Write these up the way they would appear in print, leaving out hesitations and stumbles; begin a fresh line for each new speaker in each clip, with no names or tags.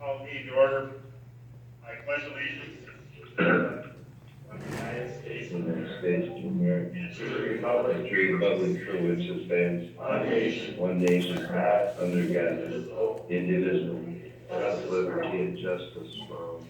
Call the meeting to order. I pledge allegiance to the United States of America and to the republic for which it stands, one nation, under God, indivisible, with liberty and justice for all.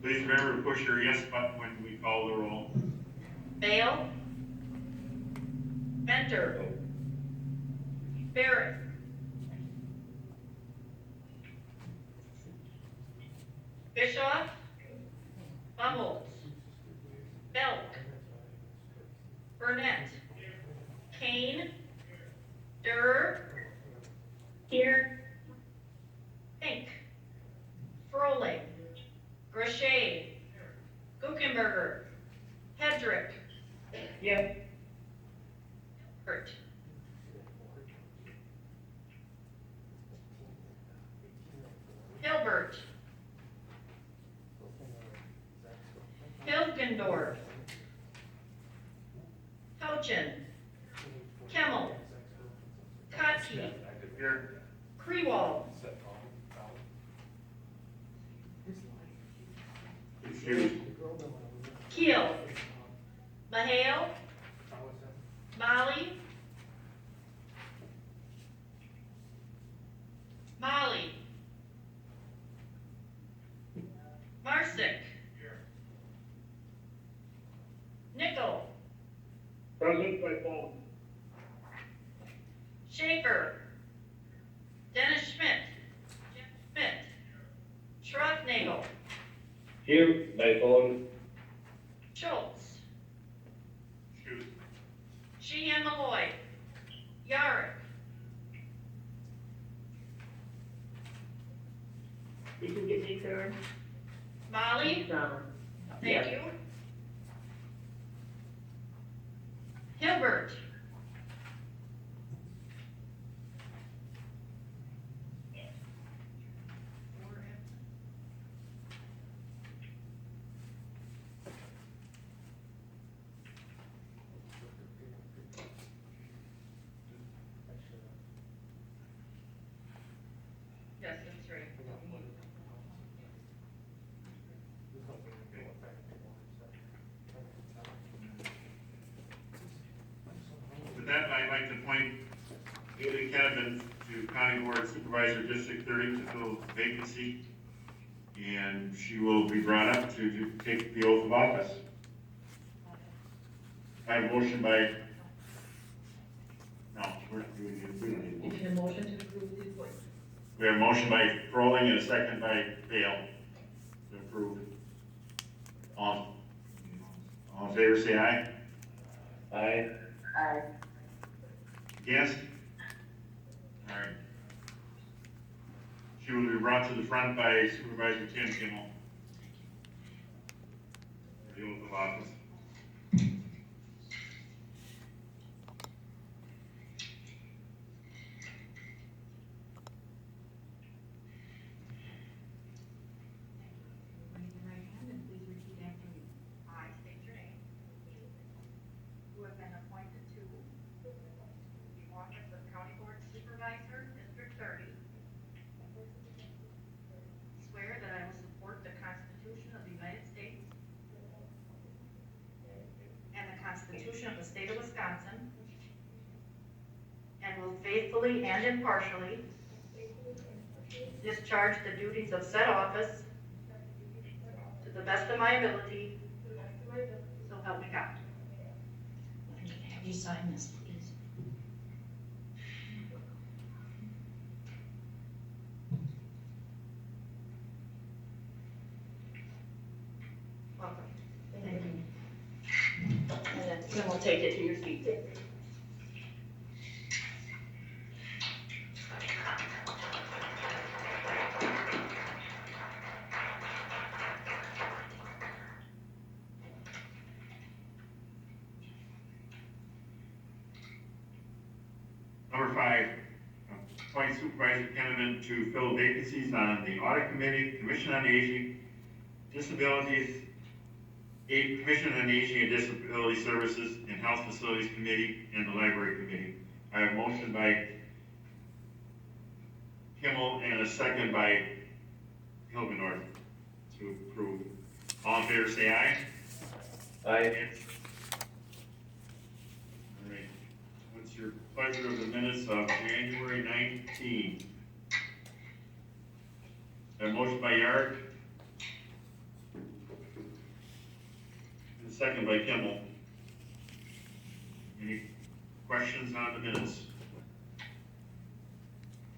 Please remember to push your yes button when we call the roll.
Bale, Mentor, Barrett, Bischoff, Bumbles, Belk, Burnett, Kane, Durr, here, Fink, Froling, Grachet, Guckenberger, Hedrick,
Yep.
Hurt, Hilbert, Hilgendorf, Houchin, Kemmel, Kotke,
Here.
Krewald,
Excuse.
Keel, Mahale, Molly, Molly, Marsick, Nickel,
Present by phone.
Schaefer, Dennis Schmidt, Jeff Schmidt, Schroffnagel,
Here by phone.
Schultz,
Shoot.
Sheehan Malloy, Yarrick,
Did you get me third?
Molly,
No.
thank you. Hilbert, yes, that's right.
With that, I'd like to appoint Haley Kevin to County Board Supervisor District 30 to fill the vacancy. And she will be brought up to take the oath of office. I have a motion by, no, we don't need
You
a motion.
need a motion to approve the appointment.
We have a motion by Froling and a second by Bale to approve. All in favor, say aye. Aye.
Aye.
Against? All right. She will be brought to the front by Supervisor Tim Kimmel. For the oath of office.
Raise your right hand and please repeat after me. I state your name. Who have been appointed to the office of County Board Supervisor, District 30. Swear that I will support the Constitution of the United States and the Constitution of the State of Wisconsin, and will faithfully and impartially discharge the duties of said office to the best of my ability, so help me God.
Can I have you sign this, please?
Welcome.
Thank you. Then we'll take it to your seat.
Number 5, appoint Supervisor Kenneman to fill vacancies on the Audit Committee, Commission on Aging, Disabilities, Commission on Aging and Disability Services, and Health Facilities Committee, and the Library Committee. I have a motion by Kimmel and a second by Hilgenorth to approve. All in favor, say aye.
Aye.
All right. What's your pleasure of the minutes of January 19th? A motion by Yard. And a second by Kimmel. Any questions on the minutes?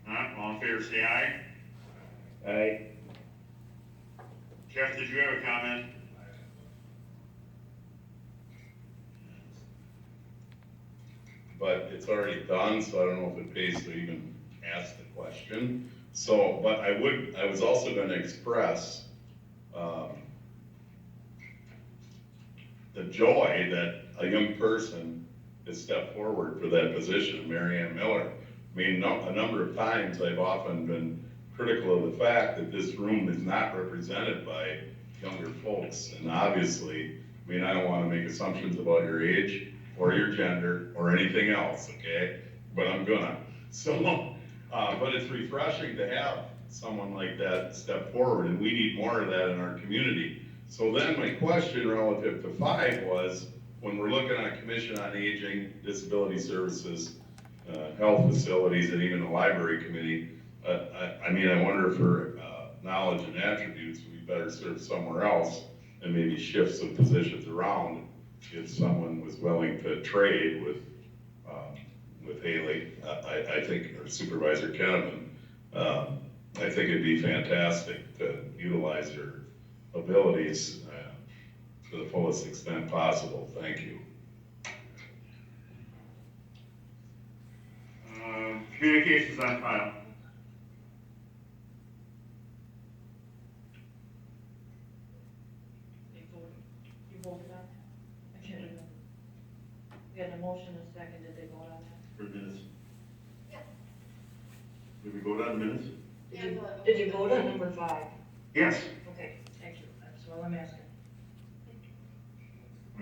Not, all in favor say aye.
Aye.
Jeff, did you have a comment?
But it's already done, so I don't know if it pays to even ask the question. So, but I was also gonna express, the joy that a young person has stepped forward for that position, Mary Ann Miller. I mean, a number of times I've often been critical of the fact that this room is not represented by younger folks. And obviously, I mean, I don't wanna make assumptions about your age or your gender or anything else, okay? But I'm gonna. So, but it's refreshing to have someone like that step forward, and we need more of that in our community. So then my question relative to 5 was, when we're looking at Commission on Aging, Disability Services, Health Facilities, and even the Library Committee, I mean, I wonder if for knowledge and attributes, we better serve somewhere else and maybe shift some positions around if someone was willing to trade with Haley, I think, or Supervisor Kenneman. I think it'd be fantastic to utilize her abilities to the fullest extent possible. Thank you.
Communications on file.
You voted on that? I can't remember. We had a motion and a second, did they vote on that?
For minutes. Did we vote on the minutes?
Did you vote on number 5?
Yes.
Okay, thank you, that's all I'm asking.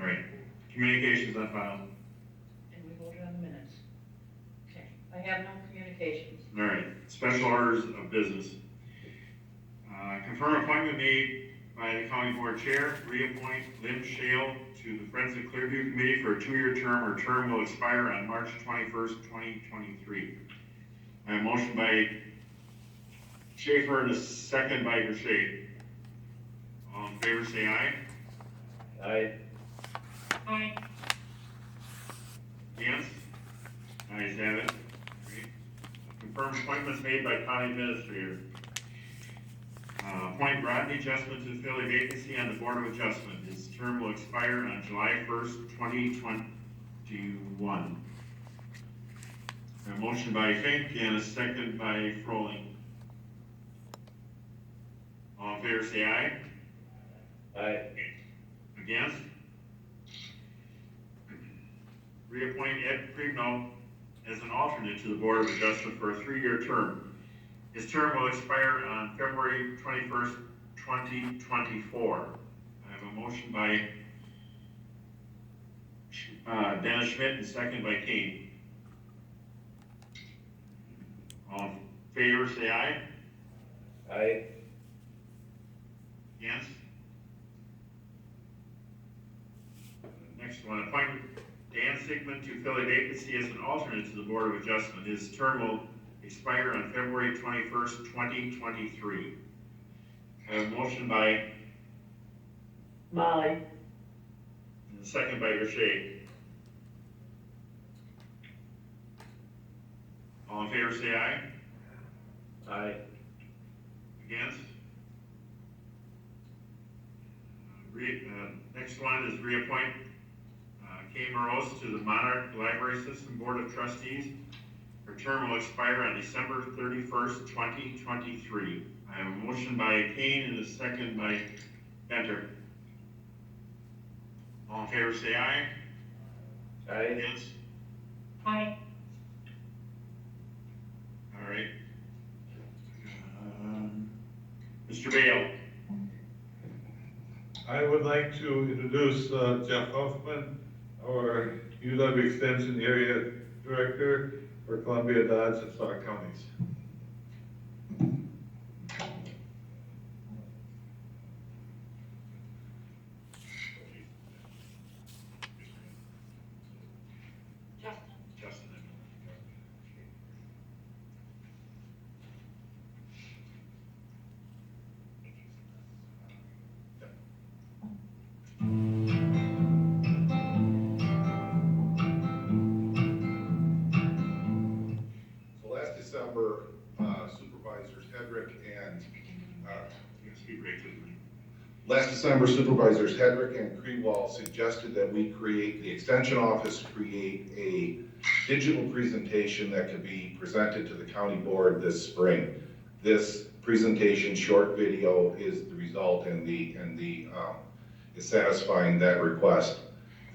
All right. Communications on file.
And we voted on the minutes. Okay, I have no communications.
All right. Special orders of business. Confirm appointment made by the County Board Chair, reappoint Lynn Shale to the Friends of Clearview Committee for a 2-year term. Her term will expire on March 21st, 2023. I have a motion by Schaefer and a second by Grishay. All in favor, say aye.
Aye.
Aye.
Against? Ayes have it. Great. Confirm appointments made by County Administrator. Appoint Rodney Justman to fill a vacancy on the Board of Adjustment. His term will expire on July 1st, 2021. A motion by Fink and a second by Froling. All in favor, say aye.
Aye.
Against? Reappoint Ed Primo as an alternate to the Board of Adjustment for a 3-year term. His term will expire on February 21st, 2024. I have a motion by Dennis Schmidt and second by Kane. All in favor, say aye.
Aye.
Against? Next one, appoint Dan Sigmund to fill a vacancy as an alternate to the Board of Adjustment. His term will expire on February 21st, 2023. I have a motion by
Molly.
and a second by Grishay. All in favor, say aye.
Aye.
Against? Next one is reappoint Kay Morose to the Monarch Library System Board of Trustees. Her term will expire on December 31st, 2023. I have a motion by Kane and a second by Benter. All in favor say aye.
Aye.
Against?
Aye.
All right. Mr. Bale.
I would like to introduce Jeff Hoffman, our UW Extension Area Director for Columbia, Dodge, and Stark Counties.
Justin.
So last December, Supervisors Hedrick and,
Speak right to the mic.
last December Supervisors Hedrick and Krewall suggested that we create, the Extension Office create a digital presentation that could be presented to the county board this spring. This presentation, short video, is the result and is satisfying that request.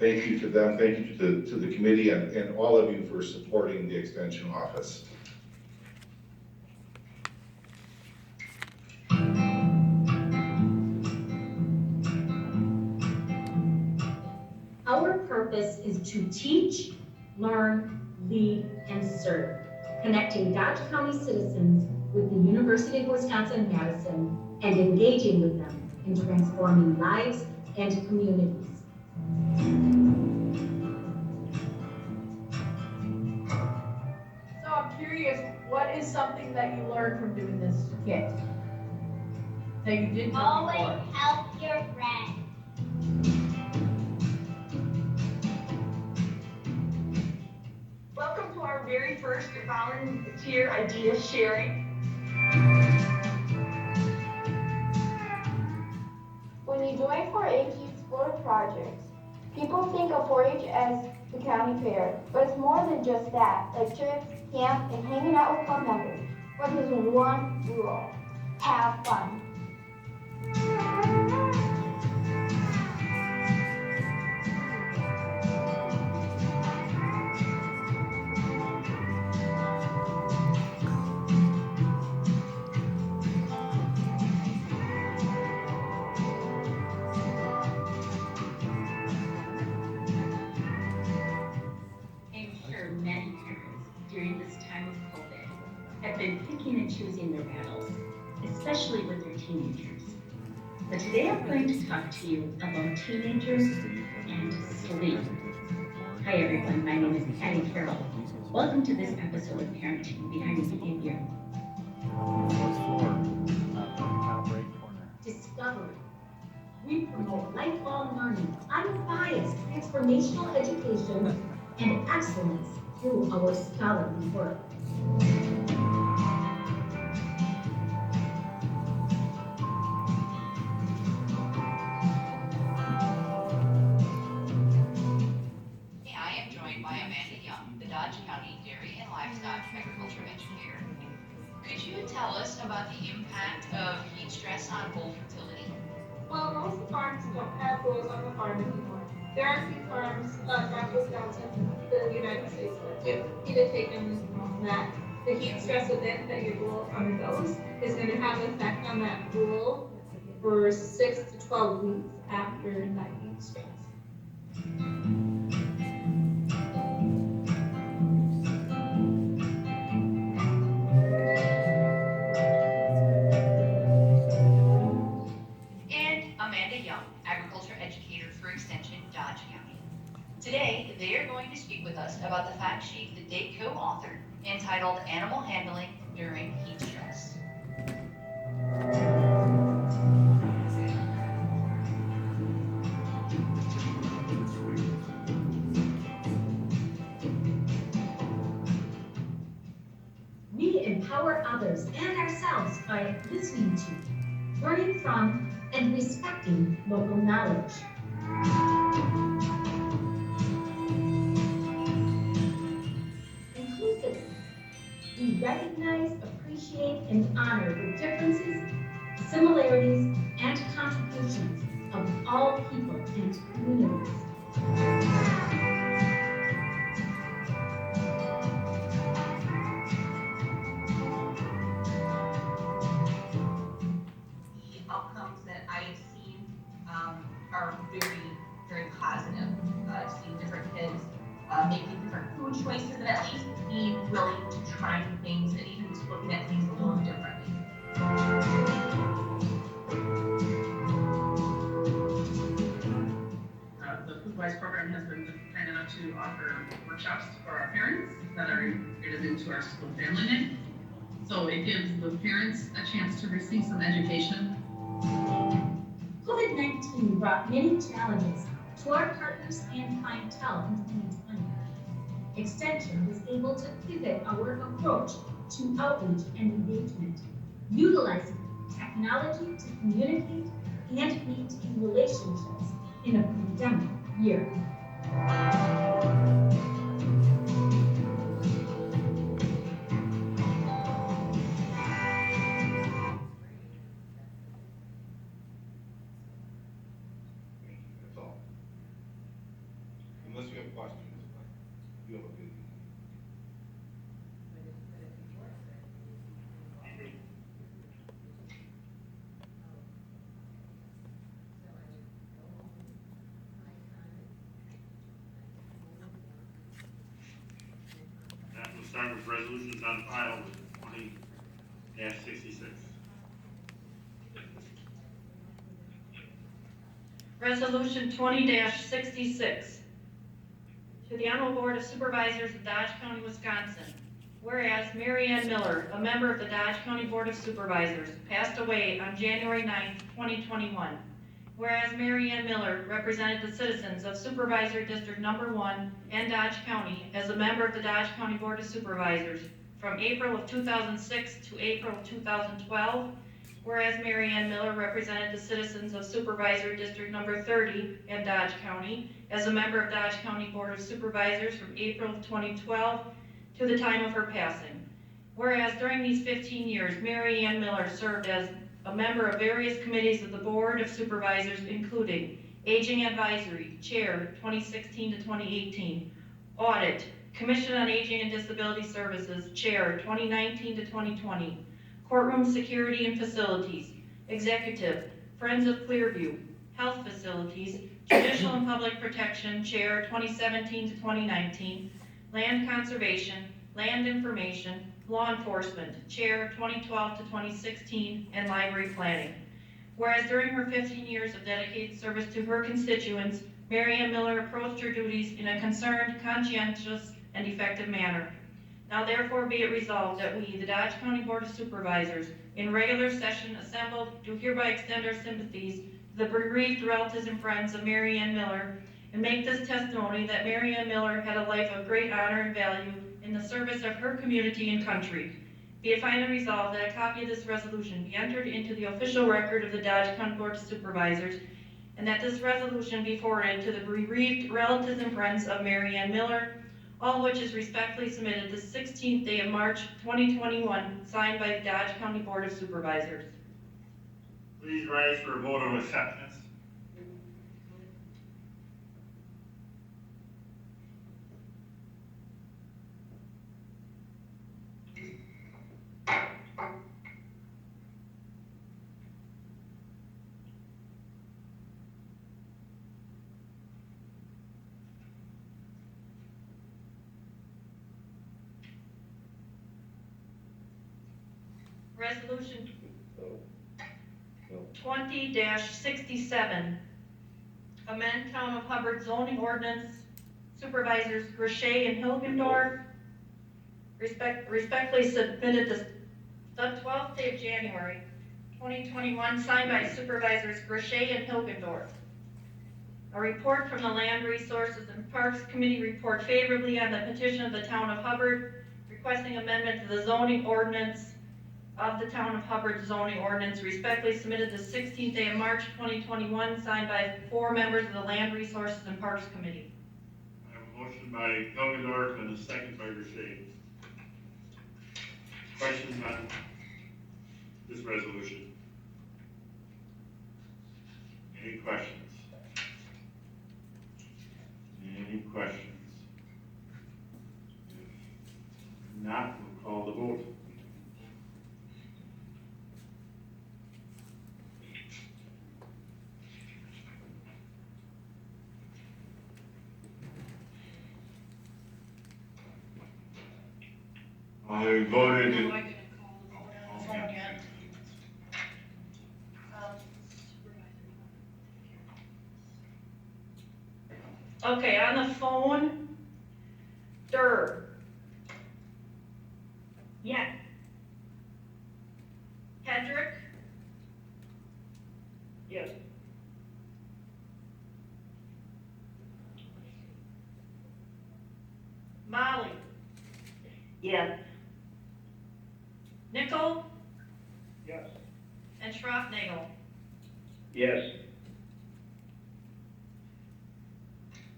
Thank you to them, thank you to the committee and all of you for supporting the Extension Office.
Our purpose is to teach, learn, lead, and serve, connecting Dodge County citizens with the University of Wisconsin-Madison and engaging with them in transforming lives and communities.
So I'm curious, what is something that you learned from doing this kit? That you didn't know
Always
before?
help your friend.
Welcome to our very first volunteer idea sharing.
When you join 4-H, you explore projects. People think of 4-H as the county fair, but it's more than just that, like trips, camp, and hanging out with club members. But there's one rule: have fun.
I'm sure many parents during this time of COVID have been picking and choosing their battles, especially with their teenagers. But today I'm going to talk to you about teenagers and sleep. Hi everyone, my name is Patty Carroll. Welcome to this episode of Parenting Behind the Behavior.
Discovery. We promote lifelong learning, unbiased transformational education, and excellence through our scholarly work.
I am joined by Amanda Young, the Dodge County Dairy and Livestock Agriculture Educator. Could you tell us about the impact of heat stress on bull fertility?
Well, most farms don't have bulls on the farm anymore. There are a few farms, not Wisconsin, the United States, that have taken that the heat stress event that your bull undergoes is going to have an effect on that bull for 6 to 12 weeks after that heat stress.
And Amanda Young, Agriculture Educator for Extension Dodge County. Today, they are going to speak with us about the fact sheet that they co-authored entitled Animal Handling During Heat Stress.
We empower others and ourselves by listening to, learning from, and respecting local knowledge. appreciate and honor the differences, similarities, and contributions of all people and communities.
The outcomes that I have seen are very, very positive. I've seen different kids making different food choices and at least being willing to try new things and even just looking at things a little differently.
The Food Wise program has been kind enough to offer workshops for our parents that are integrated into our school family day. So it gives the parents a chance to receive some education.
COVID-19 brought many challenges to our partners and clientele in 2020. Extension was able to pivot our approach to outreach and engagement, utilizing technology to communicate and maintain relationships in a pandemic year.
That's all. Unless you have questions, you have a good evening.
That will start with resolutions on file with 20-66.
Resolution 20-66. To the Honorable Board of Supervisors of Dodge County, Wisconsin. Whereas Mary Ann Miller, a member of the Dodge County Board of Supervisors, passed away on January 9th, 2021. Whereas Mary Ann Miller represented the citizens of Supervisor District Number 1 and Dodge County as a member of the Dodge County Board of Supervisors from April of 2006 to April of 2012. Whereas Mary Ann Miller represented the citizens of Supervisor District Number 30 and Dodge County as a member of Dodge County Board of Supervisors from April of 2012 to the time of her passing. Whereas during these 15 years, Mary Ann Miller served as a member of various committees of the Board of Supervisors, including Aging Advisory, Chair, 2016 to 2018, Audit, Commission on Aging and Disability Services, Chair, 2019 to 2020, Courtroom Security and Facilities, Executive, Friends of Clearview, Health Facilities, Judicial and Public Protection, Chair, 2017 to 2019, Land Conservation, Land Information, Law Enforcement, Chair, 2012 to 2016, and Library Planning. Whereas during her 15 years of dedicated service to her constituents, Mary Ann Miller approached her duties in a concerned, conscientious, and effective manner. Now therefore be it resolved that we, the Dodge County Board of Supervisors, in regular session assembled, do hereby extend our sympathies to the bereaved relatives and friends of Mary Ann Miller, and make this testimony that Mary Ann Miller had a life of great honor and value in the service of her community and country. Be it finally resolved that a copy of this resolution be entered into the official record of the Dodge County Board of Supervisors, and that this resolution be forwarded to the bereaved relatives and friends of Mary Ann Miller, all which is respectfully submitted the 16th day of March 2021, signed by the Dodge County Board of Supervisors.
Please rise for a vote of acceptance.
Resolution 20-67. Amend Town of Hubbard zoning ordinance. Supervisors Grishay and Hilgendorf respectfully submitted the 12th day of January 2021, signed by Supervisors Grishay and Hilgendorf. A report from the Land Resources and Parks Committee report favorably on the petition of the Town of Hubbard requesting amendment to the zoning ordinance of the Town of Hubbard zoning ordinance, respectfully submitted the 16th day of March 2021, signed by 4 members of the Land Resources and Parks Committee.
I have a motion by Hilgendorf and a second by Rashay. Questions on this resolution? Any questions? Any questions? If not, we'll call the vote. I voted.
Am I gonna call the vote on this one again? Okay, on the phone, Durr.
Yes.
Hedrick,
Yes.
Molly,
Yes.
Nickel,
Yes.
and Schroffnagel.
Yes.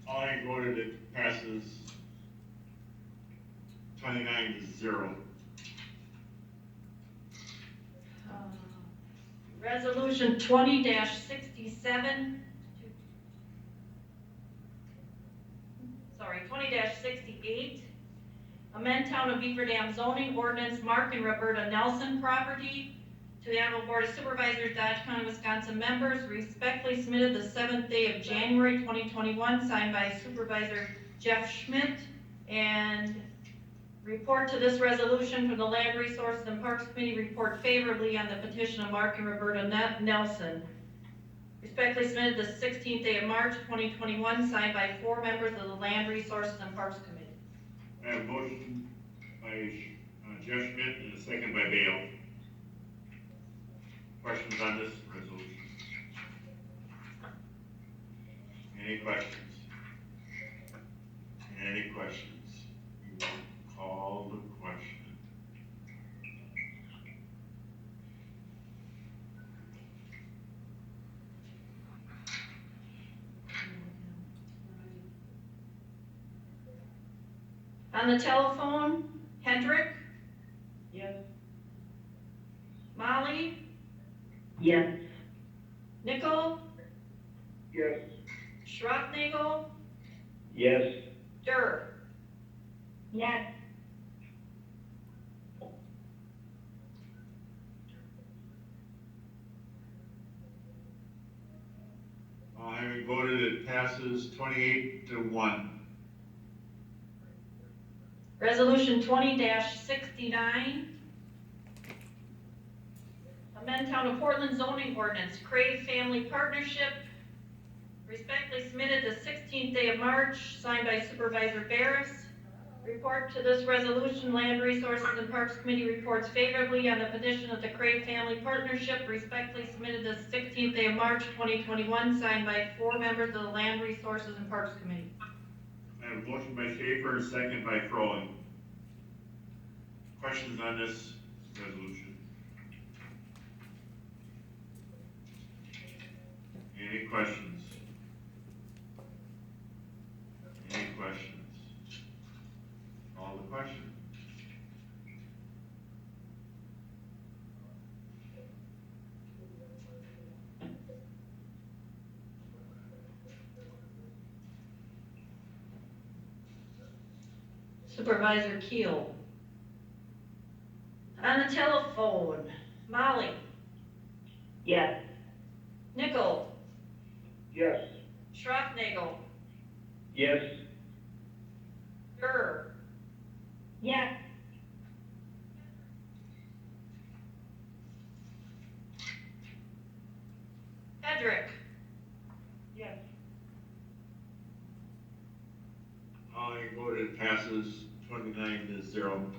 I voted it passes 29-0.
Resolution 20-67. 20-68. Amend Town of Beaver Dam zoning ordinance Mark and Roberta Nelson property to the Honorable Board of Supervisors, Dodge County, Wisconsin members, respectfully submitted the 7th day of January 2021, signed by Supervisor Jeff Schmidt, and report to this resolution from the Land Resources and Parks Committee, report favorably on the petition of Mark and Roberta Nelson. Respectfully submitted the 16th day of March 2021, signed by 4 members of the Land Resources and Parks Committee.
I have a motion by Jeff Schmidt and a second by Bale. Questions on this resolution? Any questions? Any questions? We will call the question.
On the telephone, Hendrick,
Yes.
Molly,
Yes.
Nickel,
Yes.
Schroffnagel,
Yes.
Durr.
Yes.
Having voted, it passes 28-1.
Resolution 20-69. Amend Town of Portland zoning ordinance, Crave Family Partnership. Respectfully submitted the 16th day of March, signed by Supervisor Barris. Report to this resolution, Land Resources and Parks Committee reports favorably on the petition of the Crave Family Partnership. Respectfully submitted the 16th day of March 2021, signed by 4 members of the Land Resources and Parks Committee.
I have a motion by Schaefer, a second by Crowley. Questions on this resolution? Any questions? Any questions? Call the question.
Supervisor Keel. On the telephone, Molly,
Yes.
Nickel,
Yes.
Schroffnagel,
Yes.
Durr,
Yes.
Hedrick,
Yes.
I voted passes 29-0.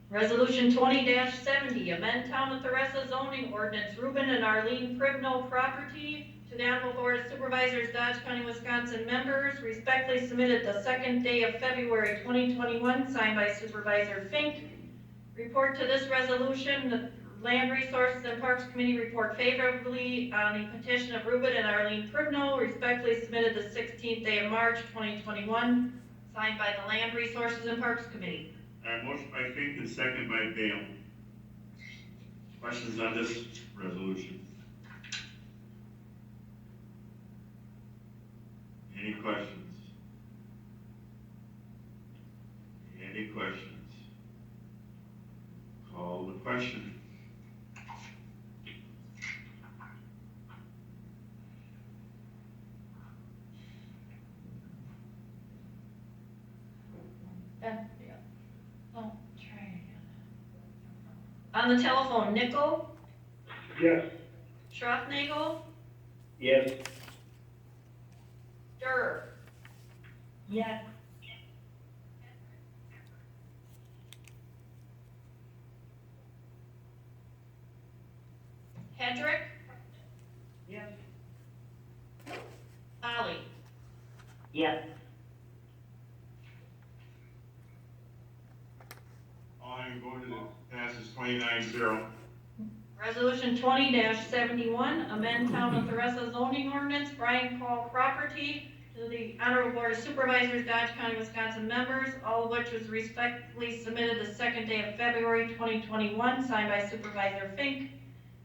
Resolution 20-70, amend Town of Theresa zoning ordinance, Reuben and Arlene Pribno property to the Honorable Board of Supervisors, Dodge County, Wisconsin members, respectfully submitted the 2nd day of February 2021, signed by Supervisor Fink. Report to this resolution, the Land Resources and Parks Committee report favorably on the petition of Reuben and Arlene Pribno, respectfully submitted the 16th day of March 2021, signed by the Land Resources and Parks Committee.
I have a motion by Fink and second by Bale. Questions on this resolution? Any questions? Any questions? Call the question.
Oh, try again. On the telephone, Nickel,
Yes.
Schroffnagel,
Yes.
Durr,
Yes.
Hedrick,
Yes.
Ollie.
Yes.
All having voted, it passes 29-0.
Resolution 20-71, amend Town of Theresa zoning ordinance, Brian Call property to the Honorable Board of Supervisors, Dodge County, Wisconsin members, all of which was respectfully submitted the second day of February 2021, signed by Supervisor Fink.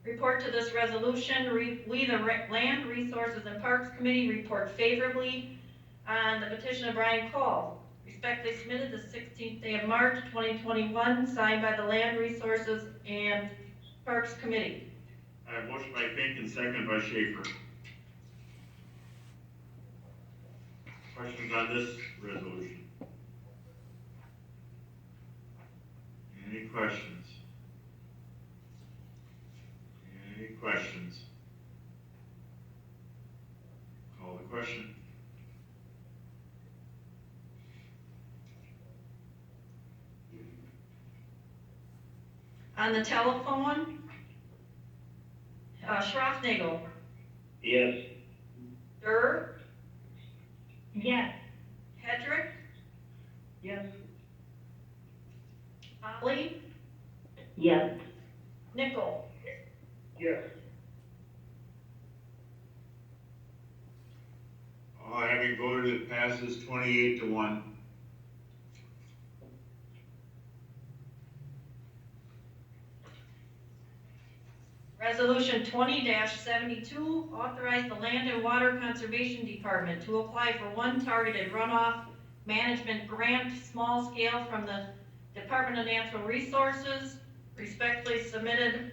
Report to this resolution, we, the Land, Resources, and Parks Committee, report favorably on the petition of Brian Call. Respectfully submitted the 16th day of March 2021, signed by the Land, Resources, and Parks Committee.
I have motion by Fink and second by Schaefer. Questions on this resolution? Any questions? Any questions? Call the question.
On the telephone, Schroffnagel,
Yes.
Durr,
Yes.
Hedrick,
Yes.
Ollie,
Yes.
Nickel.
Yes.
All having voted, it passes 28-1.
Resolution 20-72, authorize the Land and Water Conservation Department to apply for one targeted runoff management grant, small scale, from the Department of Natural Resources. Respectfully submitted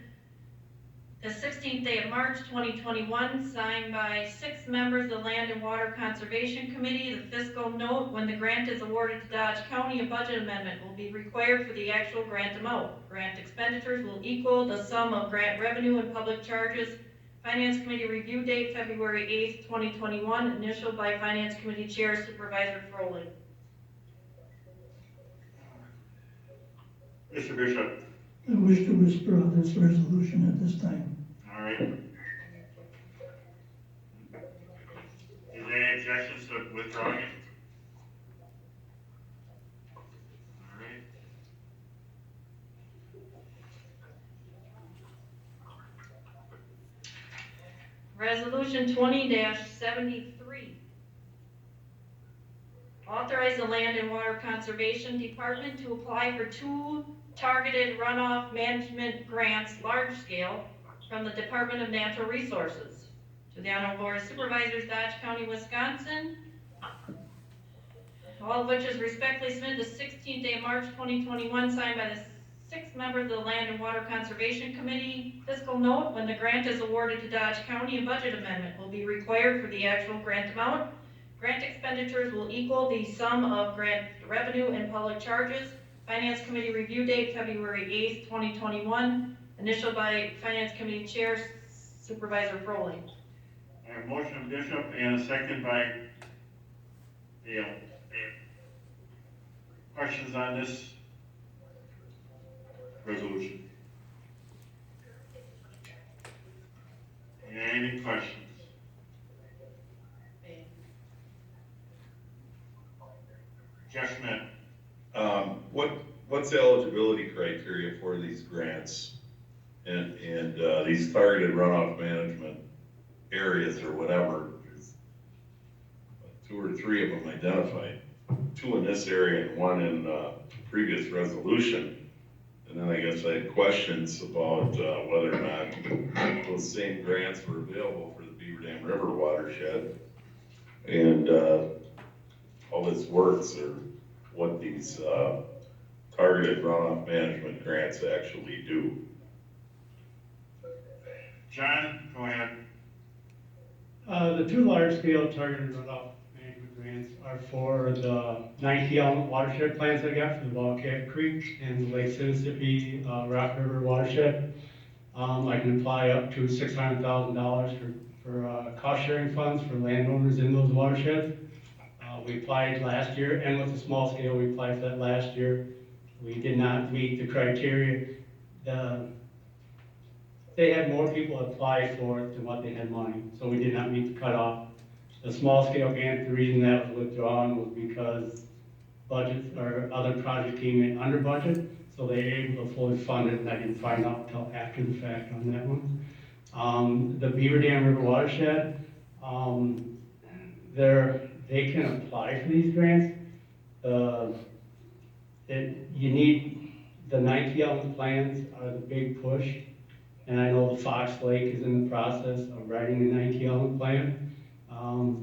the 16th day of March 2021, signed by 6 members of the Land and Water Conservation Committee. The fiscal note, when the grant is awarded to Dodge County, a budget amendment will be required for the actual grant amount. Grant expenditures will equal the sum of grant revenue and public charges. Finance Committee review date, February 8th, 2021, initialed by Finance Committee Chair Supervisor Froehlich.
Mr. Bishop.
I wish to withdraw this resolution at this time.
All right. Is there any objections to withdrawing it? All right.
Resolution 20-73. Authorize the Land and Water Conservation Department to apply for 2 targeted runoff management grants, large scale, from the Department of Natural Resources. To the Honorable Board of Supervisors, Dodge County, Wisconsin, all of which is respectfully submitted the 16th day of March 2021, signed by the 6 members of the Land and Water Conservation Committee. Fiscal note, when the grant is awarded to Dodge County, a budget amendment will be required for the actual grant amount. Grant expenditures will equal the sum of grant revenue and public charges. Finance Committee review date, February 8th, 2021, initialed by Finance Committee Chair Supervisor Froehlich.
I have a motion Bishop and a second by Dale. Questions on this resolution? Any questions? Jeff Schmidt.
What's the eligibility criteria for these grants and these targeted runoff management areas or whatever? There's 2 or 3 of them identified, 2 in this area and 1 in previous resolution. And then I guess I had questions about whether or not those same grants were available for the Beaver Dam River watershed. And how this works, or what these targeted runoff management grants actually do.
John, go ahead.
The two large-scale targeted runoff management grants are for the 90 element watershed plans I got for the Wildcat Creek and the Lake Mississippi Rock River watershed. I can apply up to $600,000 for cost sharing funds for landowners in those watersheds. We applied last year, and with the small scale, we applied for that last year. We did not meet the criteria. They had more people apply for it than what they had money, so we did not meet the cutoff. The small scale grant, the reason that was withdrawn was because budgets or other projects came in under budget, so they were able to fully fund it, and I didn't find out until after the fact on that one. The Beaver Dam River watershed, they can apply for these grants. You need the 90 element plans are the big push. And I know the Fox Lake is in the process of writing the 90 element plan.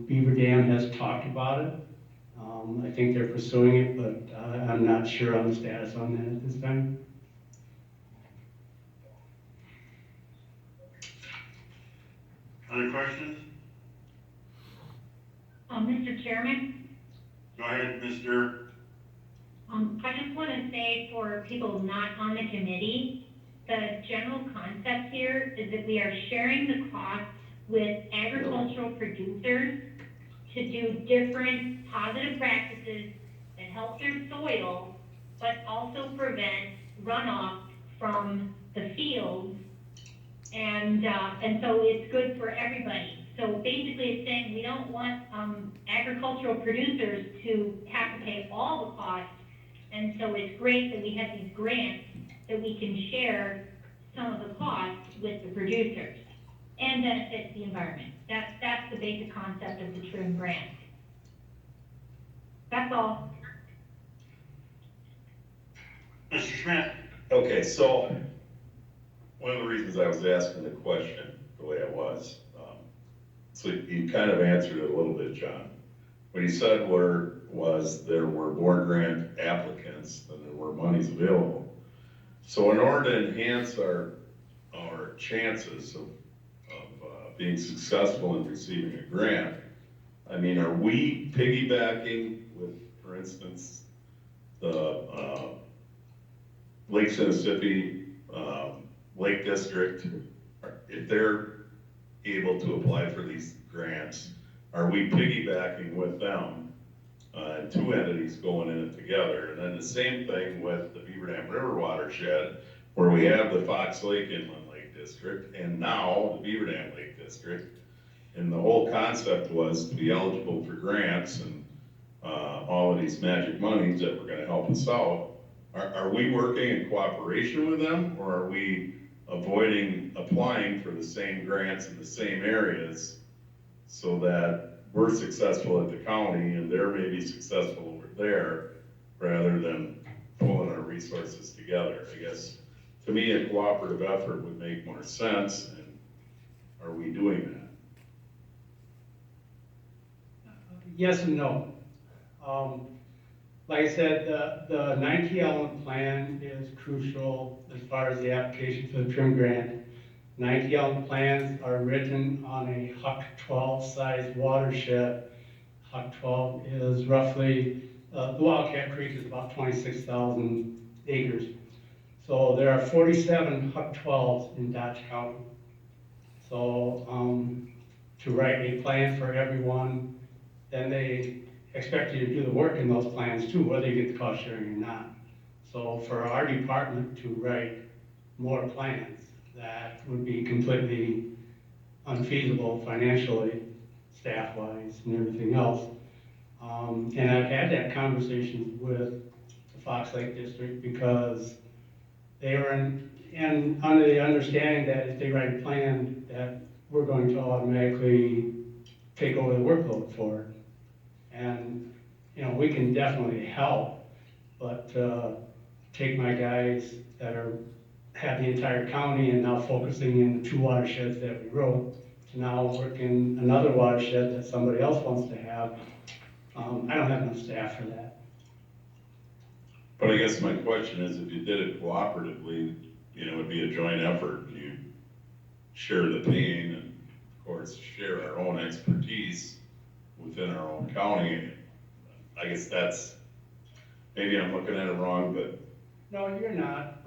Beaver Dam has talked about it. I think they're pursuing it, but I'm not sure on the status on that at this time.
Other questions?
Mr. Chairman,
Go ahead, Mr.
I just want to say for people not on the committee, the general concept here is that we are sharing the costs with agricultural producers to do different positive practices that help their soil, but also prevent runoff from the fields. And so it's good for everybody. So basically it's saying we don't want agricultural producers to have to pay all the costs. And so it's great that we have these grants that we can share some of the costs with the producers and benefit the environment. That's the basic concept of the TRIM grant. That's all.
Mr. Schmidt.
Okay, so one of the reasons I was asking the question the way I was, so you kind of answered it a little bit, John. What you said was there were board grant applicants, and there were monies available. So in order to enhance our chances of being successful in receiving a grant, I mean, are we piggybacking with, for instance, the Lake Mississippi Lake District? If they're able to apply for these grants, are we piggybacking with them? Two entities going in it together. And then the same thing with the Beaver Dam River watershed, where we have the Fox Lake Inland Lake District and now the Beaver Dam Lake District. And the whole concept was to be eligible for grants and all of these magic monies that were gonna help us out. Are we working in cooperation with them, or are we avoiding applying for the same grants in the same areas so that we're successful at the county and they're maybe successful over there, rather than pulling our resources together? I guess, to me, a cooperative effort would make more sense, and are we doing that?
Yes and no. Like I said, the 90 element plan is crucial as far as the application for the TRIM grant. 90 element plans are written on a Huck 12 size watershed. Huck 12 is roughly, the Wildcat Creek is about 26,000 acres. So there are 47 Huck 12s in Dodge County. So to write a plan for everyone, then they expect you to do the work in those plans too, whether you get the cost sharing or not. So for our department to write more plans, that would be completely unfeasible financially, staff-wise, and everything else. And I've had that conversation with the Fox Lake District, because they were under the understanding that if they write a plan, that we're going to automatically take over the workload for it. And, you know, we can definitely help, but take my guys that have the entire county and now focusing in the 2 watersheds that we wrote, to now work in another watershed that somebody else wants to have. I don't have enough staff for that.
But I guess my question is, if you did it cooperatively, it'd be a joint effort. You share the pain and, of course, share our own expertise within our own county. I guess maybe I'm looking at it wrong, but.
No, you're not.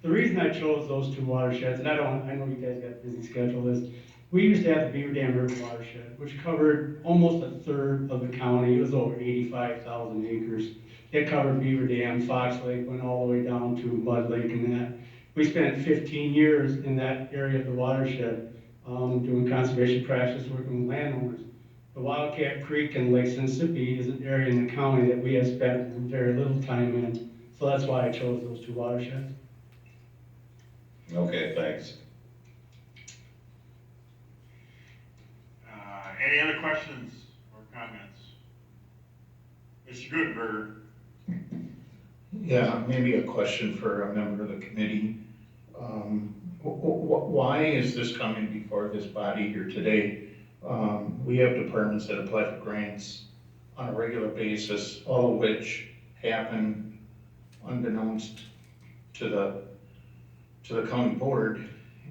The reason I chose those 2 watersheds, and I know you guys got a busy schedule, is we used to have the Beaver Dam River watershed, which covered almost 1/3 of the county. It was over 85,000 acres. It covered Beaver Dam, Fox Lake, went all the way down to Mud Lake and that. We spent 15 years in that area of the watershed, doing conservation practice, working with landowners. The Wildcat Creek and Lake Mississippi is an area in the county that we have spent very little time in. So that's why I chose those 2 watersheds.
Okay, thanks.
Any other questions or comments? Mr. Gutenberg.
Yeah, maybe a question for a member of the committee. Why is this coming before this body here today? We have departments that apply for grants on a regular basis, all of which happen unbeknownst to the county board,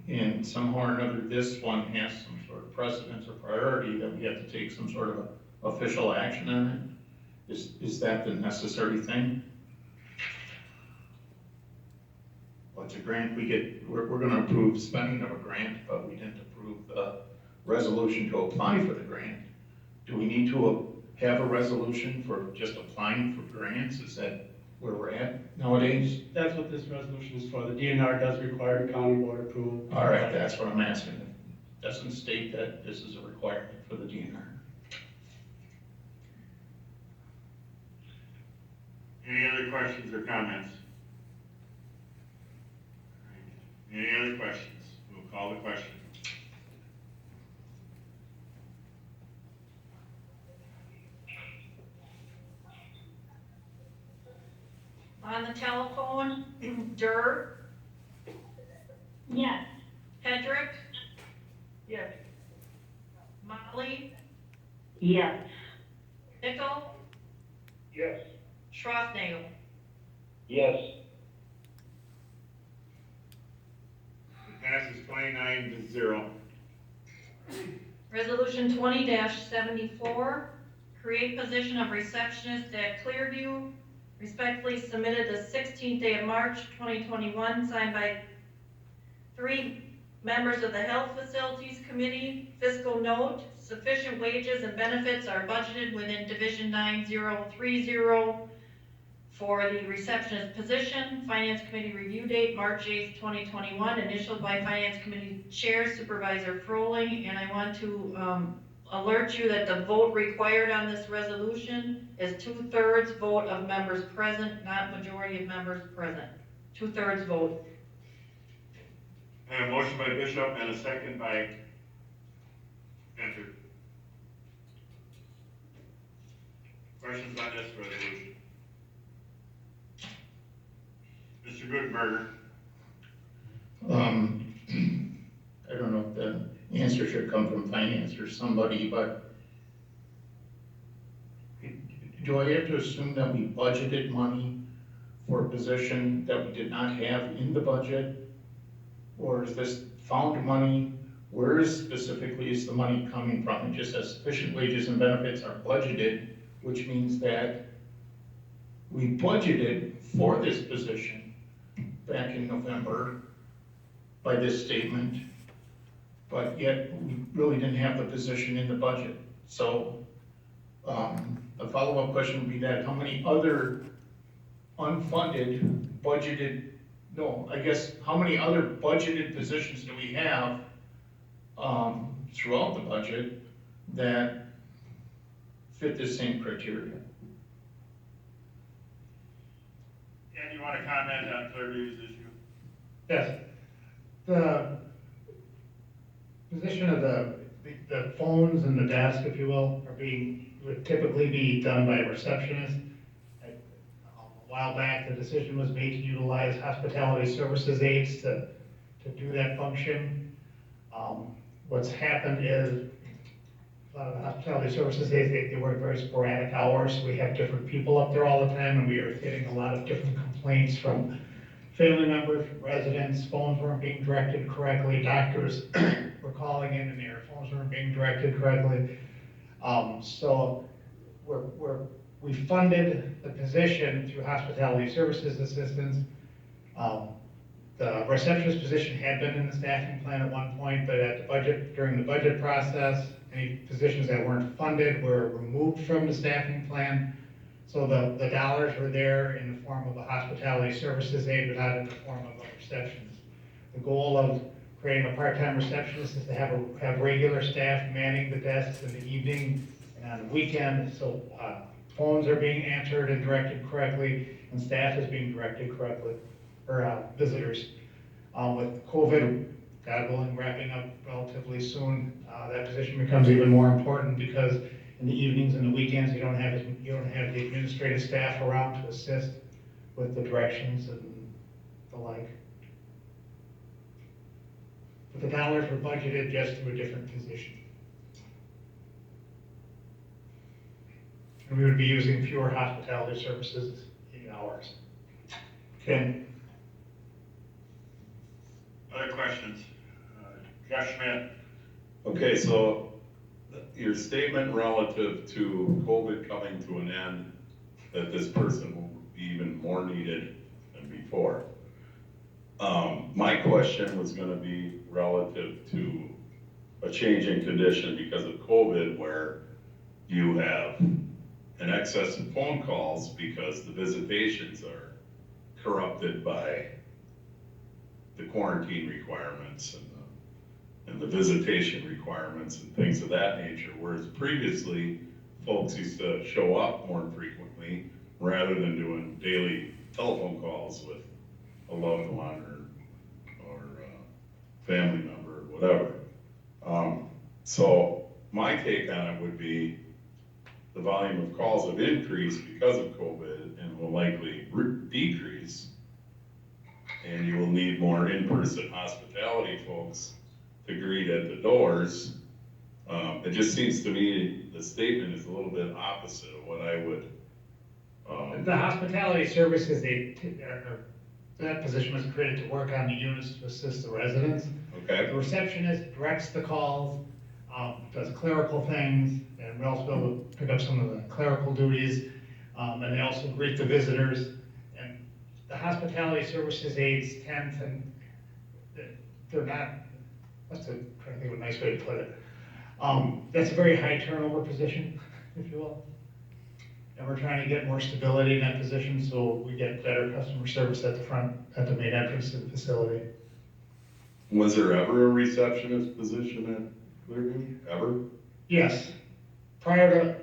and somehow or another this one has some sort of precedence or priority that we have to take some sort of official action on it. Is that the necessary thing? What's a grant we get? We're gonna approve spending of a grant, but we didn't approve the resolution to apply for the grant. Do we need to have a resolution for just applying for grants? Is that where we're at nowadays?
That's what this resolution is for. The DNR does require county board approval.
All right, that's what I'm asking. It doesn't state that this is a requirement for the DNR.
Any other questions or comments? Any other questions? We'll call the question.
On the telephone, Durr,
Yes.
Hedrick. Yes. Molly,
Yes.
Nickel,
Yes.
Schroffnagle.
Yes.
It passes 29-0.
Resolution 20-74, create position of receptionist at Clearview. Respectfully submitted the 16th day of March 2021, signed by 3 members of the Health Facilities Committee. Fiscal note, sufficient wages and benefits are budgeted within Division 9030 for the receptionist position. Finance Committee review date, March 8th, 2021, initialed by Finance Committee Chair Supervisor Froling. And I want to alert you that the vote required on this resolution is 2/3 vote of members present, not majority of members present. 2/3 vote.
I have a motion by Bishop and a second by Enter. Questions on this resolution? Mr. Gutenberger.
I don't know if the answer should come from finance or somebody, but do I have to assume that we budgeted money for a position that we did not have in the budget? Or is this found money? Where specifically is the money coming from? It just says sufficient wages and benefits are budgeted, which means that we budgeted for this position back in November by this statement, but yet we really didn't have the position in the budget. So the follow-up question would be that how many other unfunded budgeted, how many other budgeted positions do we have throughout the budget that fit the same criteria?
And you want to comment on Clearview's issue?
Yes. The position of the phones and the desk, if you will, would typically be done by a receptionist. A while back, the decision was made to utilize hospitality services aides to do that function. What's happened is a lot of the hospitality services aides, they work very sporadic hours. We have different people up there all the time, and we are getting a lot of different complaints from family members, from residents. Phones weren't being directed correctly. Doctors were calling in and their phones weren't being directed correctly. So we funded the position through hospitality services assistance. The receptionist position had been in the staffing plan at one point, but during the budget process, any positions that weren't funded were removed from the staffing plan. So the dollars were there in the form of a hospitality services aide, but not in the form of a receptionist. The goal of creating a part-time receptionist is to have regular staff manning the desks in the evening and on the weekend, so phones are being answered and directed correctly, and staff is being directed correctly, or visitors. With COVID, God willing, wrapping up relatively soon, that position becomes even more important because in the evenings and the weekends, you don't have the administrative staff around to assist with the directions and the like. But the dollars were budgeted just to a different position. And we would be using fewer hospitality services hours. Okay.
Other questions? Josh Schmidt.
Okay, so your statement relative to COVID coming to an end, that this person will be even more needed than before. My question was gonna be relative to a change in condition because of COVID where you have an excess of phone calls because the visitations are corrupted by the quarantine requirements and the visitation requirements and things of that nature, whereas previously folks used to show up more frequently rather than doing daily telephone calls with a loved one or family member or whatever. So my take on it would be the volume of calls have increased because of COVID and will likely decrease. And you will need more in-person hospitality folks to greet at the doors. It just seems to me the statement is a little bit opposite of what I would.
The hospitality services, that position was created to work on the units to assist the residents.
Okay.
The receptionist directs the calls, does clerical things, and we also be able to pick up some of the clerical duties, and they also greet the visitors. And the hospitality services aides tend to, they're not, trying to think of a nice way to put it. That's a very high turnover position, if you will. And we're trying to get more stability in that position so we get better customer service at the front, at the main entrance to the facility.
Was there ever a receptionist position at Clearview, ever?
Yes. Prior to,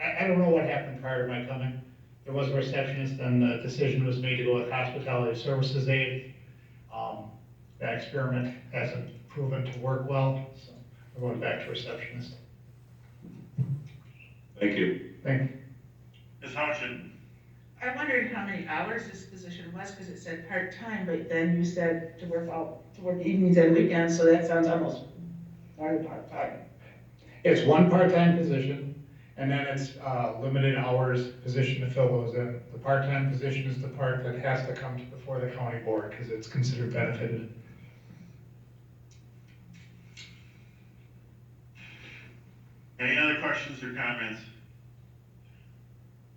I don't know what happened prior to my coming. There was a receptionist and the decision was made to go with hospitality services aide. That experiment hasn't proven to work well, so we're going back to receptionist.
Thank you.
Thank you.
Ms. Houchin.
I wondered how many hours this position was, because it said part-time, but then you said to work evenings and weekends, so that sounds almost more than part-time.
It's one part-time position, and then it's limited hours position to fill those in. The part-time position is the part that has to come before the county board, because it's considered benefited.
Any other questions or comments?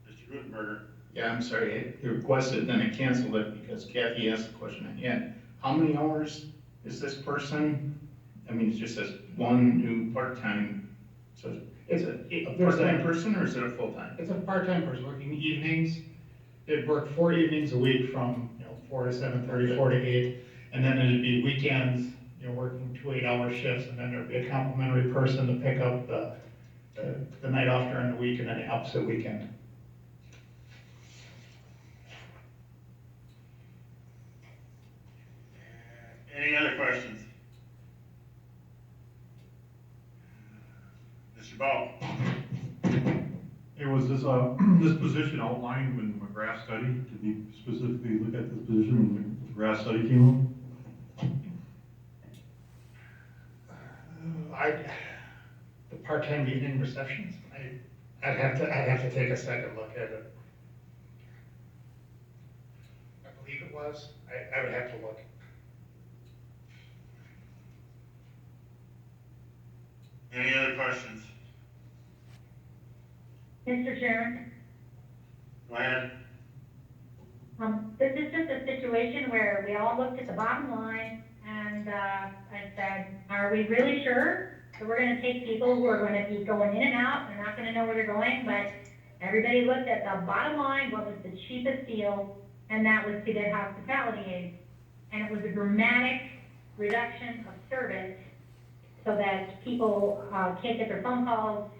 Mr. Gutenberger.
Yeah, I'm sorry, I requested, then I canceled it because Kathy asked the question again. How many hours is this person? I mean, it just says one new part-time, so it's a part-time person or is it a full-time?
It's a part-time person working evenings. They'd work 4 evenings a week from 4 to 7:30, 4 to 8, and then it'd be weekends, working 2 8-hour shifts, and then there'd be a complimentary person to pick up the night off during the week and then the opposite weekend.
Any other questions? Mr. Ball.
Hey, was this, this position outlined when the McGrath study? Did he specifically look at this position when the McGrath study came
The part-time evening receptions, I'd have to take a second look at it. I believe it was, I would have to look.
Any other questions?
Mr. Chairman,
Go ahead.
this is just a situation where we all looked at the bottom line and, I said, are we really sure that we're gonna take people who are gonna be going in and out, they're not gonna know where they're going, but everybody looked at the bottom line, what was the cheapest deal, and that was to get hospitality aids. And it was a dramatic reduction of service so that people, can't get their phone calls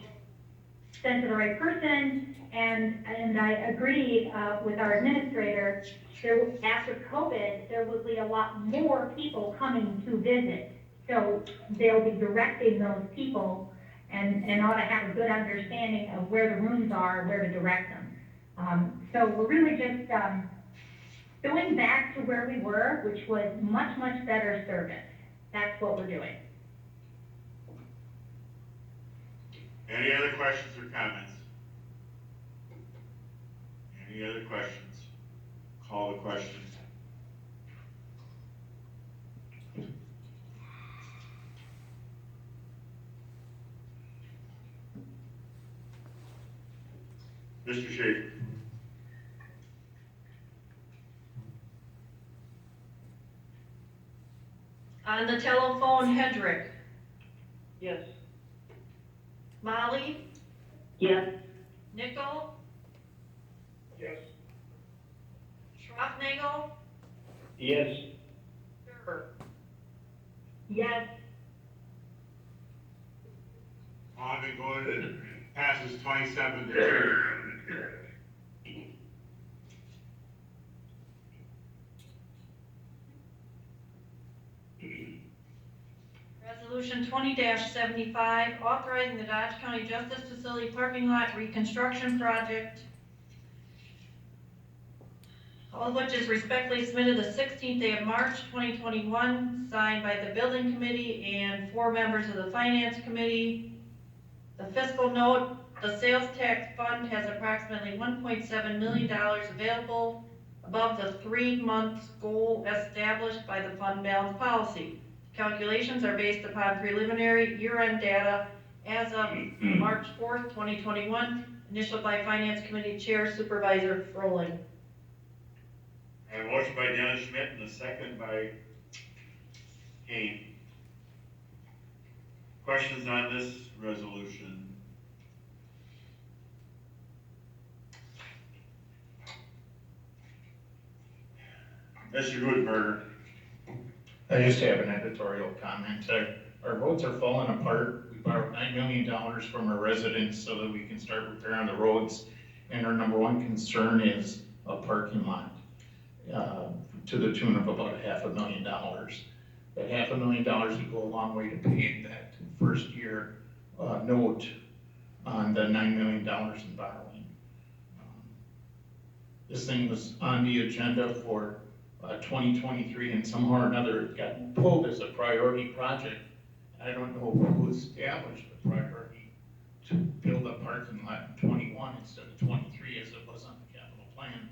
sent to the right person, and I agree, with our administrator, after COVID, there will be a lot more people coming to visit. So they'll be directing those people and ought to have a good understanding of where the rooms are, where to direct them. So we're really just, going back to where we were, which was much, much better service. That's what we're doing.
Any other questions or comments? Any other questions? Call the question. Mr. Schaefer.
On the telephone, Hedrick.
Yes.
Molly,
Yes.
Nickel,
Yes.
Schroffnagel,
Yes.
Gerber.
Yes.
I've been going, it passes 27-2.
Resolution 20-75, authorizing the Dodge County Justice Facility parking lot reconstruction project, all of which is respectfully submitted the 16th day of March 2021, signed by the Building Committee and 4 members of the Finance Committee. The fiscal note, the sales tax fund has approximately $1.7 million available above the 3-month goal established by the fund balance policy. Calculations are based upon preliminary year-end data as of March 4th, 2021, initialed by Finance Committee Chair Supervisor Froling.
I have a motion by Dennis Schmidt and a second by Kane. Questions on this resolution? Mr. Gutenberger.
I just have an editorial comment. Our roads are falling apart. We borrowed $9 million from our residents so that we can start repairing the roads. And our number one concern is a parking lot, to the tune of about $500,000. That $500,000 would go a long way to paying that first year note on the $9 million in borrowing. This thing was on the agenda for 2023, and somehow or another it got pulled as a priority project. I don't know who established the priority to build a parking lot in 21 instead of 23 as it was on the capital plan.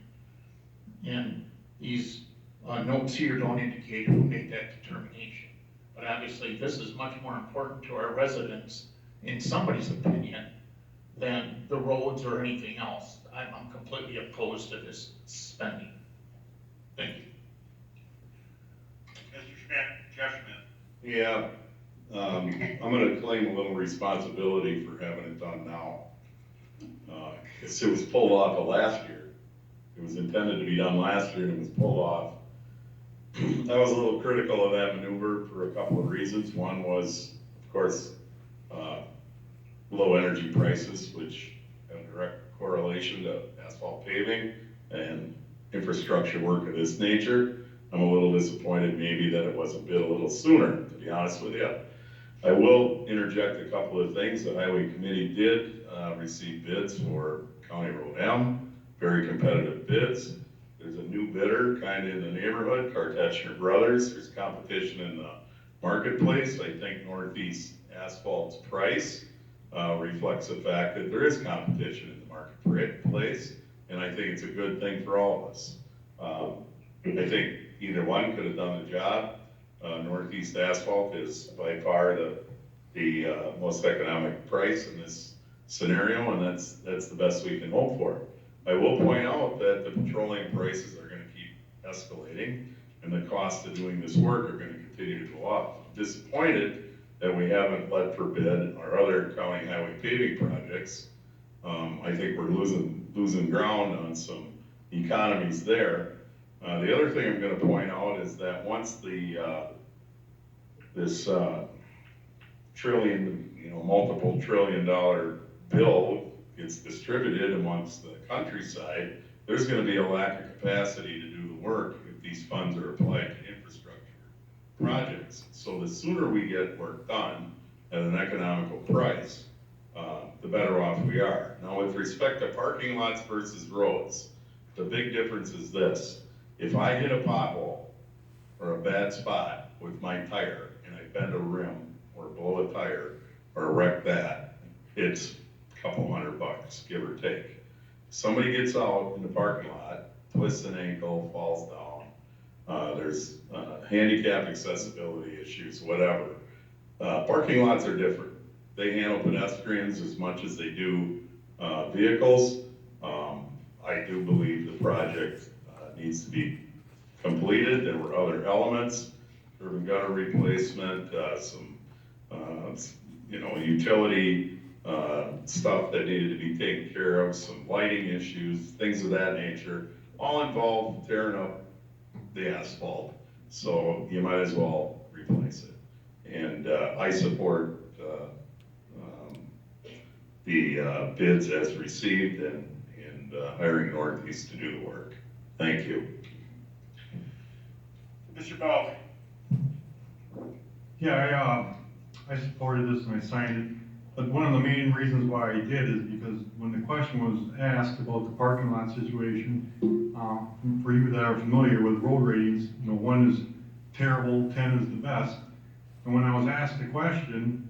And these notes here don't indicate who made that determination. But obviously this is much more important to our residents, in somebody's opinion, than the roads or anything else. I'm completely opposed to this spending. Thank you.
Mr. Schmidt, Jeff Schmidt.
Yeah, I'm gonna claim a little responsibility for having it done now. Cause it was pulled off of last year. It was intended to be done last year and it was pulled off. I was a little critical of that maneuver for a couple of reasons. One was, of course, low energy prices, which have a direct correlation to asphalt paving and infrastructure work of this nature. I'm a little disappointed maybe that it wasn't bid a little sooner, to be honest with you. I will interject a couple of things. The Highway Committee did receive bids for County Road M, very competitive bids. There's a new bidder kind of in the neighborhood, Kartechner Brothers. There's competition in the marketplace. I think Northeast Asphalt's price reflects the fact that there is competition in the marketplace, and I think it's a good thing for all of us. I think either one could have done the job. Northeast Asphalt is by far the most economic price in this scenario, and that's the best we can hope for. I will point out that the petroleum prices are going to keep escalating, and the cost of doing this work are going to continue to go up. I'm disappointed that we haven't let for bid our other county highway paving projects. I think we're losing ground on some economies there. The other thing I'm going to point out is that once this multiple trillion dollar bill gets distributed amongst the countryside, there's going to be a lack of capacity to do the work if these funds are applied to infrastructure projects. So the sooner we get work done at an economical price, the better off we are. Now, with respect to parking lots versus roads, the big difference is this. If I hit a pothole or a bad spot with my tire and I bend a rim or blow a tire or wreck that, it's a couple $100, give or take. Somebody gets out in the parking lot, twists an ankle, falls down, there's handicap accessibility issues, whatever. Parking lots are different. They handle pedestrians as much as they do vehicles. I do believe the project needs to be completed. There were other elements, curb and gutter replacement, some utility stuff that needed to be taken care of, some lighting issues, things of that nature, all involve tearing up the asphalt. So you might as well replace it. And I support the bids as received and hiring Northeast to do the work. Thank you.
Mr. Bell.
Yeah, I supported this and I signed it. But one of the main reasons why I did is because when the question was asked about the parking lot situation, for you that are familiar with road ratings, 1 is terrible, 10 is the best. And when I was asked the question,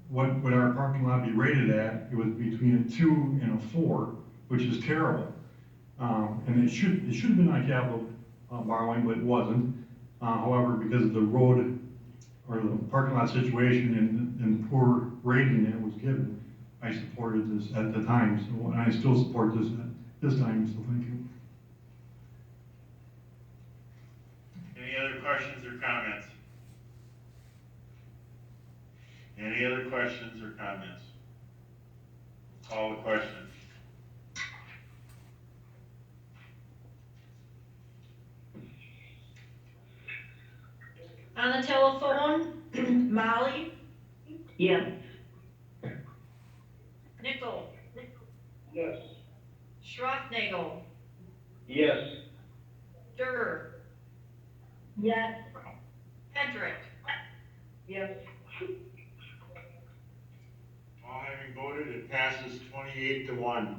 what would our parking lot be rated at, it was between a 2 and a 4, which is terrible. And it should have been on capital borrowing, but it wasn't. However, because of the road or the parking lot situation and the poor rating that was given, I supported this at the time. So and I still support this at this time, so thank you.
Any other questions or comments? Any other questions or comments? Call the question.
On the telephone, Molly?
Yes.
Nickel?
Yes.
Schroffnagel?
Yes.
Durr?
Yes.
Hedrick?
Yes.
All having voted, it passes 28-1.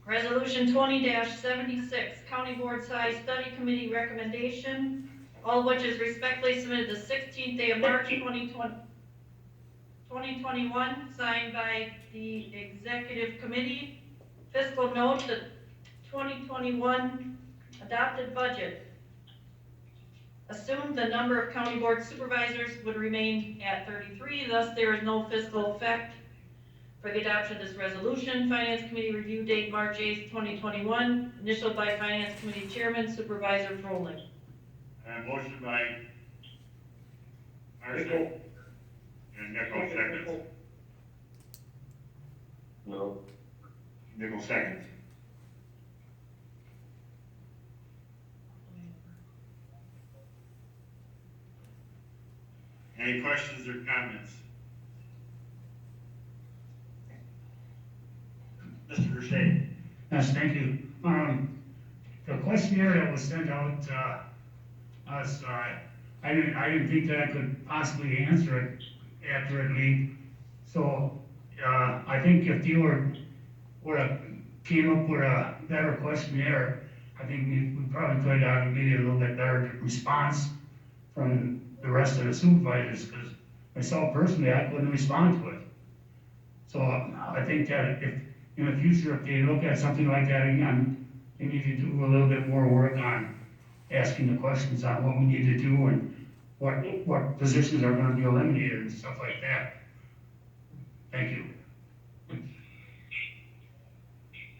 Resolution 20-76, County Board Size Study Committee recommendation, all of which is respectfully submitted the 16th day of March 2021, signed by the Executive Committee. Fiscal note, the 2021 adopted budget assumed the number of County Board Supervisors would remain at 33, thus there is no fiscal effect for the adoption of this resolution. Finance Committee review date March 8th, 2021, initialed by Finance Committee Chairman Supervisor Froelich.
And motion by Marshall and Nickel seconds.
No.
Nickel seconds. Any questions or comments? Mr. Verstegen.
Yes, thank you. The questionnaire that was sent out, us,
I didn't think that I could possibly answer it accurately. So, I think if you were came up with a better questionnaire, I think we probably could have made a little bit better response from the rest of the supervisors, because myself personally, I couldn't respond to it. So I think that if, in the future, if they look at something like that again, they need to do a little bit more work on asking the questions on what we need to do and what positions are gonna be eliminated and stuff like that. Thank you.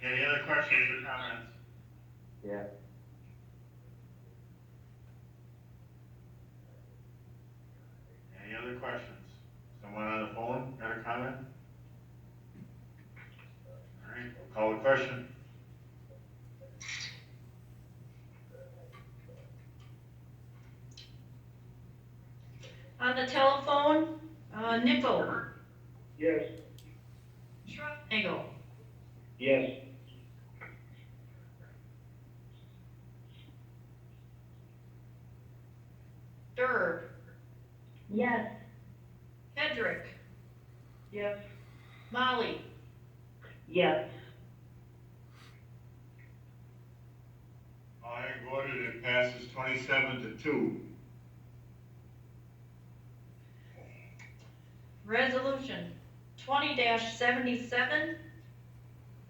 Any other questions or comments?
Yeah.
Any other questions? Someone on the phone got a comment? All right, we'll call the question.
On the telephone, Nickel,
Yes.
Nagel,
Yes.
Durr,
Yes.
Hedrick,
Yes.
Molly,
Yes.
I voted, it passes 27-2.
Resolution 20-77.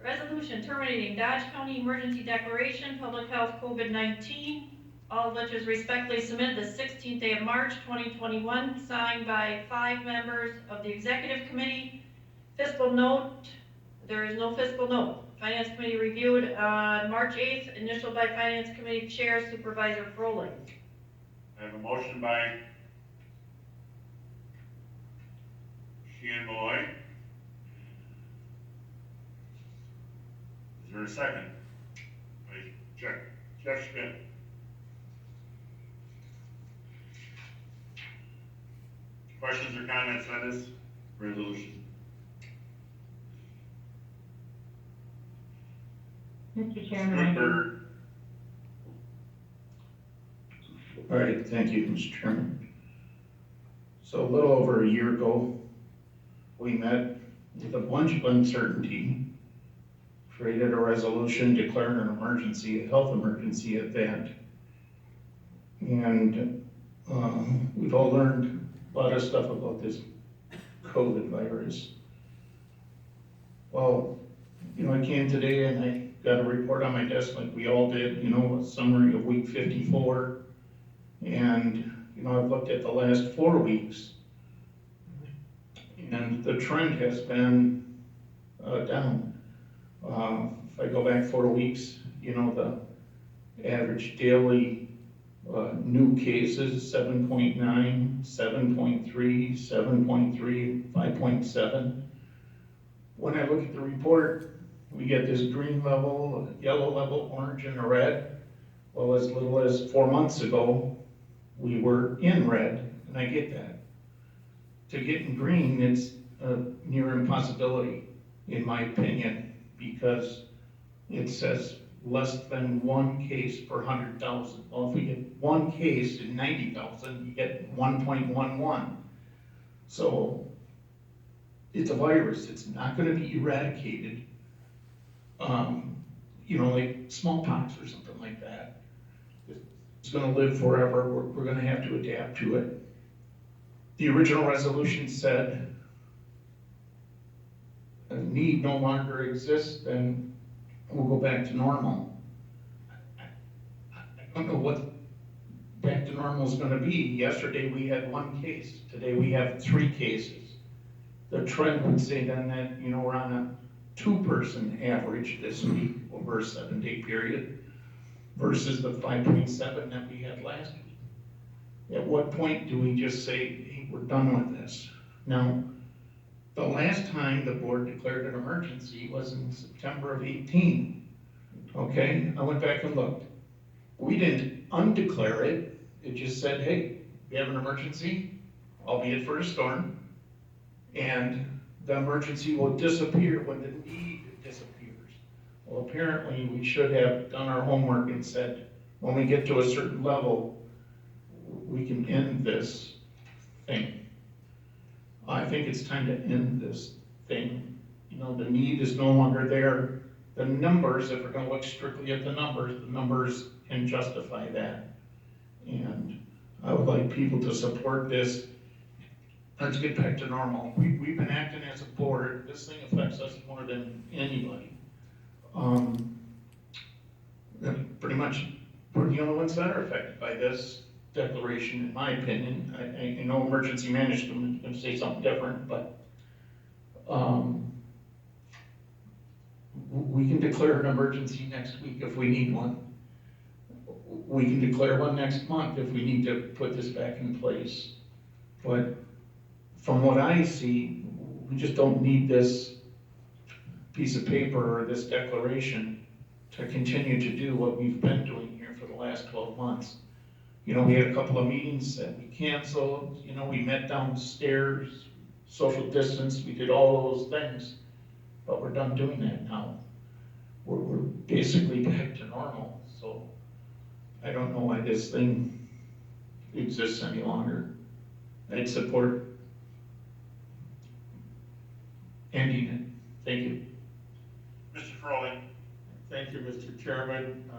Resolution terminating Dodge County Emergency Declaration, Public Health COVID-19, all of which is respectfully submitted the 16th day of March 2021, signed by 5 members of the Executive Committee. Fiscal note, there is no fiscal note. Finance Committee reviewed on March 8th, initialed by Finance Committee Chair Supervisor Froling.
I have a motion by Sheehan Malloy. Is there a second? By Jeff Schmidt. Questions or comments on this resolution?
Mr. Chairman, I do.
All right, thank you, Mr. Chairman. So a little over a year ago, we met with a bunch of uncertainty, created a resolution declaring an emergency, a health emergency at that. And we've all learned a lot of stuff about this COVID virus. Well, you know, I came today and I got a report on my desk like we all did, you know, a summary of week 54. And, you know, I've looked at the last 4 weeks and the trend has been down. If I go back 4 weeks, you know, the average daily new cases, 7.9, 7.3, 7.3, 5.7. When I look at the report, we get this green level, a yellow level, orange, and a red. Well, as little as 4 months ago, we were in red, and I get that. To get in green, it's a near impossibility, in my opinion, because it says less than 1 case per 100,000. Well, if we get 1 case in 90,000, you get 1.11. So it's a virus. It's not going to be eradicated. You know, like smallpox or something like that. It's going to live forever. We're going to have to adapt to it. The original resolution said a need no longer exists, then we'll go back to normal. I don't know what back to normal is going to be. Yesterday we had 1 case. Today we have 3 cases. The trend would say then that, you know, we're on a 2-person average this week over a 7-day period versus the 5.7 that we had last week. At what point do we just say, hey, we're done with this? Now, the last time the board declared an emergency was in September of 18. Okay, I went back and looked. We didn't undeclare it. It just said, hey, we have an emergency, albeit for a storm, and the emergency will disappear when the need disappears. Well, apparently we should have done our homework and said, when we get to a certain level, we can end this thing. I think it's time to end this thing. You know, the need is no longer there. The numbers, if we're gonna look strictly at the numbers can justify that. And I would like people to support this. Let's get back to normal. We've been acting as a board. This thing affects us more than anybody. Pretty much, we're the only ones that are affected by this declaration, in my opinion. I know emergency management is gonna say something different, but we can declare an emergency next week if we need one. We can declare one next month if we need to put this back in place. But from what I see, we just don't need this piece of paper or this declaration to continue to do what we've been doing here for the last 12 months. You know, we had a couple of meetings that we canceled, you know, we met downstairs, social distance, we did all those things, but we're done doing that now. We're basically back to normal, so I don't know why this thing exists any longer. I'd support ending it. Thank you.
Mr. Froling.
Thank you, Mr. Chairman.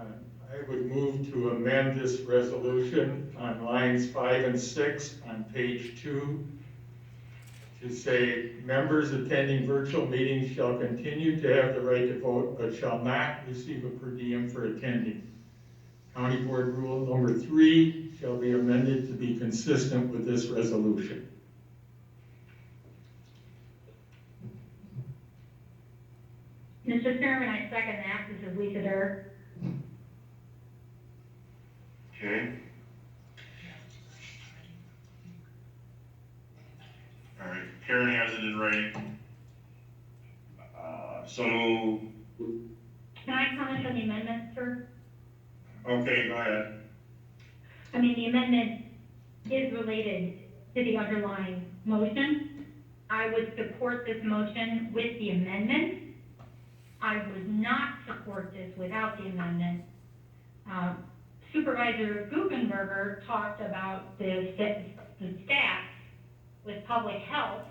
I would move to amend this resolution on lines 5 and 6 on page 2 to say, members attending virtual meetings shall continue to have the right to vote, but shall not receive a per diem for attending. County Board Rule number 3 shall be amended to be consistent with this resolution.
Mr. Chairman, I second that. This is Lisa Durr.
Okay. All right, Karen has it in writing. So,
Can I comment on the amendment, sir?
okay, go ahead.
I mean, the amendment is related to the underlying motion. I would support this motion with the amendment. I would not support this without the amendment. Supervisor Guggenberger talked about the stats with public health,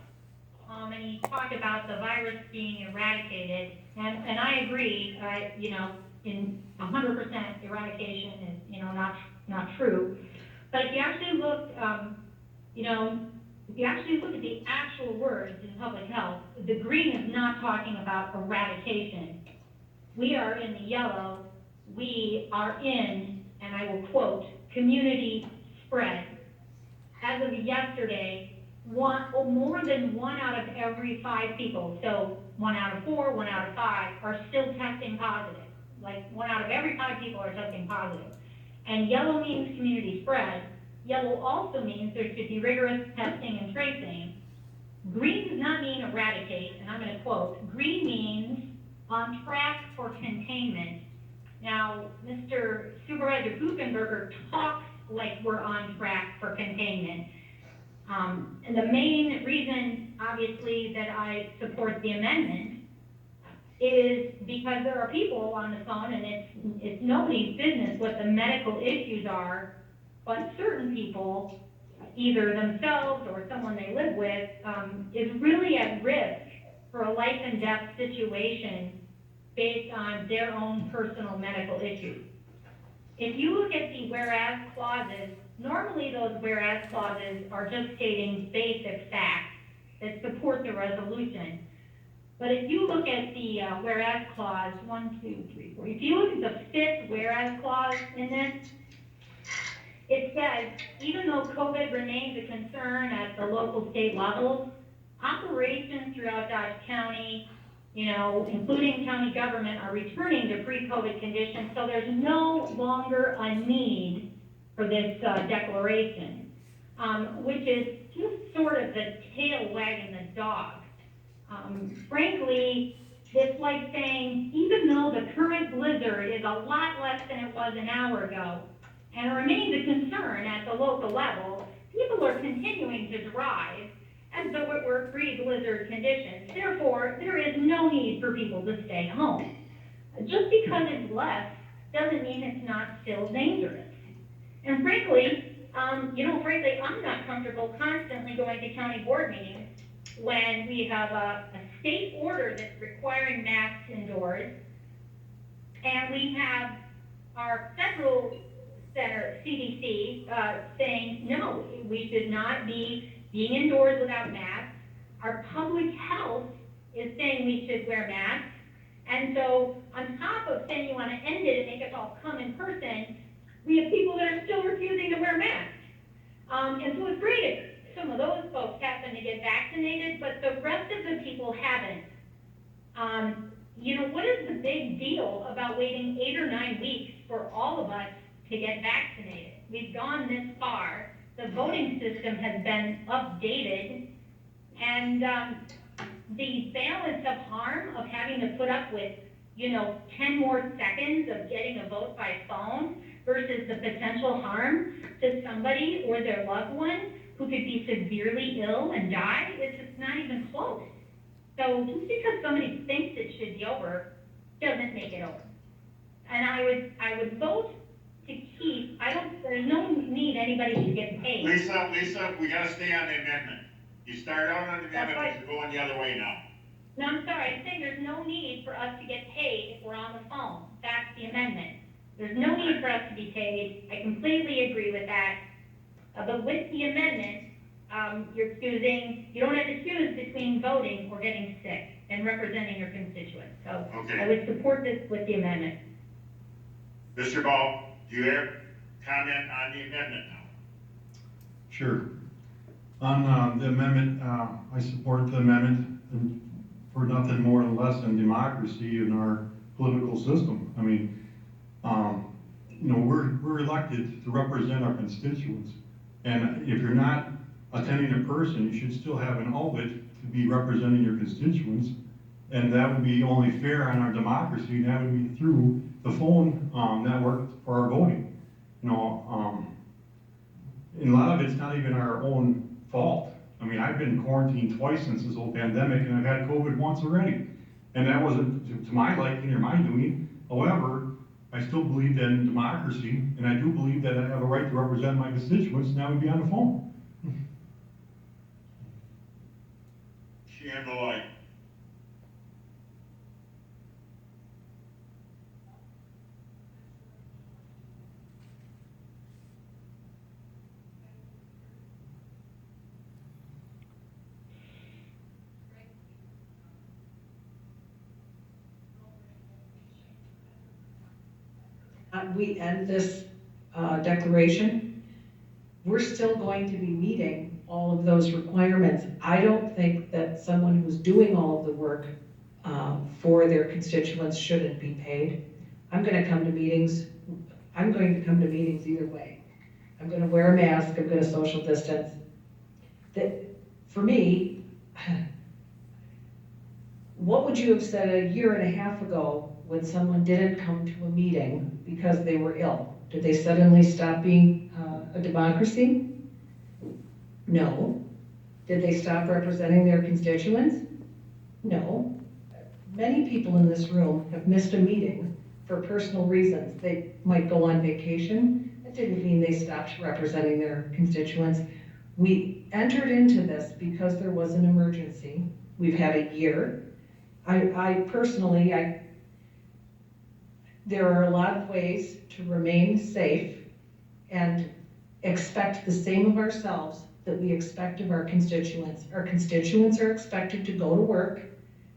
and he talked about the virus being eradicated, and I agree, you know, in 100% eradication is, you know, not true. But if you actually look, you know, if you actually look at the actual words in public health, the green is not talking about eradication. We are in the yellow. We are in, and I will quote, community spread. As of yesterday, more than 1 out of every 5 people, so 1 out of 4, 1 out of 5, are still testing positive. Like 1 out of every 5 people are testing positive. And yellow means community spread. Yellow also means there should be rigorous testing and tracing. Green does not mean eradicate, and I'm going to quote, green means on track for containment. Now, Mr. Supervisor Guggenberger talks like we're on track for containment. And the main reason, obviously, that I support the amendment is because there are people on the phone, and it's nobody's business what the medical issues are, but certain people, either themselves or someone they live with, is really at risk for a life and death situation based on their own personal medical issues. If you look at the whereas clauses, normally those whereas clauses are just stating basic facts that support the resolution. But if you look at the whereas clause, 1, 2, 3, 4, if you look at the 5th whereas clause in this, it says, even though COVID remains a concern at the local state levels, operations throughout Dodge County, you know, including county government, are returning to pre-COVID conditions, so there's no longer a need for this declaration, which is just sort of the tail wagging the dog. Frankly, it's like saying, even though the current blizzard is a lot less than it was an hour ago, and remains a concern at the local level, people are continuing to drive as though it were pre-blizzard conditions. Therefore, there is no need for people to stay home. Just because it's less doesn't mean it's not still dangerous. And frankly, frankly, I'm not comfortable constantly going to county board meetings when we have a state order that's requiring masks indoors, and we have our federal center, CDC, saying, no, we should not be being indoors without masks. Our public health is saying we should wear masks. And so on top of saying you want to end it and make us all come in person, we have people that are still refusing to wear masks. And so it's great if some of those folks happen to get vaccinated, but the rest of the people haven't. What is the big deal about waiting 8 or 9 weeks for all of us to get vaccinated? We've gone this far. The voting system has been updated, and the balance of harm of having to put up with, 10 more seconds of getting a vote by phone versus the potential harm to somebody or their loved one who could be severely ill and die, it's just not even close. So just because somebody thinks it should be over, doesn't make it over. And I would vote to keep, there's no need anybody should get paid.
Lisa, we gotta stay on the amendment. You started out on the amendment, but you're going the other way now.
No, I'm sorry, I'm saying there's no need for us to get paid if we're on the phone. That's the amendment. There's no need for us to be paid. I completely agree with that. But with the amendment, you don't have to choose between voting or getting sick and representing your constituents. So
Okay.
I would support this with the amendment.
Mr. Ball, do you have comment on the amendment now?
Sure. On the amendment, I support the amendment and for nothing more and less than democracy in our political system. I mean, we're elected to represent our constituents. And if you're not attending in person, you should still have an outlet to be representing your constituents. And that would be only fair on our democracy, and that would be through the phone network for our voting. And a lot of it's not even our own fault. I mean, I've been quarantined twice since this whole pandemic, and I've had COVID once already. And that wasn't to my liking or my doing. However, I still believe in democracy, and I do believe that I have a right to represent my constituents, and that would be on the phone.
Shan Malloy.
We end this declaration, we're still going to be meeting all of those requirements. I don't think that someone who's doing all of the work for their constituents shouldn't be paid. I'm going to come to meetings either way. I'm going to wear a mask, I'm going to social distance. For me, what would you have said a year and a half ago when someone didn't come to a meeting because they were ill? Did they suddenly stop being a democracy? No. Did they stop representing their constituents? No. Many people in this room have missed a meeting for personal reasons. They might go on vacation. That didn't mean they stopped representing their constituents. We entered into this because there was an emergency. We've had a year. I personally, there are a lot of ways to remain safe and expect the same of ourselves that we expect of our constituents. Our constituents are expected to go to work.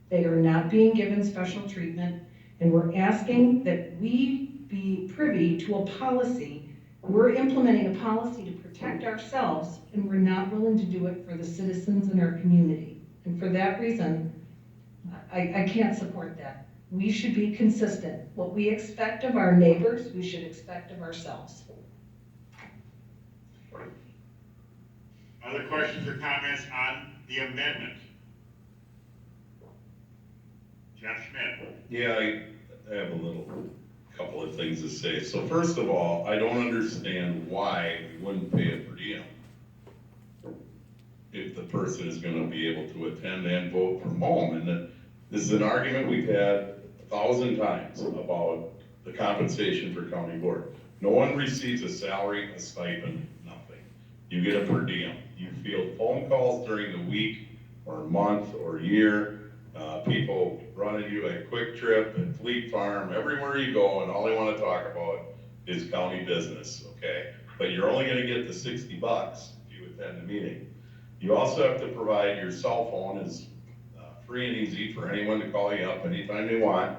They are not being given special treatment, and we're asking that we be privy to a policy. We're implementing a policy to protect ourselves, and we're not willing to do it for the citizens in our community. And for that reason, I can't support that. We should be consistent. What we expect of our neighbors, we should expect of ourselves.
Other questions or comments on the amendment? Jeff Schmidt.
Yeah, I have a couple of things to say. So first of all, I don't understand why we wouldn't pay a per diem if the person is gonna be able to attend and vote from home. And this is an argument we've had 1,000 times about the compensation for county board. No one receives a salary, a stipend, nothing. you get a per diem. You field phone calls during the week or month or year. People running you at Quick Trip, at Fleet Farm, everywhere you go, and all they want to talk about is county business, okay? But you're only gonna get the $60 if you attend the meeting. You also have to provide your cell phone is free and easy for anyone to call you up anytime they want.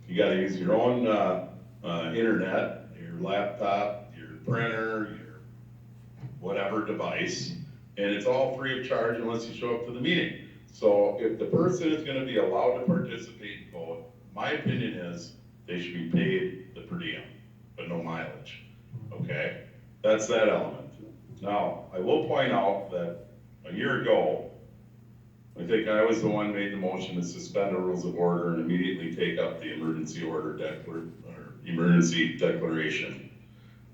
You gotta use your own internet, your laptop, your printer, your whatever device, and it's all free of charge unless you show up to the meeting. So if the person is gonna be allowed to participate and vote, my opinion is they should be paid the per diem, but no mileage, okay? That's that element. Now, I will point out that a year ago, I think I was the one who made the motion to suspend the rules of order and immediately take up the emergency emergency declaration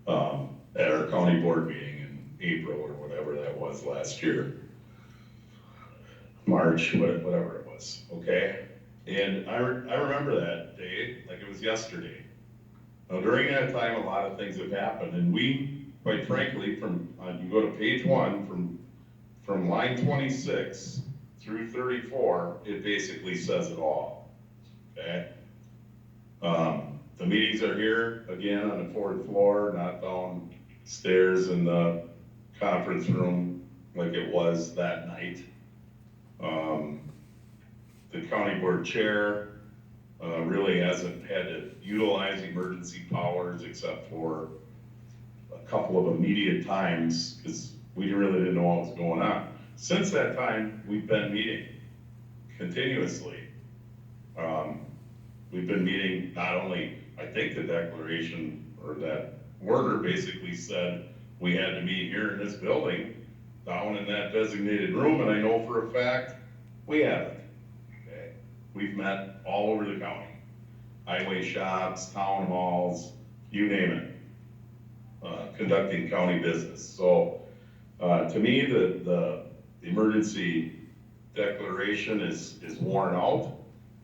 at our county board meeting in April or whatever that was last year. March, whatever it was, okay? And I remember that day like it was yesterday. Now during that time, a lot of things have happened, and we, quite frankly, you go to page 1, from line 26 through 34, it basically says it all, okay? The meetings are here, again, on the 4th floor, not downstairs in the conference room like it was that night. The county board chair really hasn't had to utilize emergency powers except for a couple of immediate times because we really didn't know what was going on. Since that time, we've been meeting continuously. We've been meeting not only, I think the declaration or that order basically said we had to meet here in this building, down in that designated room, and I know for a fact we haven't. Okay? We've met all over the county. Highway shops, town halls, you name it, conducting county business. So to me, the emergency declaration is worn out.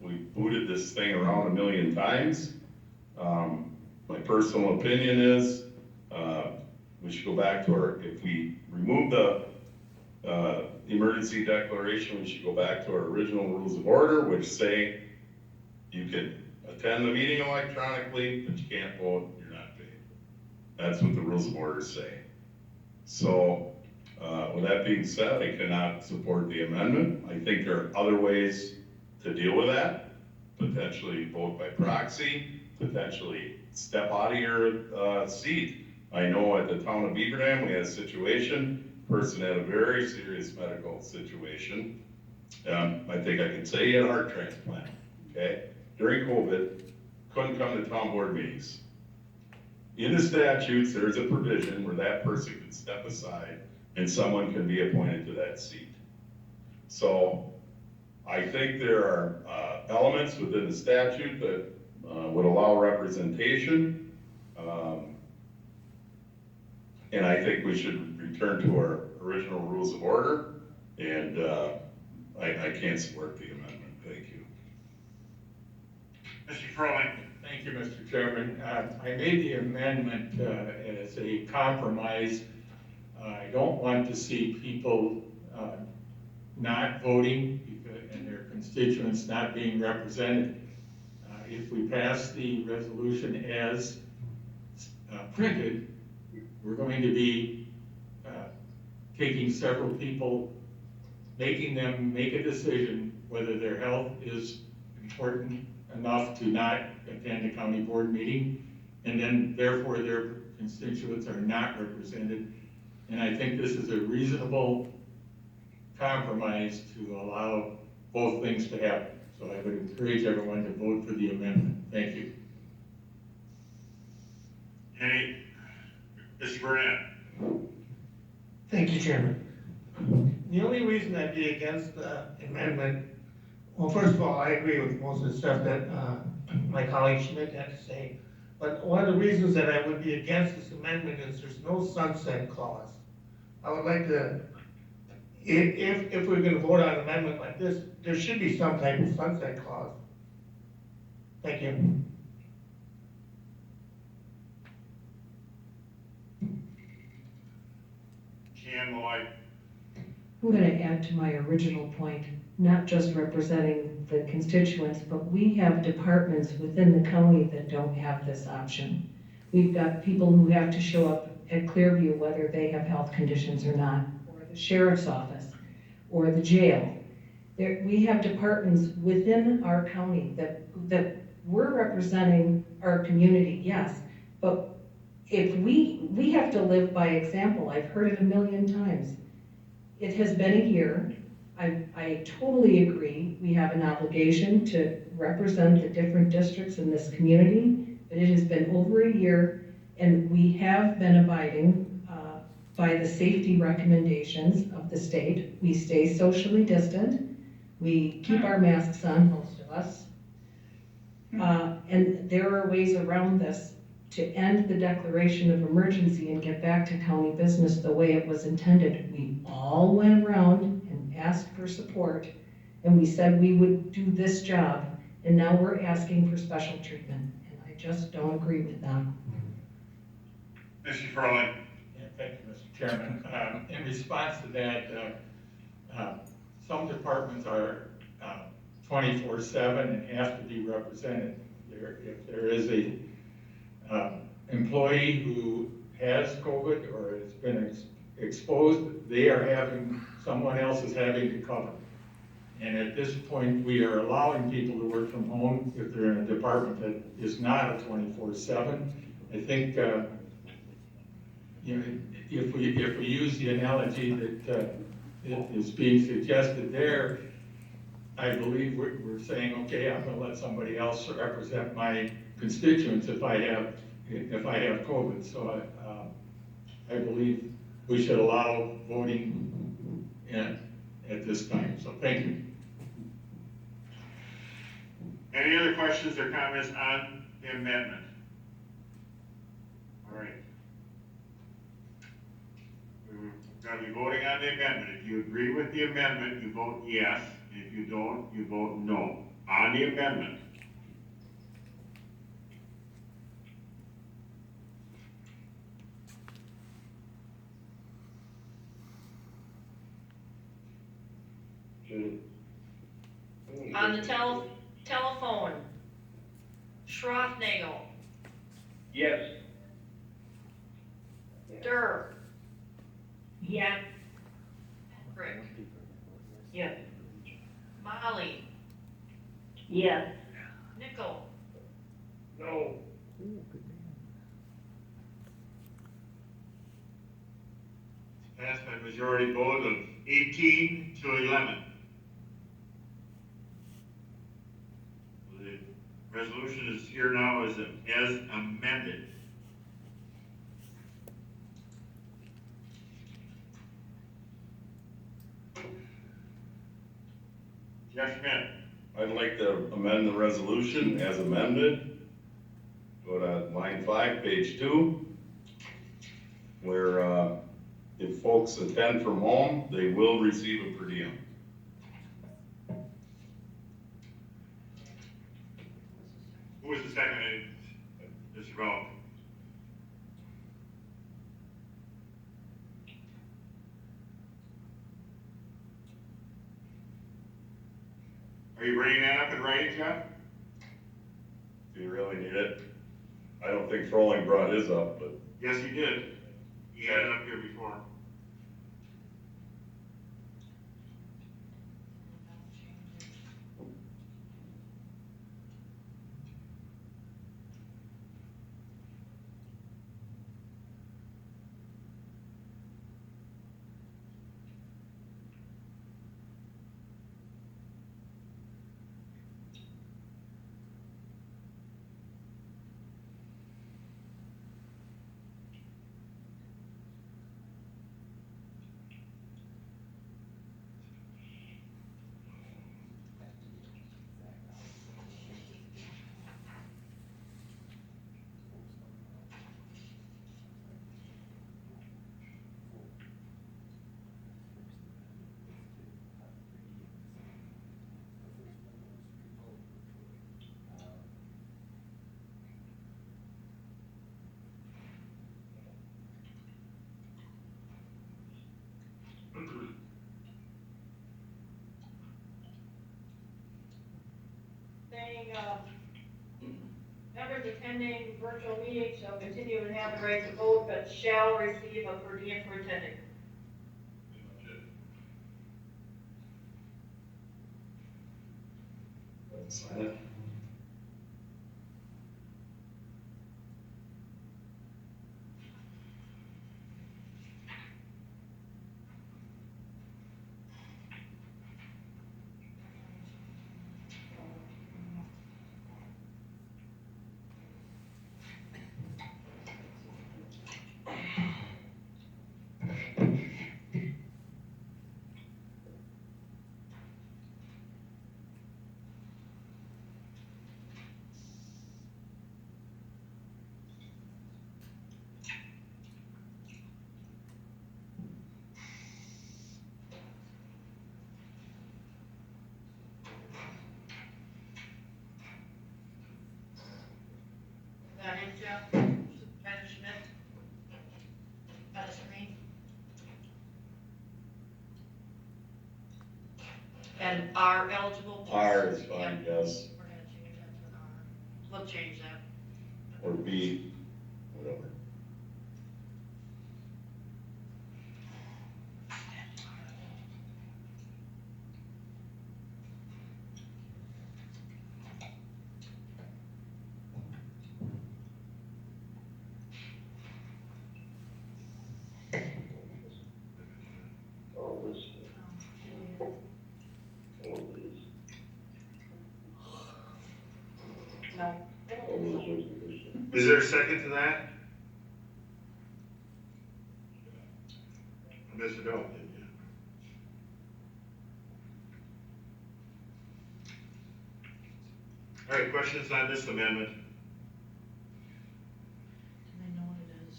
We booted this thing around 1 million times. My personal opinion is we should go back to if we remove the emergency declaration, we should go back to our original rules of order, which say you can attend the meeting electronically, but you can't vote, you're not paid. That's what the rules of order say. So with that being said, I cannot support the amendment. I think there are other ways to deal with that, potentially vote by proxy, potentially step out of your seat. I know at the town of Beaver Dam, we had a situation, person had a very serious medical situation. I think I can say he had a heart transplant, okay? During COVID, couldn't come to town board meetings. In the statutes, there's a provision where that person can step aside and someone can be appointed to that seat. So I think there are elements within the statute that would allow representation. And I think we should return to our original rules of order. And I can't support the amendment. Thank you.
Mr. Froelich.
Thank you, Mr. Chairman. I made the amendment as a compromise. I don't want to see people not voting and their constituents not being represented. If we pass the resolution as printed, we're going to be taking several people, making them make a decision whether their health is important enough to not attend a county board meeting, and then therefore their constituents are not represented. And I think this is a reasonable compromise to allow both things to happen. So I would encourage everyone to vote for the amendment. Thank you.
Mr. Burnett.
Thank you, Chairman. The only reason I'd be against the amendment, well, first of all, I agree with most of the stuff that my colleague Schmidt had to say. But one of the reasons that I would be against this amendment is there's no sunset clause. I would like to, if we're going to vote on an amendment like this, there should be some type of sunset clause. Thank you.
Ann Malloy.
I'm going to add to my original point, not just representing the constituents, but we have departments within the county that don't have this option. We've got people who have to show up at Clearview whether they have health conditions or not, or the sheriff's office, or the jail. We have departments within our county that we're representing our community, yes, but if we have to live by example. I've heard it a million times. It has been a year. I totally agree. We have an obligation to represent the different districts in this community, but it has been over a year, and we have been abiding by the safety recommendations of the state. We stay socially distant. We keep our masks on, most of us. And there are ways around this to end the declaration of emergency and get back to county business the way it was intended. We all went around and asked for support, and we said we would do this job, and now we're asking for special treatment, and I just don't agree with that.
Mr. Furley.
Yeah, thank you, Mr. Chairman. In response to that, some departments are 24/7 and have to be represented. If there is a employee who has COVID or has been exposed, someone else is having to cover. And at this point, we are allowing people to work from home if they're in a department that is not a 24/7. I think, if we use the analogy that is being suggested there, I believe we're saying, okay, I'm gonna let somebody else represent my constituents if I have COVID. So I believe we should allow voting at this time. So thank you.
Any other questions or comments on the amendment? All right. We're going to be voting on the amendment. If you agree with the amendment, you vote yes. If you don't, you vote no. On the amendment.
On the telephone, Schroffnagel,
Yes.
Durr,
Yes.
Rick,
Yes.
Molly,
Yes.
Nickel,
No.
Passed by majority vote of 18 to 11. The resolution is here now as amended. Jeff Schmidt.
I'd like to amend the resolution as amended. Go to line 5, page 2, where if folks attend from home, they will receive a per diem.
Who was the second? Mr. Bell. Are you bringing that up in writing, Jeff?
Do you really need it? I don't think Froling brought his up, but.
Yes, he did. He had it up here before.
members attending virtual meetings shall continue to have the right to vote, but shall receive a per diem for attending.
Sign it.
That it, Jeff? Supervisor Schmidt? Got a screen? And are eligible?
R is fine, yes,
We're gonna change that to R. We'll change that.
or B, whatever.
All this. All these.
No.
All those resolutions.
Is there a second to that? Mr. Bell did, yeah. All right, questions on this amendment?
I know what it is.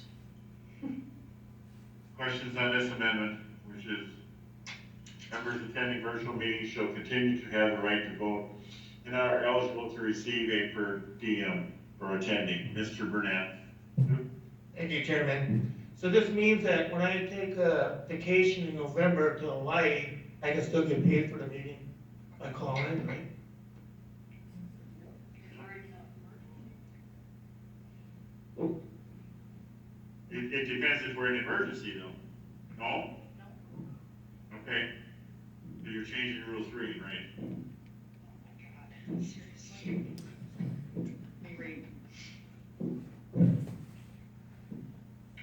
Questions on this amendment, which is members attending virtual meetings shall continue to have the right to vote and are eligible to receive a per diem for attending. Mr. Burnett.
Thank you, Chairman. So this means that when I take a vacation in November to Hawaii, I can still get paid for the meeting by calling in, right?
It depends if we're in emergency though. No? Okay. So you're changing Rule 3, right?
Seriously? Let me read.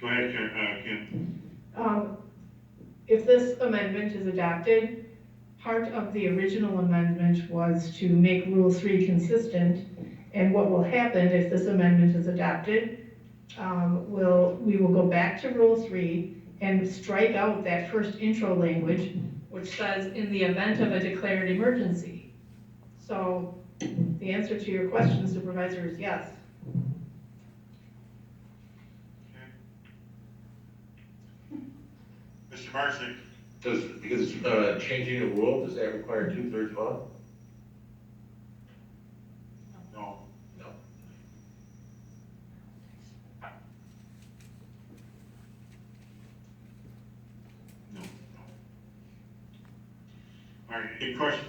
Go ahead, Kim.
If this amendment is adopted, part of the original amendment was to make Rule 3 consistent, and what will happen if this amendment is adopted, we will go back to Rule 3 and strike out that first intro language, which says, in the event of a declared emergency. So the answer to your question, Supervisor, is yes.
Mr. Marcick.
Because changing a rule, does that require 2/3 vote?
No.
No.
No. All right, any questions?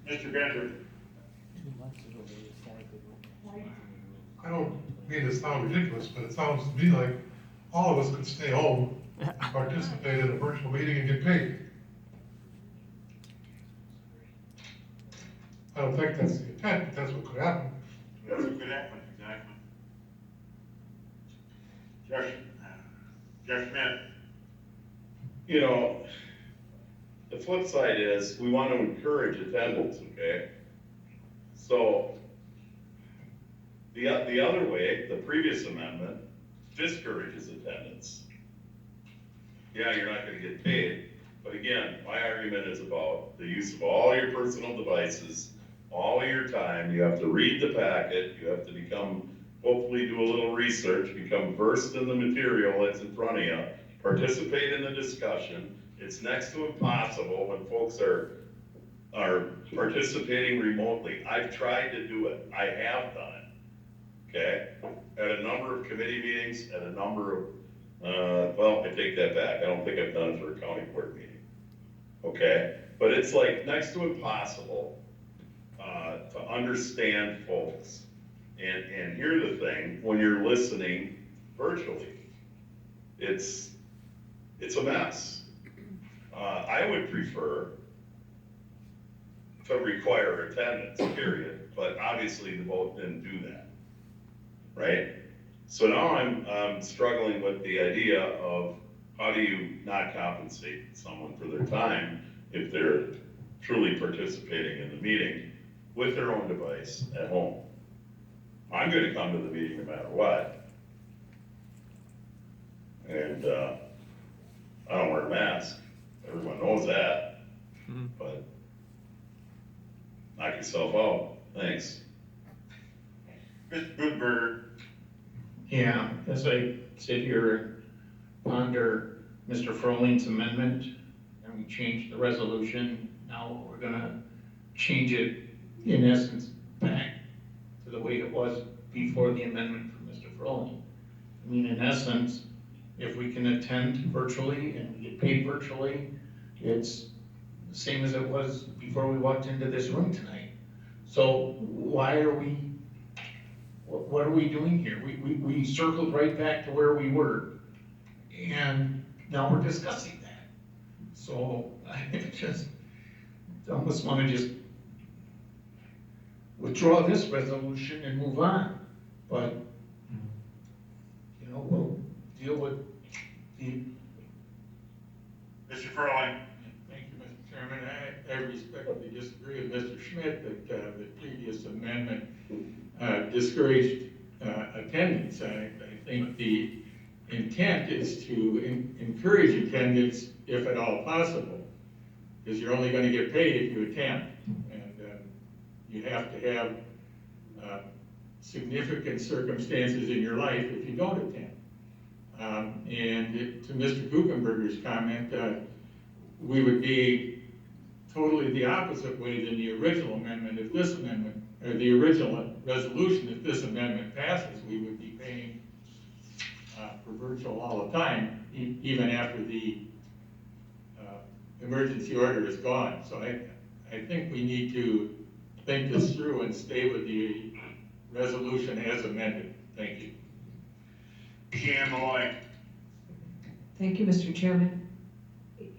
Mr. Bender.
I don't mean to sound ridiculous, but it sounds to me like all of us could stay home, participate in a virtual meeting and get paid. I don't think that's the intent, but that's what could happen.
That's what could happen, exactly. Jeff Schmidt.
You know, the flip side is, we want to encourage attendance, okay? So, the other way, the previous amendment discourages attendance. Yeah, you're not gonna get paid, but again, my argument is about the use of all your personal devices, all of your time. You have to read the packet, you have to hopefully do a little research, become versed in the material that's in front of you, participate in the discussion. It's next to impossible when folks are participating remotely. I've tried to do it, I have done it, okay? At a number of committee meetings, at a number of, well, I take that back, I don't think I've done it for a county board meeting, okay? But it's like next to impossible to understand folks. And here's the thing, when you're listening virtually, it's a mess. I would prefer to require attendance, period, but obviously the vote didn't do that, right? So now I'm struggling with the idea of how do you not compensate someone for their time if they're truly participating in the meeting with their own device at home. I'm gonna come to the meeting no matter what. And, I don't wear a mask, everyone knows that, but knock yourself out, thanks.
Mr. Gutenberger.
Yeah, as I sit here, ponder Mr. Frolling's amendment, and we changed the resolution, now we're gonna change it, in essence, back to the way it was before the amendment from Mr. Froling. I mean, in essence, if we can attend virtually and we get paid virtually, it's the same as it was before we walked into this room tonight. So why are we, what are we doing here? We circled right back to where we were, and now we're discussing that. So I just almost want to just withdraw this resolution and move on. But, you know, we'll deal with the...
Mr. Furling.
Thank you, Mr. Chairman. I respectfully disagree with Mr. Schmidt that the previous amendment discouraged attendance. I think the intent is to encourage attendance if at all possible, because you're only going to get paid if you attend. And you have to have significant circumstances in your life if you don't attend. To Mr. Guggenberger's comment, we would be totally the opposite way than the original amendment if this amendment, or the original resolution, if this amendment passes, we would be paying for virtual all the time, even after the emergency order is gone. So I think we need to think this through and stay with the resolution as amended. Thank you.
Deanne Malloy.
Thank you, Mr. Chairman.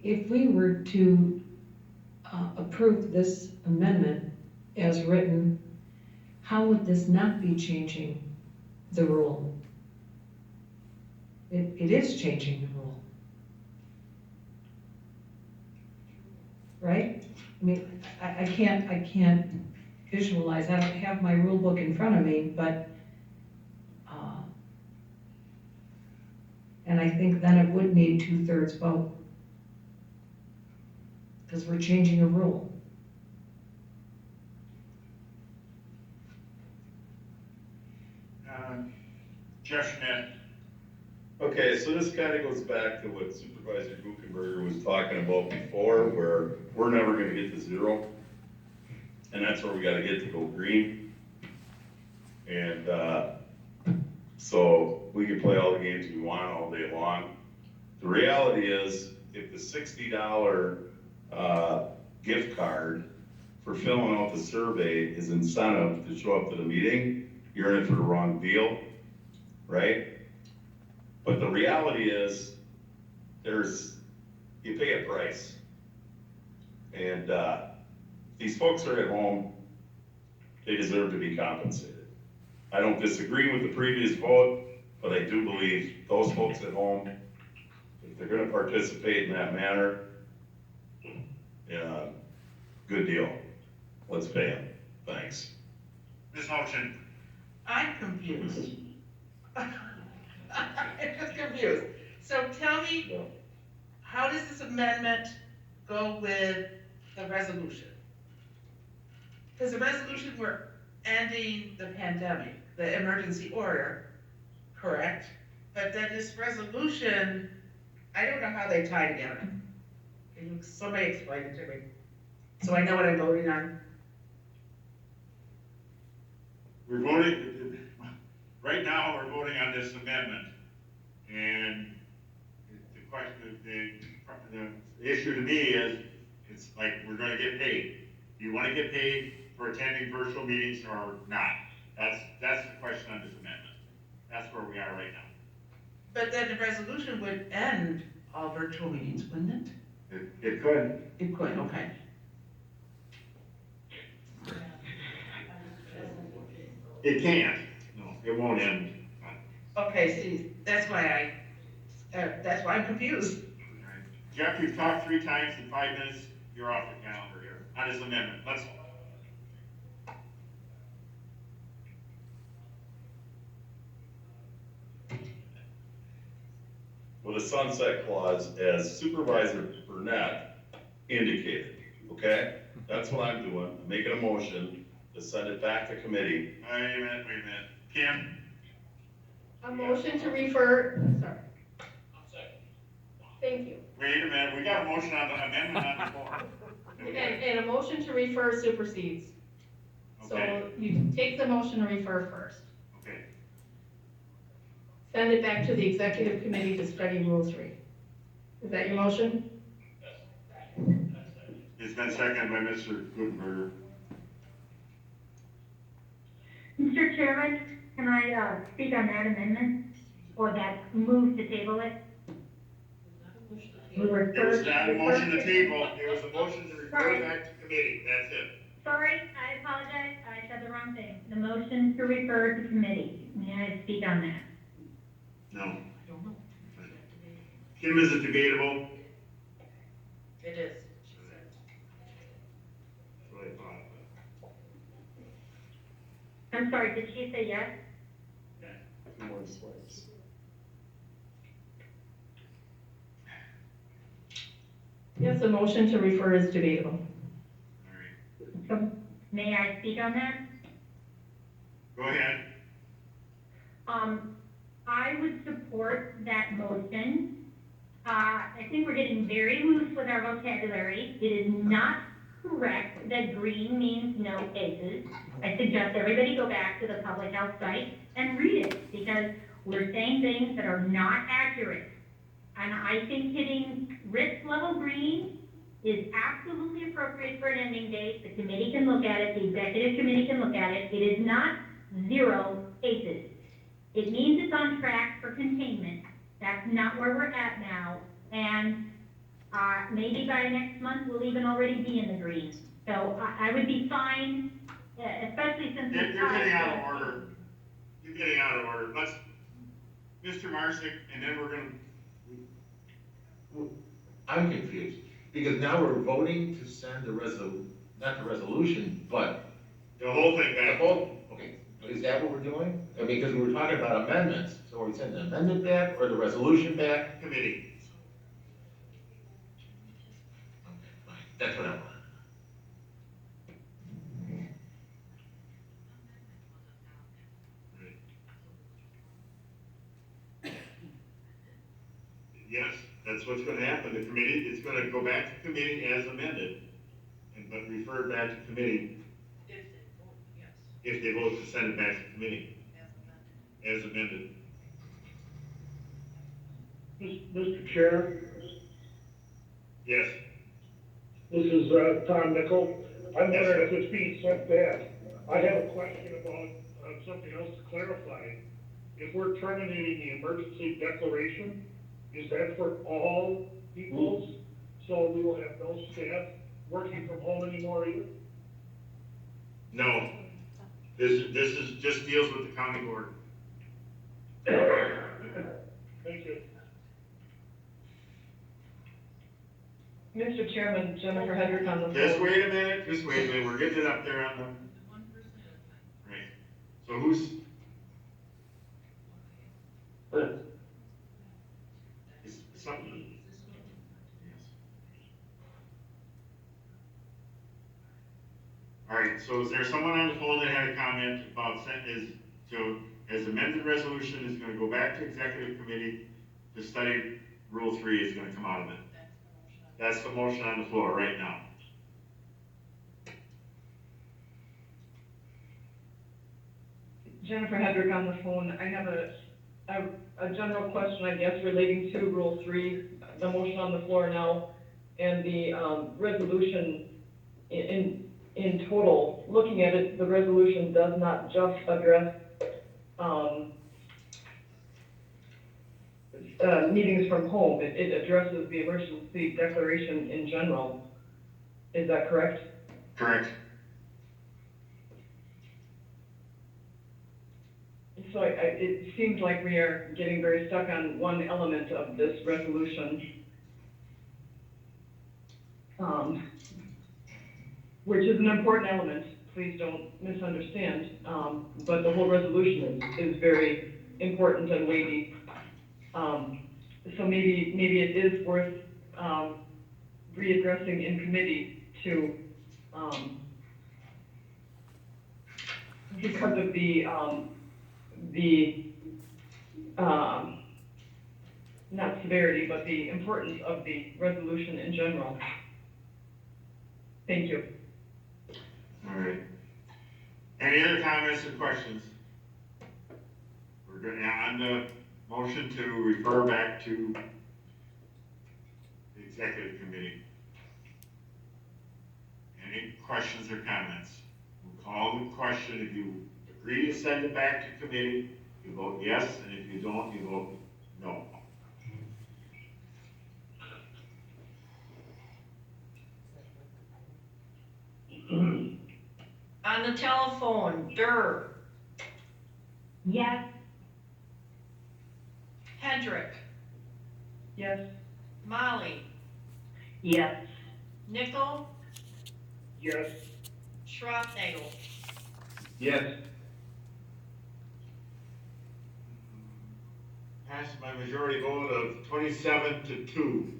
If we were to approve this amendment as written, how would this not be changing the rule? It is changing the rule. Right? I mean, I can't visualize, I don't have my rule book in front of me, but, and I think then it would need 2/3 vote. Because we're changing a rule.
Jeff Schmidt.
Okay, so this kind of goes back to what Supervisor Guckenberger was talking about before, where we're never gonna get to zero. And that's where we gotta get to go green. And, so we can play all the games we want all day long. The reality is, if the $60 gift card for filling out the survey is incentive to show up to the meeting, you're in it for the wrong deal, right? But the reality is, you pay a price. And these folks are at home, they deserve to be compensated. I don't disagree with the previous vote, but I do believe those folks at home, if they're gonna participate in that manner, good deal. Let's pay them. Thanks.
Ms. Motion.
I'm confused. I'm just confused. So tell me, how does this amendment go with the resolution? Because the resolution, we're ending the pandemic, the emergency order, correct? But then this resolution, I don't know how they tie together. Can you, somebody explain it to me? So I know what I'm voting on.
We're voting, right now, we're voting on this amendment. And the question, the issue to me is, it's like, we're gonna get paid. Do you wanna get paid for attending virtual meetings or not. That's the question on this amendment. That's where we are right now.
But then the resolution would end all virtual meetings, wouldn't it?
It could.
It could, okay.
It can't. No, it won't end.
Okay, see, that's why I'm confused.
Jeff, you've talked 3 times in 5 minutes. You're off the calendar here on his amendment. Let's.
With a sunset clause, as Supervisor Burnett indicated, okay? That's what I'm doing, I'm making a motion to send it back to committee.
Wait a minute. Kim?
A motion to refer, sorry. Thank you.
Wait a minute, we got a motion on the amendment on the floor.
And a motion to refer supersedes.
Okay.
So you take the motion to refer first.
Okay.
Send it back to the executive committee to study Rule 3. Is that your motion?
It's been seconded by Mr. Gutenberger.
Mr. Chairman, can I speak on that amendment or that move to table it?
It was not a motion to table, it was a motion to refer
Sorry.
back to committee, that's it.
Sorry, I apologize, I said the wrong thing. The motion to refer to committee. May I speak on that?
No. Kim, is it debatable?
It is.
That's what I thought.
I'm sorry, did she say yes?
Yes, a motion to refer is debatable.
So, may I speak on that?
Go ahead.
I would support that motion. I think we're getting very loose with our vocabulary. It is not correct that green means no cases. I suggest everybody go back to the public health site and read it, because we're saying things that are not accurate. And I think hitting risk level green is absolutely appropriate for an ending date. The committee can look at it, the executive committee can look at it. It is not 0 cases. It means it's on track for containment. That's not where we're at now. And maybe by next month, we'll even already be in the green. So I would be fine, especially since it's
You're getting out of order. You're getting out of order. Let's, Mr. Marsick, and then we're gonna.
I'm confused, because now we're voting to send the not the resolution, but.
The whole thing back.
Okay, is that what we're doing? I mean, because we were talking about amendments, so are we sending the amendment back or the resolution back?
Committee.
That's what I want.
Yes, that's what's gonna happen. The committee, it's gonna go back to committee as amended, but refer back to committee. If they vote to send it back to committee. As amended.
Mr. Chair,
Yes.
this is Tom Nickel. I'm wondering if it's being sent back. I have a question about something else to clarify. If we're terminating the emergency declaration, is that for all peoples? So we will have no staff working from home anymore either?
No. This is, just deals with the county board.
Thank you.
Mr. Chairman, Jennifer Hedrick on the floor.
Just wait a minute, we're getting it up there on the. Right, so who's? Is something? Yes. All right, so is there someone on the phone that had a comment about as amended resolution is gonna go back to executive committee to study Rule 3 is gonna come out of it? That's the motion on the floor right now.
Jennifer Hedrick on the phone. I have a general question, I guess, relating to Rule 3, the motion on the floor now, and the resolution in in total, looking at it, the resolution does not just address, meetings from home. It addresses the emergency declaration in general. Is that correct?
Correct.
So it seems like we are getting very stuck on one element of this resolution, which is an important element. Please don't misunderstand. But the whole resolution is very important and weighty. So maybe it is worth readdressing in committee to, because of the not severity, but the importance of the resolution in general. Thank you.
All right. Any other comments or questions? We're going on the motion to refer back to the executive committee. Any questions or comments? We'll call the question. If you agree to send it back to committee, you vote yes, and if you don't, you vote no.
On the telephone, Durr,
Yes.
Hedrick,
Yes.
Molly,
Yes.
Nickel,
Yes.
Schroffnagel.
Yes.
Passed by majority vote of 27-2.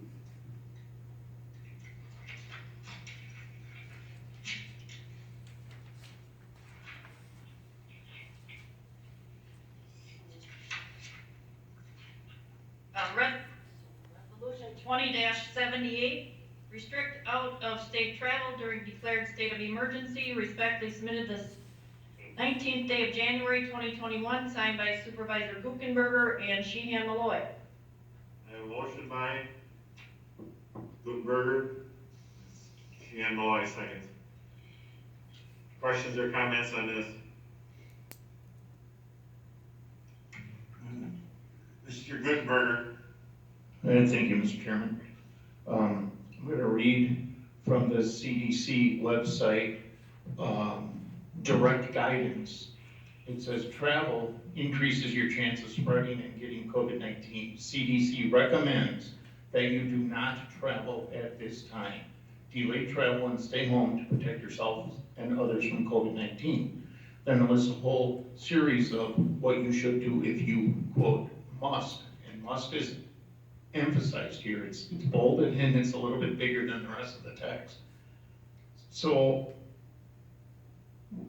Resolution 20-78, restrict out-of-state travel during declared state of emergency, respectfully submitted this 19th day of January 2021, signed by Supervisor Guckenberger and Sheehan Malloy.
I have a motion by Gutenberger. Sheehan Malloy seconds. Questions or comments on this? Mr. Gutenberger.
Thank you, Mr. Chairman. I'm going to read from the CDC website, direct guidance. It says travel increases your chance of spreading and getting COVID-19. CDC recommends that you do not travel at this time. Delay travel and stay home to protect yourselves and others from COVID-19. Then it lists a whole series of what you should do if you, quote, must, and must is emphasized here. It's bolded and it's a little bit bigger than the rest of the text. So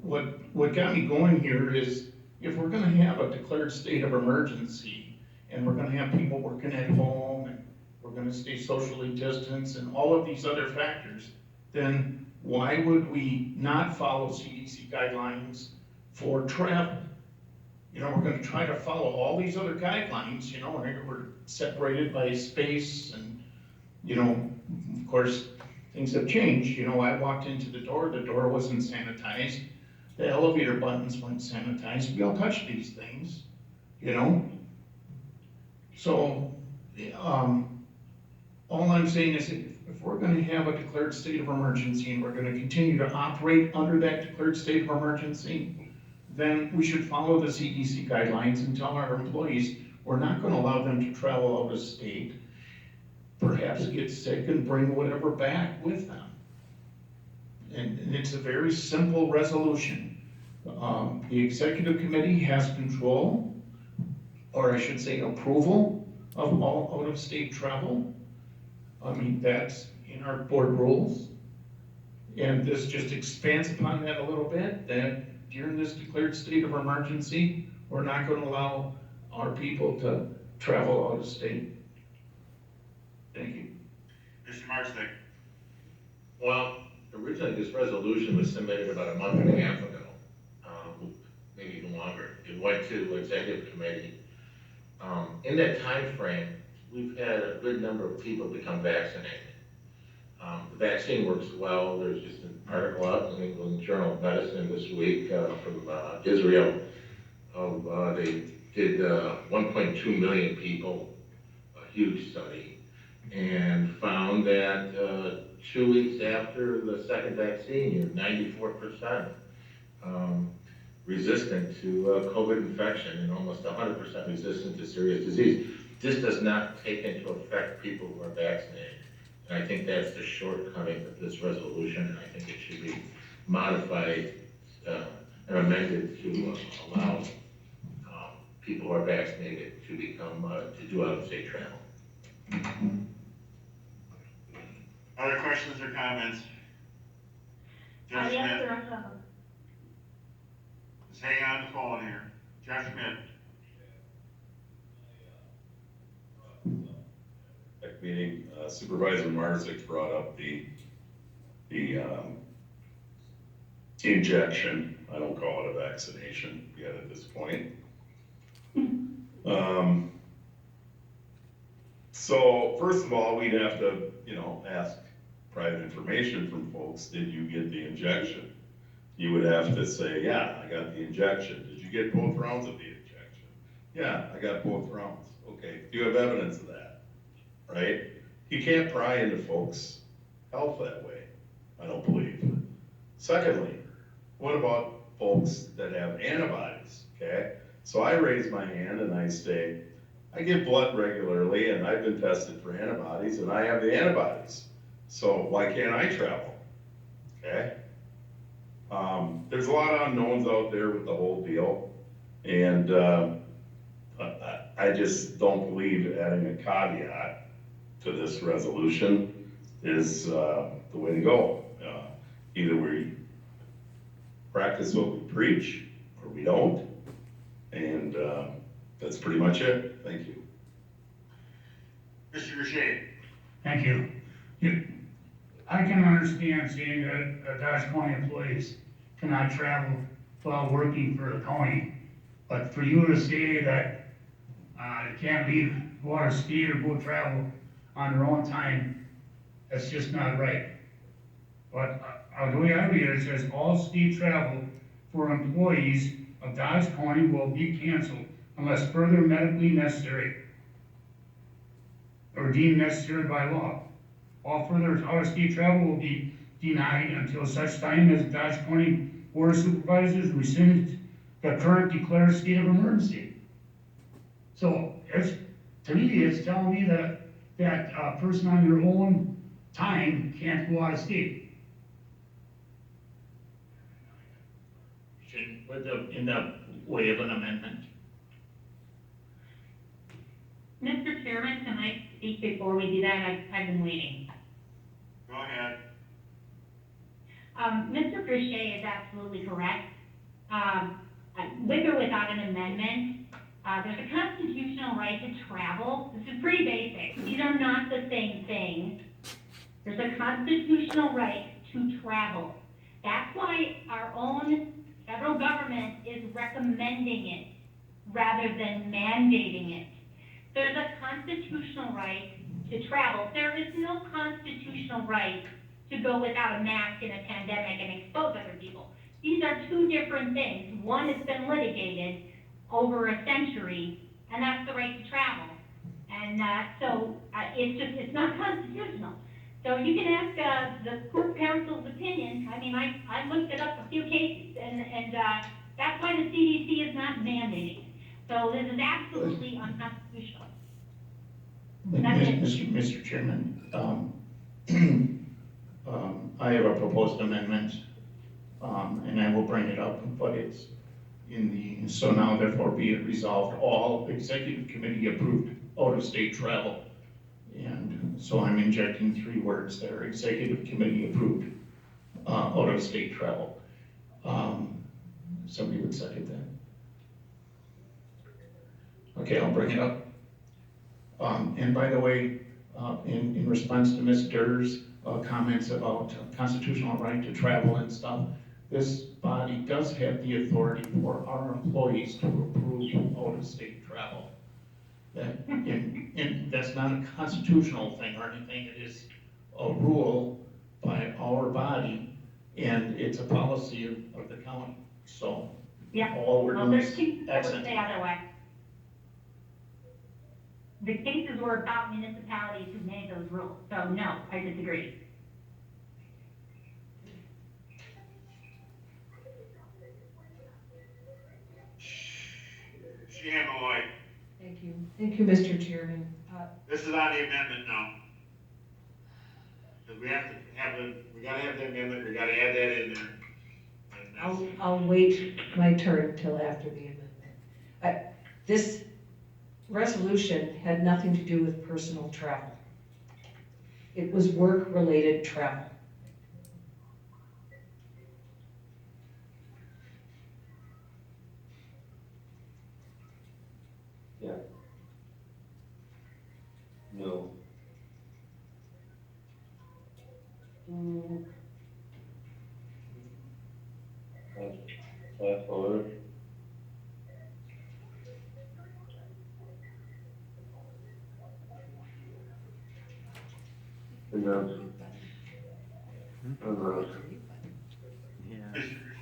what got me going here is if we're going to have a declared state of emergency and we're going to have people working at home and we're going to stay socially distanced and all of these other factors, then why would we not follow CDC guidelines for travel? You know, we're going to try to follow all these other guidelines, you know, and we're separated by space and, you know, of course, things have changed. You know, I walked into the door wasn't sanitized. The elevator buttons weren't sanitized. We all touch these things, you know? So, all I'm saying is if we're going to have a declared state of emergency and we're going to continue to operate under that declared state of emergency, then we should follow the CDC guidelines and tell our employees we're not going to allow them to travel out of state, perhaps get sick and bring whatever back with them. And it's a very simple resolution. The executive committee has control, or I should say approval, of all out-of-state travel. I mean, that's in our board rules. And this just expands upon that a little bit, that during this declared state of emergency, we're not going to allow our people to travel out of state. Thank you.
Mr. Marksnick.
Well, originally this resolution was submitted about a month and a half ago, maybe even longer. It went to executive committee. In that time frame, we've had a good number of people become vaccinated. The vaccine works well. There's just an article out in the New England Journal of Medicine this week from Israel. They did 1.2 million people, a huge study, and found that 2 weeks after the second vaccine, you're 94% resistant to COVID infection and almost 100% resistant to serious disease. This does not take into effect people who are vaccinated. And I think that's the shortcoming of this resolution, and I think it should be modified and amended to allow people who are vaccinated to become, to do out-of-state travel.
Other questions or comments? Jeff
Yes,
Schmidt,
sir, I have.
just hang on the phone here. Jeff Schmidt.
Meeting, Supervisor Marzick brought up the injection. I don't call it a vaccination yet at this point. So first of all, we'd have to, ask private information from folks. Did you get the injection? You would have to say, yeah, I got the injection. Did you get both rounds of the injection? Yeah, I got both rounds. Okay, do you have evidence of that? Right? You can't pry into folks' health that way, I don't believe. Secondly, what about folks that have antibodies, okay? So I raise my hand and I say, I give blood regularly and I've been tested for antibodies and I have the antibodies. So why can't I travel, okay? There's a lot of unknowns out there with the whole deal. And I just don't believe adding a caveat to this resolution is the way to go. Either we practice what we preach or we don't. And that's pretty much it. Thank you.
Mr. Grishay.
Thank you. I can understand saying that Dodge County employees cannot travel while working for the county. But for you to say that they can't leave Watershed or go travel on their own time, that's just not right. But the way I read it, it says all state travel for employees of Dodge County will be canceled unless further medically necessary or deemed necessary by law. All further out-of-state travel will be denied until such time as Dodge County Board of Supervisors rescind the current declared state of emergency. So to me, it's telling me that a person on their own time can't go out of state.
In the way of an amendment.
Mr. Chairman, can I speak before we do that? I've been waiting.
Go ahead.
Mr. Grishay is absolutely correct. With or without an amendment, there's a constitutional right to travel. This is pretty basic. These are not the same thing. There's a constitutional right to travel. That's why our own federal government is recommending it rather than mandating it. There's a constitutional right to travel. There is no constitutional right to go without a mask in a pandemic and expose other people. These are two different things. One has been litigated over a century, and that's the right to travel. And it's not constitutional. So you can ask the court counsel's opinion. I mean, I looked it up a few cases, and that's why the CDC is not mandating it. So this is absolutely unconstitutional.
Mr. Chairman, I have a proposed amendment, and I will bring it up, but it's so now therefore be it resolved, all executive committee approved out-of-state travel. And so I'm injecting 3 words there, executive committee approved out-of-state travel. Somebody would second that? Okay, I'll bring it up. And by the way, in response to Ms. Durr's comments about constitutional right to travel and stuff, this body does have the authority for our employees to approve out-of-state travel. And that's not a constitutional thing or anything, it is a rule by our body, and it's a policy of the county. So
Yeah.
all we're
Well,
doing
there's
is
cases that would
accenting.
say otherwise. The cases were about municipalities who made those rules, so no, I disagree.
Sheehan Malloy,
Thank you. Thank you, Mr. Chairman.
this is on the amendment now. Because we have to have we gotta have the amendment, we gotta add that in there. And that's-
I'll wait my turn till after the amendment. This resolution had nothing to do with personal travel. It was work-related travel.
Yeah. No. That's all. Enough. Enough.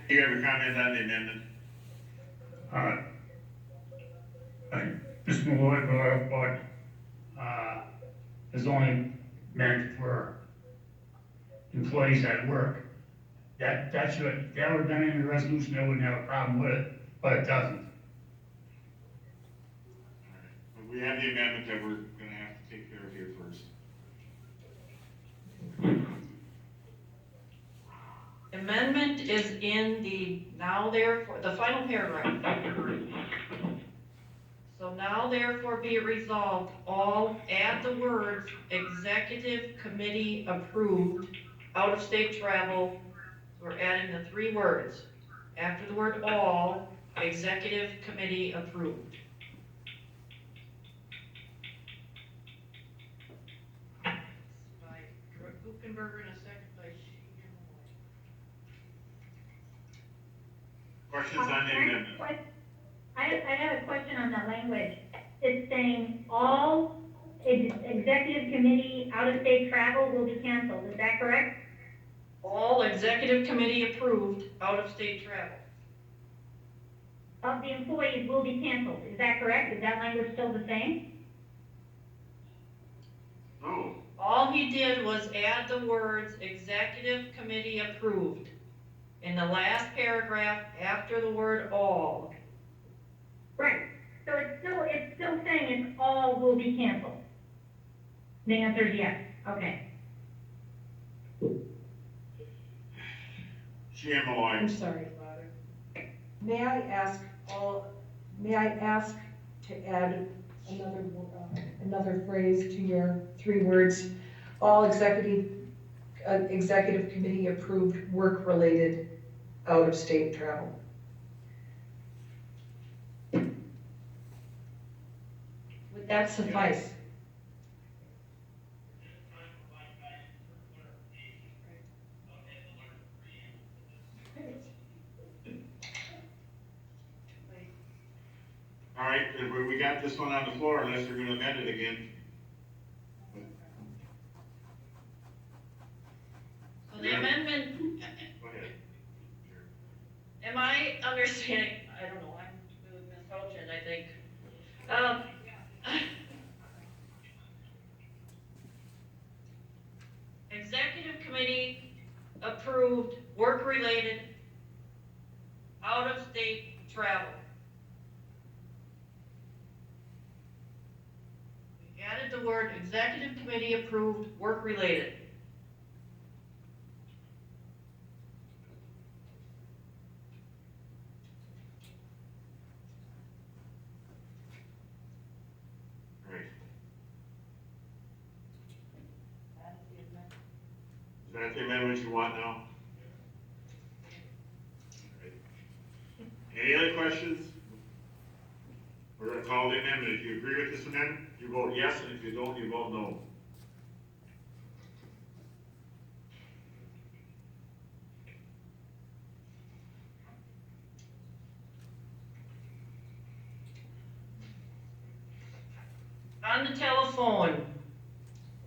You have a comment on the amendment?
This Malloy brought up what, is only meant for employees at work. That would have been in the resolution, I wouldn't have a problem with it, but it doesn't.
We have the amendment that we're gonna have to take care of here first.
Amendment is in the now therefore, the final paragraph. So now therefore be it resolved, all add the words executive committee approved, out of state travel. We're adding the 3 words. After the word all, executive committee approved. By Guckenberger and a second by Sheehan.
Questions on the amendment?
I have a question on that language. It's saying all executive committee out-of-state travel will be canceled, is that correct?
All executive committee approved, out of state travel.
Of the employees will be canceled, is that correct? Is that language still the same?
No.
All he did was add the words executive committee approved in the last paragraph after the word all.
Right, so it's still saying it's all will be canceled. The answer is yes, okay.
Sheehan Malloy.
I'm sorry, Father. May I ask to add another phrase to your 3 words? All executive committee approved work-related out-of-state travel. Would that suffice?
All right, we got this one on the floor unless they're gonna amend it again.
So the amendment,
Go ahead.
am I understanding, I don't know, I'm with Ms. Houchin, I think. Executive committee approved work-related out-of-state travel. We added the word executive committee approved work-related.
Right. Is that the amendment you want now? All right. Any other questions? We're gonna call the amendment. If you agree with this amendment, you vote yes, and if you don't, you vote no.
On the telephone,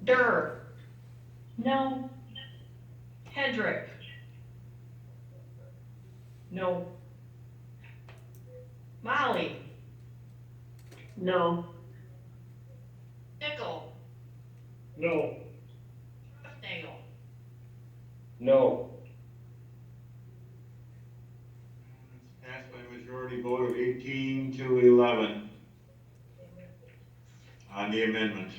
Durr,
No.
Hedrick,
No.
Molly,
No.
Nickel,
No.
Nagel.
No.
Passed by a majority vote of 18 to 11 on the amendment.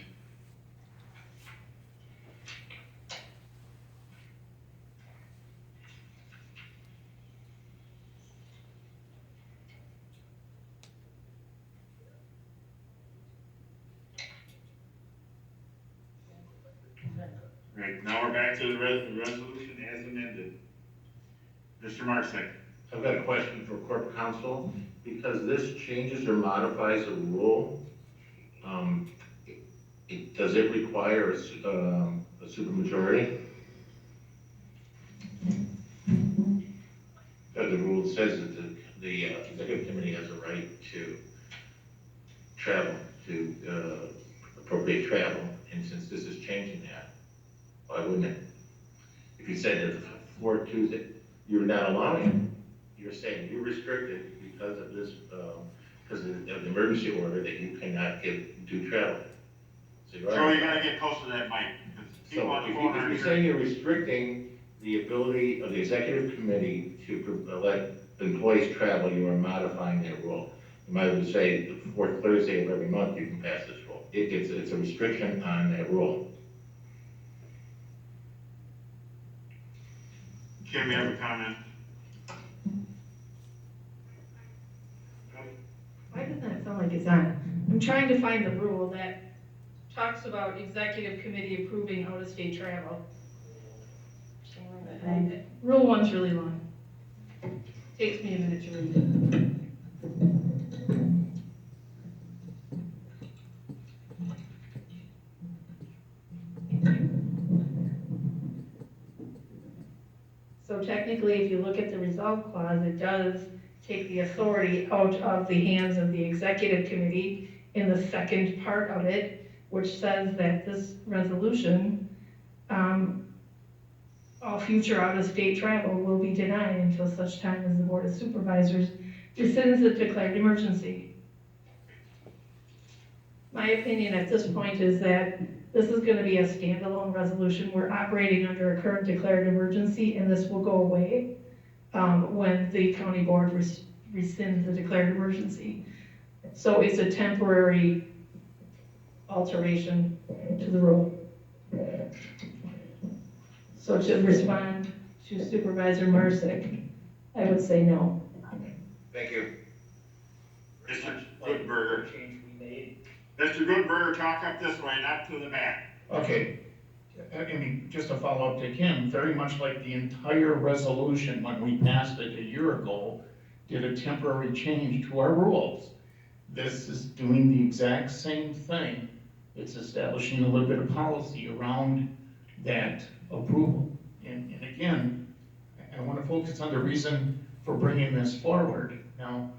Right, now we're back to the resolution as amended. Mr. Marsick.
I've got a question for corporate counsel, because this changes or modifies a rule. Does it require a supermajority? The rule says that the executive committee has a right to travel, to appropriate travel, and since this is changing that, why wouldn't it? If you said that for Tuesday, you're not allowing it, you're saying you're restricted because of this, because of the emergency order that you cannot do travel. So
you gotta get close to that mic.
So if you're saying you're restricting the ability of the executive committee to let employees travel, you are modifying that rule. You might as well say the fourth Thursday of every month you can pass this rule. It's a restriction on that rule.
Kim, you have a comment?
Why doesn't it sound like it's on? I'm trying to find the rule that talks about executive committee approving out-of-state travel. Rule 1's really long. Takes me a minute to read it. So technically, if you look at the resolve clause, it does take the authority out of the hands of the executive committee in the second part of it, which says that this resolution, all future out-of-state travel will be denied until such time as the Board of Supervisors rescinds the declared emergency. My opinion at this point is that this is going to be a standalone resolution. We're operating under a current declared emergency, and this will go away when the county board rescinds the declared emergency. So it's a temporary alteration to the rule. So to respond to Supervisor Marsick, I would say no.
Thank you.
Mr. Goodberger. Mr. Goodberger, talk up this way, not to the back.
Okay, I mean, just to follow up to Kim, very much like the entire resolution when we passed it a year ago, did a temporary change to our rules. This is doing the exact same thing. It's establishing a little bit of policy around that approval. And again, I want to focus on the reason for bringing this forward. Now,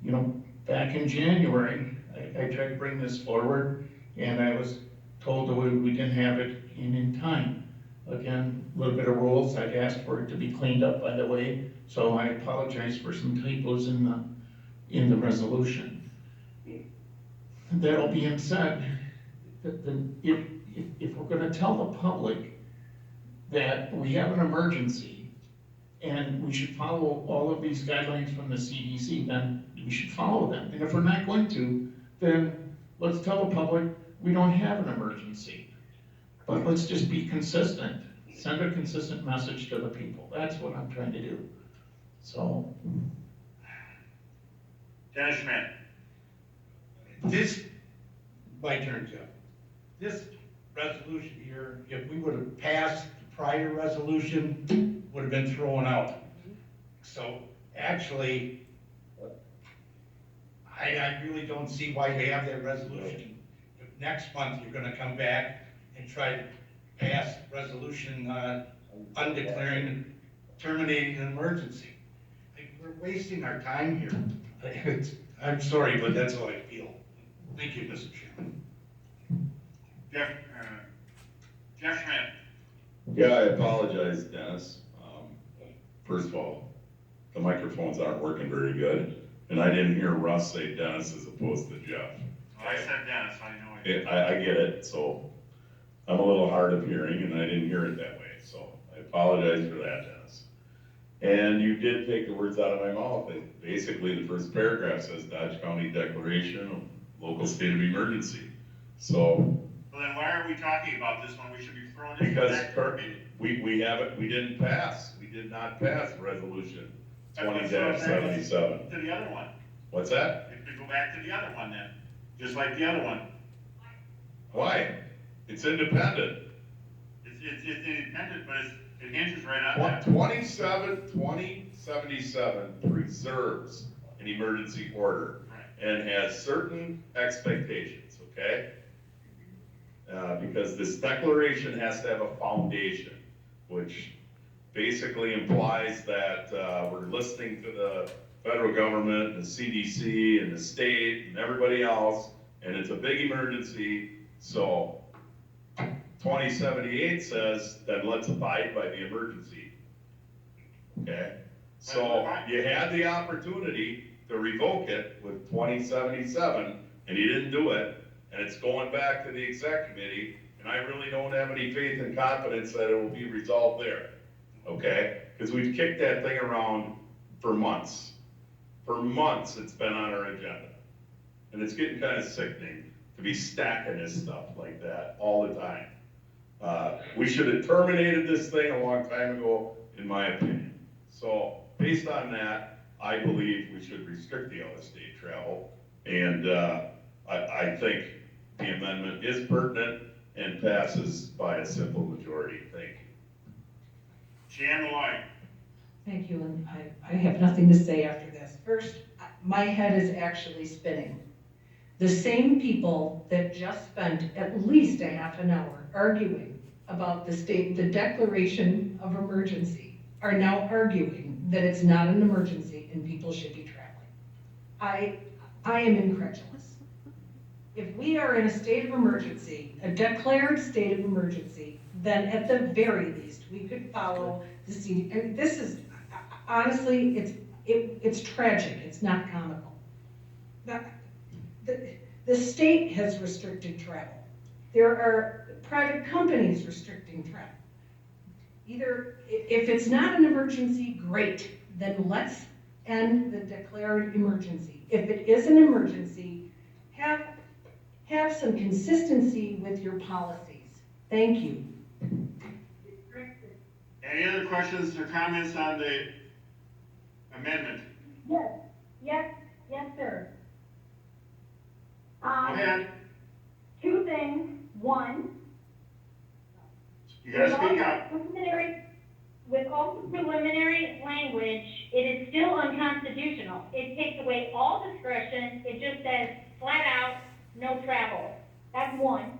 you know, back in January, I tried to bring this forward, and I was told that we didn't have it in time. Again, a little bit of rules, I'd asked for it to be cleaned up, by the way, so I apologize for some typos in the resolution. That all being said, if we're gonna tell the public that we have an emergency and we should follow all of these guidelines from the CDC, then we should follow them. And if we're not going to, then let's tell the public we don't have an emergency. But let's just be consistent. Send a consistent message to the people. That's what I'm trying to do. So.
Dennis Schmidt.
My turn, Jeff. This resolution here, if we would have passed the prior resolution, would have been thrown out. So actually, I really don't see why we have that resolution. If next month you're gonna come back and try to pass resolution undeclaring, terminating an emergency. We're wasting our time here. I'm sorry, but that's how I feel. Thank you, Mr. Chairman.
Jeff Schmidt.
Yeah, I apologize, Dennis. First of all, the microphones aren't working very good, and I didn't hear Russ say Dennis as opposed to Jeff.
Well, I said Dennis, I know it.
I get it, so I'm a little hard of hearing, and I didn't hear it that way, so I apologize for that, Dennis. And you did take the words out of my mouth. Basically, the first paragraph says Dodge County Declaration of Local State of Emergency. So,
Well, then why are we talking about this when we should be throwing this
because
back to the meeting?
we haven't, we did not pass resolution
That's what's
20-77.
To the other one.
What's that?
If we go back to the other one then, just like the other one.
Why? It's independent.
It's independent, but it hinges right on that.
2077 preserves an emergency order and has certain expectations, okay? Because this declaration has to have a foundation, which basically implies that we're listening to the federal government, the CDC, and the state, and everybody else, and it's a big emergency, so 2078 says, then let's abide by the emergency. Okay? So you had the opportunity to revoke it with 2077, and you didn't do it, and it's going back to the exec committee, and I really don't have any faith and confidence that it will be resolved there. Okay? Because we've kicked that thing around for months. For months it's been on our agenda. And it's getting kind of sickening to be stacking this stuff like that all the time. We should have terminated this thing a long time ago, in my opinion. So, based on that, I believe we should restrict the out-of-state travel. And I think the amendment is pertinent and passes by a simple majority. Thank you.
Jan Lloyd.
Thank you, and I have nothing to say after this. First, my head is actually spinning. The same people that just spent at least a half an hour arguing about the declaration of emergency are now arguing that it's not an emergency and people should be traveling. I am incredulous. If we are in a state of emergency, a declared state of emergency, then at the very least, we could follow the CDC. And this is, honestly, it's tragic, it's not comical. The state has restricted travel. There are private companies restricting travel. Either, if it's not an emergency, great, then let's end the declared emergency. If it is an emergency, have some consistency with your policies. Thank you.
Any other questions or comments on the amendment?
Yes, sir.
Go ahead.
Two things. One,
You gotta speak up.
with all the preliminary language, it is still unconstitutional. It takes away all discretion. It just says flat out, no travel. That's one.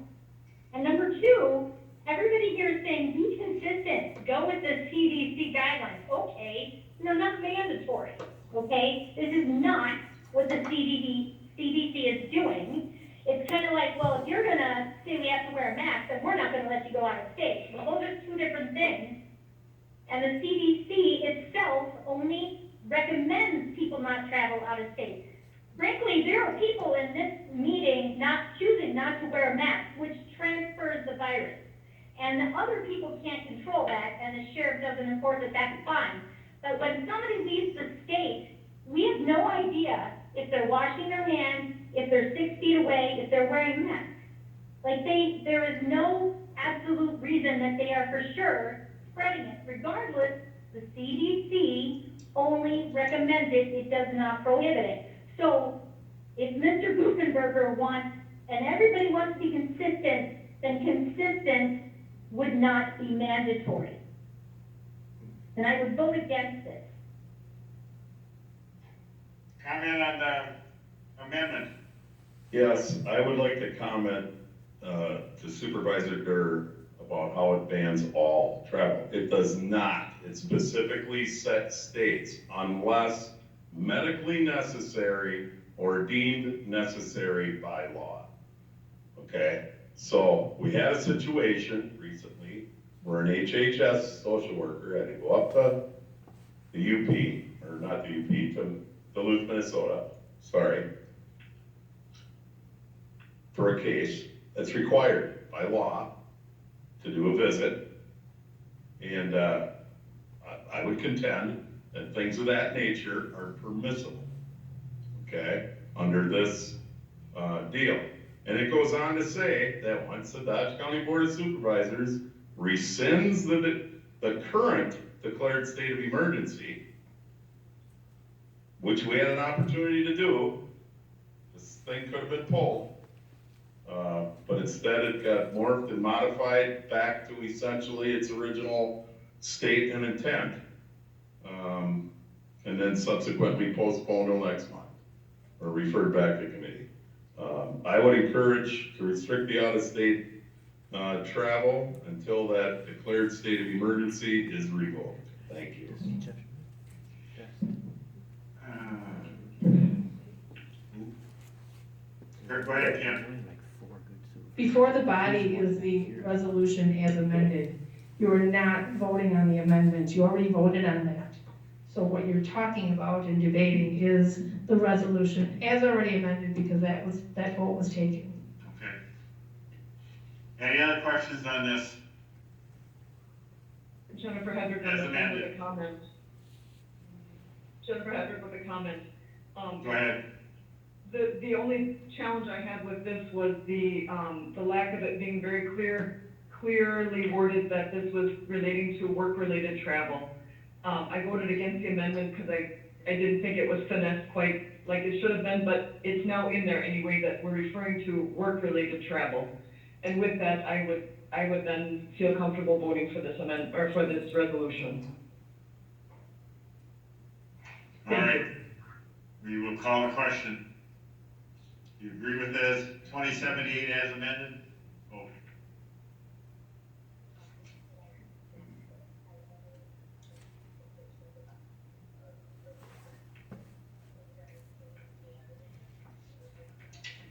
And number two, everybody here is saying be consistent. Go with the CDC guidelines. Okay, they're not mandatory. Okay, this is not what the CDC is doing. It's kind of like, well, if you're gonna say we have to wear a mask, then we're not gonna let you go out of state. Well, those are two different things. And the CDC itself only recommends people not travel out of state. Frankly, there are people in this meeting choosing not to wear a mask, which transfers the virus. And other people can't control that, and the sheriff doesn't enforce it, that's fine. But when somebody leaves the state, we have no idea if they're washing their hands, if they're 6 feet away, if they're wearing masks. Like there is no absolute reason that they are for sure spreading it. Regardless, the CDC only recommends it, it does not prohibit it. So if Mr. Gusenberger wants, and everybody wants to be consistent, then consistent would not be mandatory. And I would vote against it.
Comment on the amendment.
Yes, I would like to comment to Supervisor Durr about how it bans all travel. It does not. It specifically states unless medically necessary or deemed necessary by law. Okay? So we had a situation recently where an HHS social worker had to go up to the UP, or not the UP, to Duluth, Minnesota, sorry, for a case that's required by law to do a visit. And I would contend that things of that nature are permissible, okay, under this deal. And it goes on to say that once the Dodge County Board of Supervisors rescinds the current declared state of emergency, which we had an opportunity to do, this thing could have been pulled. But instead it got morphed and modified back to essentially its original state and intent. And then subsequently postponed till next month, or referred back to committee. I would encourage to restrict the out-of-state travel until that declared state of emergency is revoked. Thank you.
Go ahead, Ken.
Before the body is the resolution as amended. You are not voting on the amendments. You already voted on that. So what you're talking about and debating is the resolution as already amended because that vote was taken.
Okay. Any other questions on this?
Jennifer Hedrick
As
on the phone
amended.
with a comment. Jennifer Hedrick with a comment.
Go ahead.
The only challenge I had with this was the lack of it being very clearly worded that this was relating to work-related travel. I voted against the amendment because I didn't think it was finessed quite like it should have been, but it's now in there anyway that we're referring to work-related travel. And with that, I would then feel comfortable voting for this amendment, or for this resolution.
All right. We will call the question. Do you agree with this 2078 as amended? Vote.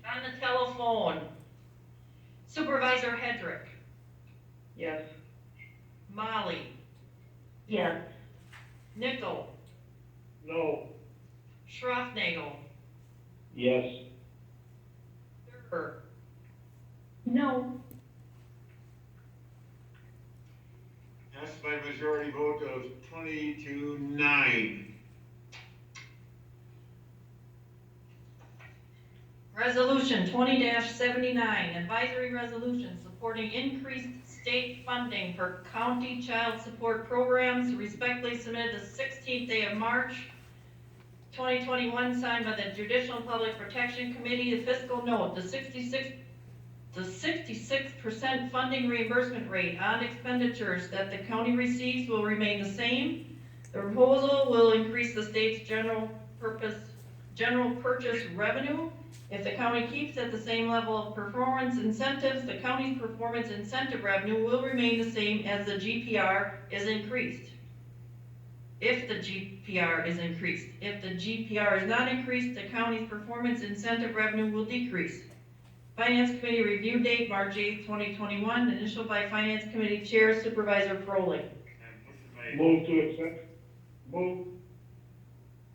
On the telephone, Supervisor Hedrick,
Yes.
Molly,
Yes.
Nickel,
No.
Schroffnagel,
Yes.
Durr,
No.
Passed by majority vote of 20 to 9.
Resolution 20-79, advisory resolution supporting increased state funding for county child support programs, respectfully submitted the 16th day of March, 2021, signed by the Judicial and Public Protection Committee. The fiscal note, the 66% funding reimbursement rate on expenditures that the county receives will remain the same. The proposal will increase the state's general purchase revenue. If the county keeps at the same level of performance incentives, the county's performance incentive revenue will remain the same as the GPR is increased. If the GPR is increased. If the GPR is not increased, the county's performance incentive revenue will decrease. Finance Committee review date, March 8th, 2021, initial by Finance Committee Chair Supervisor Froelich.
Move to accept. Move.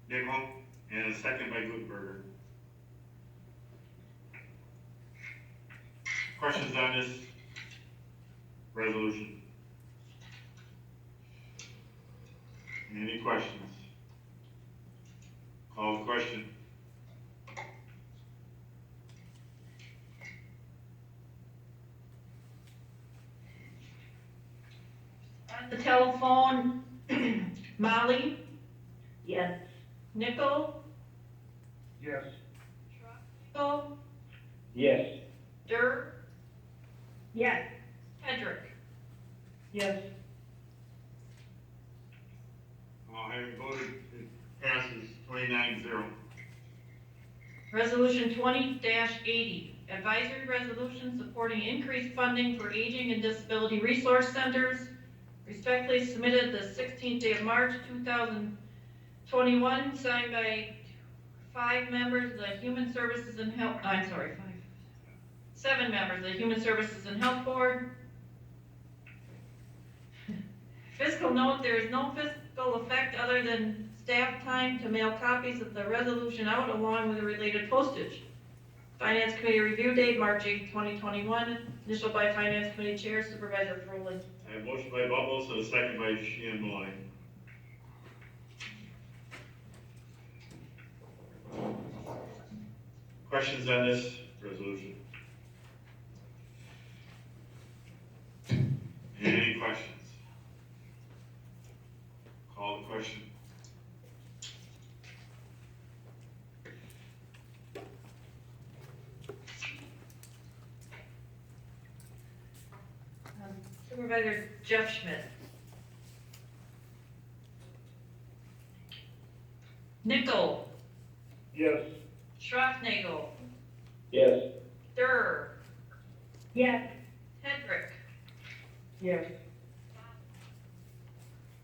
Nickel, and a second by Gutenberger. Questions on this resolution? Any questions? Call the question.
On the telephone, Molly,
Yes.
Nickel,
Yes.
Nickel,
Yes.
Durr,
Yes.
Hedrick.
Yes.
All having voted, it passes 29-0.
Resolution 20-80, advisory resolution supporting increased funding for aging and disability resource centers. Respectfully submitted the 16th day of March 2021, signed by 7 members of the Human Services and Health Board. Fiscal note, there is no fiscal effect other than staff time to mail copies of the resolution out along with the related postage. Finance Committee review date, March 8th, 2021, initialed by Finance Committee Chair Supervisor Froling.
I have a motion by Bubbles and a second by Sheehan Maloney. Questions on this resolution? Any questions? Call the question.
Supervisor Jeff Schmidt. Nickel.
Yes.
Schroffnagel.
Yes.
Durr.
Yes.
Hedrick.
Yes.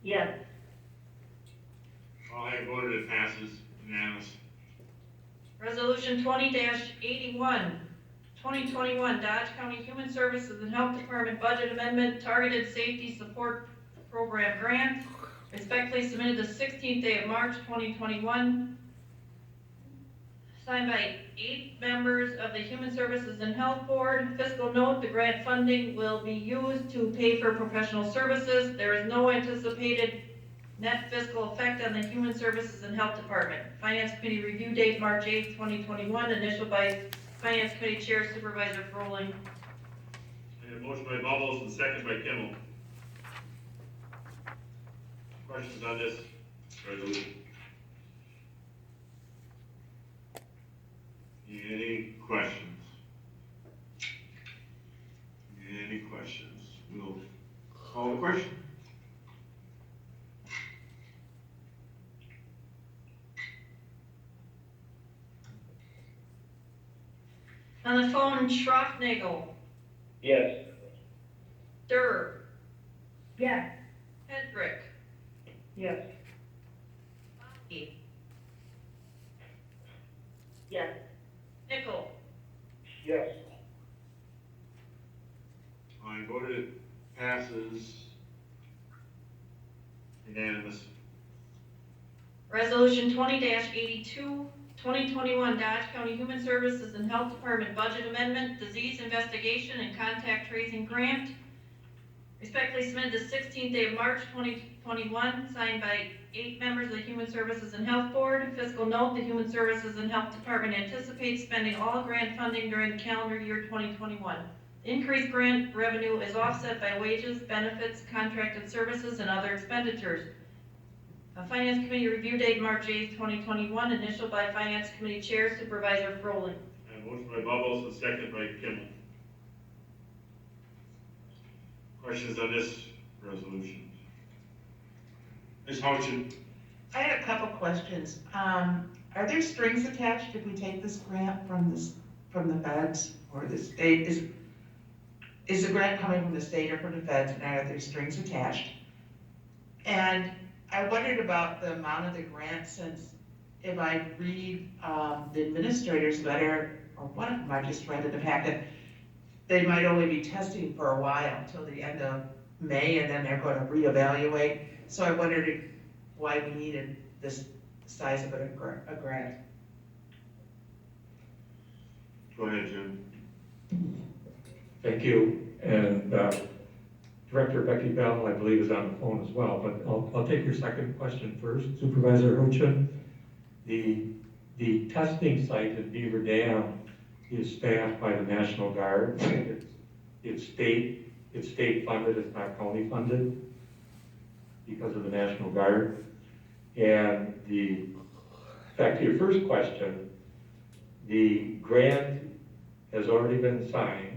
Yes.
All I have voted, it passes unanimous.
Resolution 20-81, 2021 Dodge County Human Services and Health Department Budget Amendment Targeted Safety Support Program Grant, respectfully submitted the 16th day of March 2021, signed by 8 members of the Human Services and Health Board. Fiscal note, the grant funding will be used to pay for professional services. There is no anticipated net fiscal effect on the Human Services and Health Department. Finance Committee review date, March 8th, 2021, initialed by Finance Committee Chair Supervisor Froling.
I have a motion by Bubbles and second by Kimmel. Questions on this resolution? Any questions? Any questions? We'll call the question.
On the phone, Schroffnagel.
Yes.
Durr.
Yes.
Hedrick.
Yes.
Yes.
Nickel.
Yes.
I voted, it passes unanimous.
Resolution 20-82, 2021 Dodge County Human Services and Health Department Budget Amendment, Disease Investigation and Contact Tracing Grant, respectfully submitted the 16th day of March 2021, signed by 8 members of the Human Services and Health Board. Fiscal note, the Human Services and Health Department anticipates spending all grant funding during the calendar year 2021. Increased grant revenue is offset by wages, benefits, contracted services, and other expenditures. Finance Committee review date, March 8th, 2021, initialed by Finance Committee Chair Supervisor Froling.
I have a motion by Bubbles and second by Kimmel. Questions on this resolution? Ms. Houchin?
I had a couple questions. Are there strings attached if we take this grant from the feds or the state? Is the grant coming from the state or from the feds, and are there strings attached? And I wondered about the amount of the grant, since if I read the administrator's letter, or one of them I just read in the packet, they might only be testing for a while, till the end of May, and then they're going to reevaluate. So I wondered why we needed this size of a grant.
Go ahead, Jim.
Thank you. And Director Becky Bell, I believe, is on the phone as well, but I'll take your second question first. Supervisor Houchin, the testing site at Beaver Dam is staffed by the National Guard. It's state funded, it's not county funded because of the National Guard. And back to your first question, the grant has already been signed,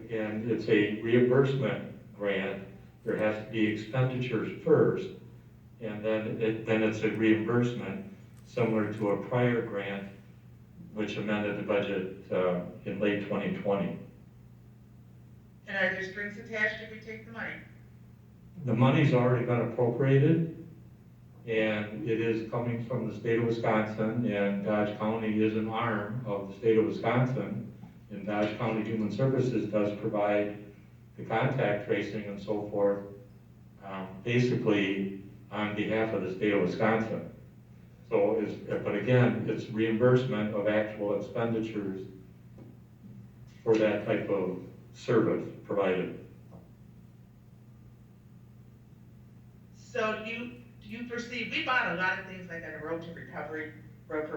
and it's a reimbursement grant. There has to be expenditures first, and then it's a reimbursement similar to a prior grant which amended the budget in late 2020.
And are there strings attached if we take the money?
The money's already been appropriated, and it is coming from the state of Wisconsin, and Dodge County is an arm of the state of Wisconsin, and Dodge County Human Services does provide the contact tracing and so forth basically on behalf of the state of Wisconsin. So but again, it's reimbursement of actual expenditures for that type of service provided.
So do you perceive, we bought a lot of things like a road for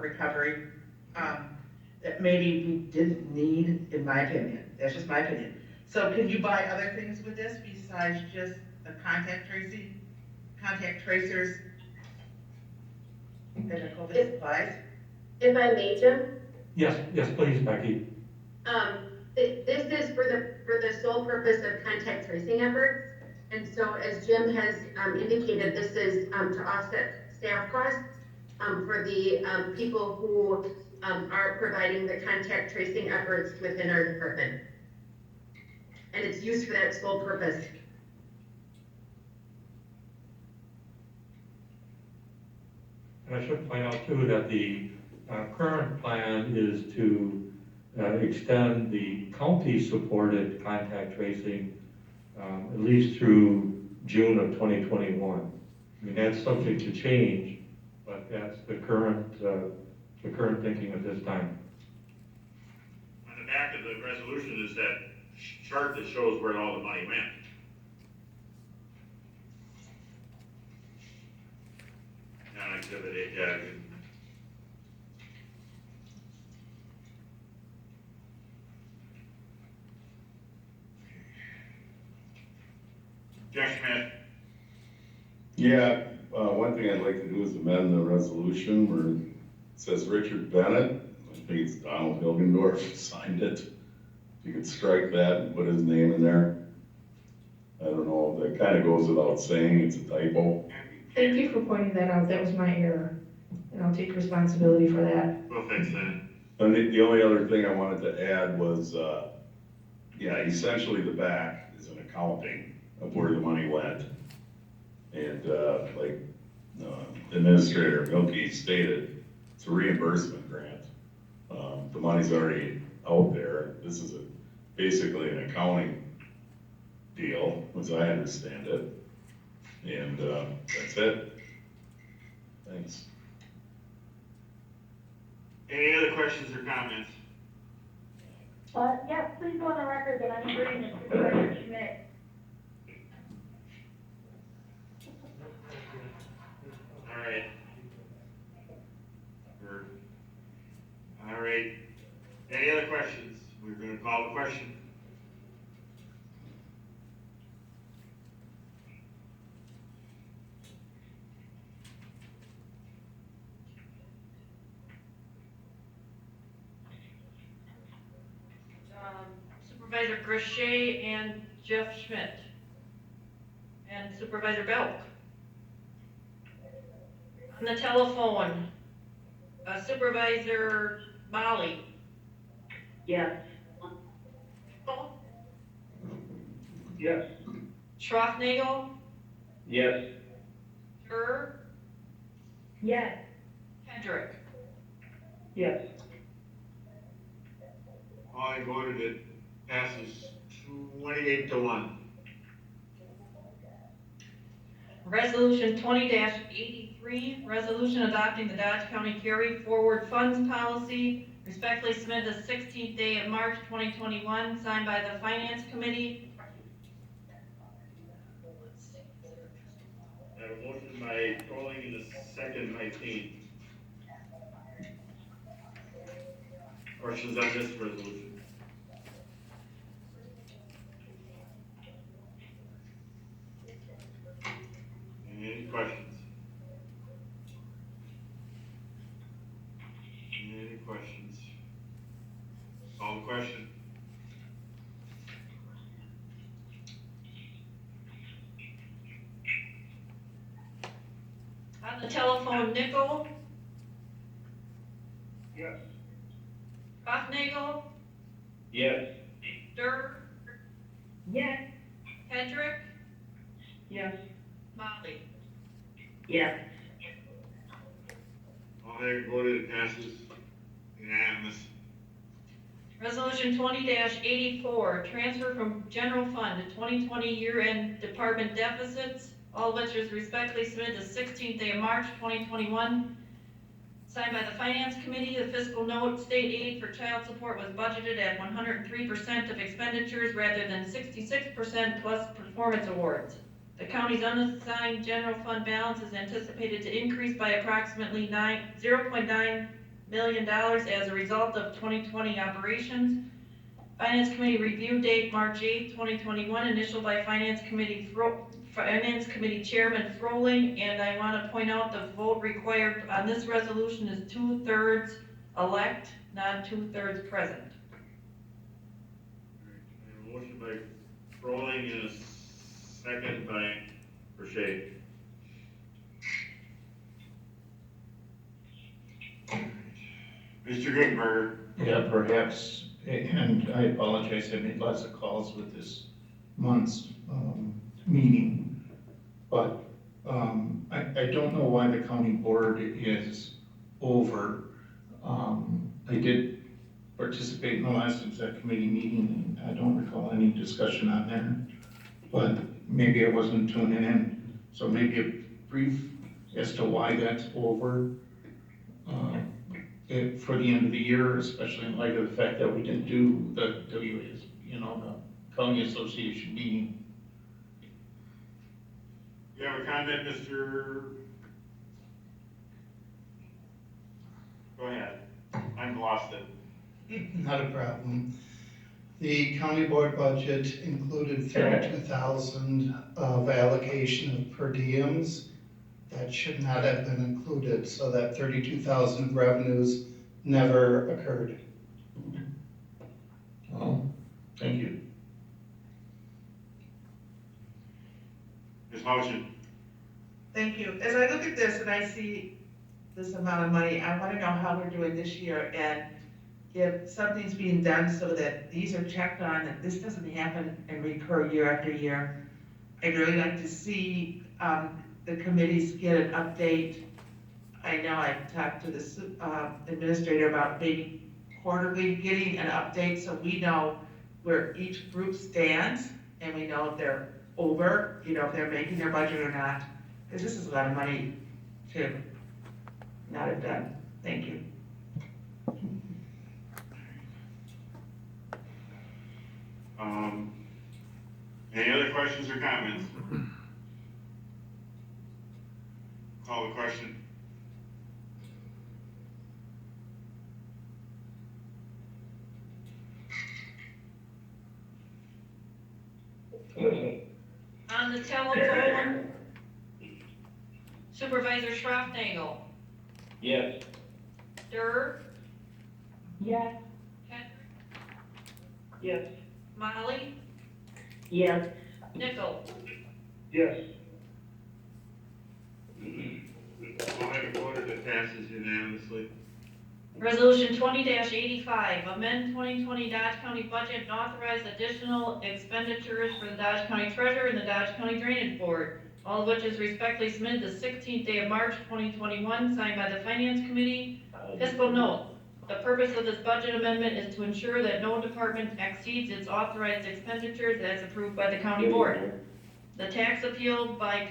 recovery, that maybe we didn't need, in my opinion. That's just my opinion. So can you buy other things with this besides just the contact tracers, and the COVID supplies?
If I may, Jim,
Yes, please, Becky.
this is for the sole purpose of contact tracing efforts. And so as Jim has indicated, this is to offset staff costs for the people who are providing the contact tracing efforts within our department. And it's used for that sole purpose.
And I should point out too that the current plan is to extend the county-supported contact tracing at least through June of 2021. I mean, that's subject to change, but that's the current thinking at this time.
On the back of the resolution is that chart that shows where all the money went. Non-activity, yeah. Jeff Schmidt.
Yeah, one thing I'd like to do is amend the resolution where it says Richard Bennett, I think it's Donald Hilgendorf signed it. If you could strike that and put his name in there. I don't know, that kind of goes without saying, it's a typo.
Thank you for pointing that out. That was my error. And I'll take responsibility for that.
We'll fix that.
And the only other thing I wanted to add was, essentially the back is an accounting of where the money went. And like Administrator Milky stated, it's a reimbursement grant. The money's already out there. This is basically an accounting deal, as I understand it. And that's it. Thanks.
Any other questions or comments?
Yes, please go on the record that I'm agreeing with Supervisor Schmidt.
All right. All right. Any other questions? We're going to call the question.
Supervisor Grishay and Jeff Schmidt. And Supervisor Belk. On the telephone, Supervisor Molly.
Yes. Yes.
Schroffnagel,
Yes.
Durr,
Yes.
Kendrick.
Yes.
All I voted, it passes 28-1.
Resolution 20-83, resolution adopting the Dodge County Carry Forward Funds Policy, respectfully submitted the 16th day of March 2021, signed by the Finance Committee.
I have a motion by Trolling and a second by Payne. Questions on this resolution? Any questions? Any questions? Call the question.
On the telephone, Nickel,
Yes.
Schroffnagel,
Yes.
Durr,
Yes.
Kendrick,
Yes.
Molly.
Yes.
All I voted, it passes unanimous.
Resolution 20-84, transfer from general fund to 2020 year-end department deficits, all of which is respectfully submitted the 16th day of March 2021. Signed by the Finance Committee, the fiscal note, state aid for child support was budgeted at 103% of expenditures rather than 66% plus performance awards. The county's unassigned general fund balance is anticipated to increase by approximately $0.9 million as a result of 2020 operations. Finance Committee review date March 8, 2021, initial by Finance Committee Chairman Froling, and I want to point out the vote required on this resolution is 2/3 elect, not 2/3 present.
I have a motion by Froling and a second by Burchett. Mr. Gutenberger.
Yeah, perhaps, and I apologize, I made lots of calls with this month's meeting, but I don't know why the county board is over. I did participate in the last exec committee meeting, and I don't recall any discussion on there, but maybe I wasn't tuning in. So maybe a brief as to why that's over for the end of the year, especially in light of the fact that we didn't do the WAS, the county association meeting.
You have a comment, Mr.? Go ahead. I've lost it.
Not a problem. The county board budget included 32,000 of allocation of per diems. That should not have been included, so that 32,000 revenues never occurred.
Oh, thank you.
Ms. Motion.
Thank you. As I look at this and I see this amount of money, I want to know how we're doing this year and if something's being done so that these are checked on, that this doesn't happen and recur year after year. I'd really like to see the committees get an update. I know I've talked to the administrator about maybe quarterly getting an update so we know where each group stands and we know if they're over, if they're making their budget or not. Because this is a lot of money to not have done. Thank you.
Any other questions or comments? Call the question.
On the telephone, Supervisor Schroffnagel.
Yes.
Durr.
Yes.
Kendrick.
Yes.
Molly.
Yes.
Nickel.
Yes.
I'll have it voted that passes unanimously.
Resolution 20-85, amend 2020 Dodge County budget and authorize additional expenditures for the Dodge County Treasurer and the Dodge County Drainage Board, all of which is respectfully submitted the 16th day of March 2021, signed by the Finance Committee. Fiscal note, the purpose of this budget amendment is to ensure that no department exceeds its authorized expenditures as approved by the County Board. The tax appeal by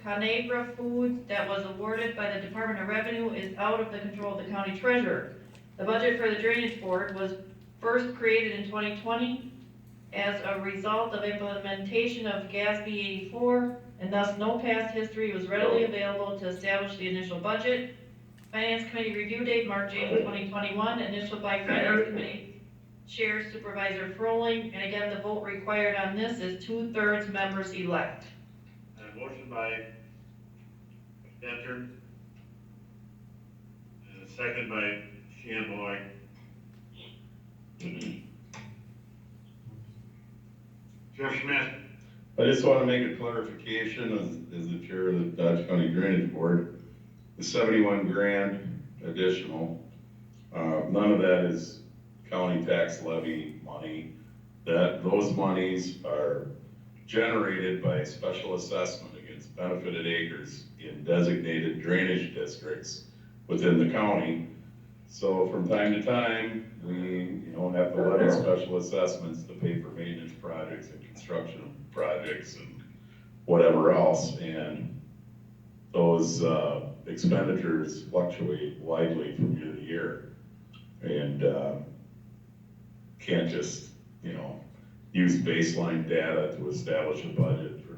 Conagra Foods that was awarded by the Department of Revenue is out of the control of the County Treasurer. The budget for the Drainage Board was first created in 2020 as a result of implementation of GASB 84, and thus no past history was readily available to establish the initial budget. Finance Committee review date March 8, 2021, initial by Finance Committee Chair Supervisor Froling, and again, the vote required on this is 2/3 members elect.
A motion by Denter, and a second by Shamboy. Jeff Schmidt.
I just want to make a clarification as the chair of the Dodge County Drainage Board. The 71 grand additional, none of that is county tax levy money. Those monies are generated by special assessment against benefited acres in designated drainage districts within the county. So from time to time, we have to levy special assessments to pay for maintenance projects and construction projects and whatever else, and those expenditures fluctuate widely from year to year. And can't just, use baseline data to establish a budget for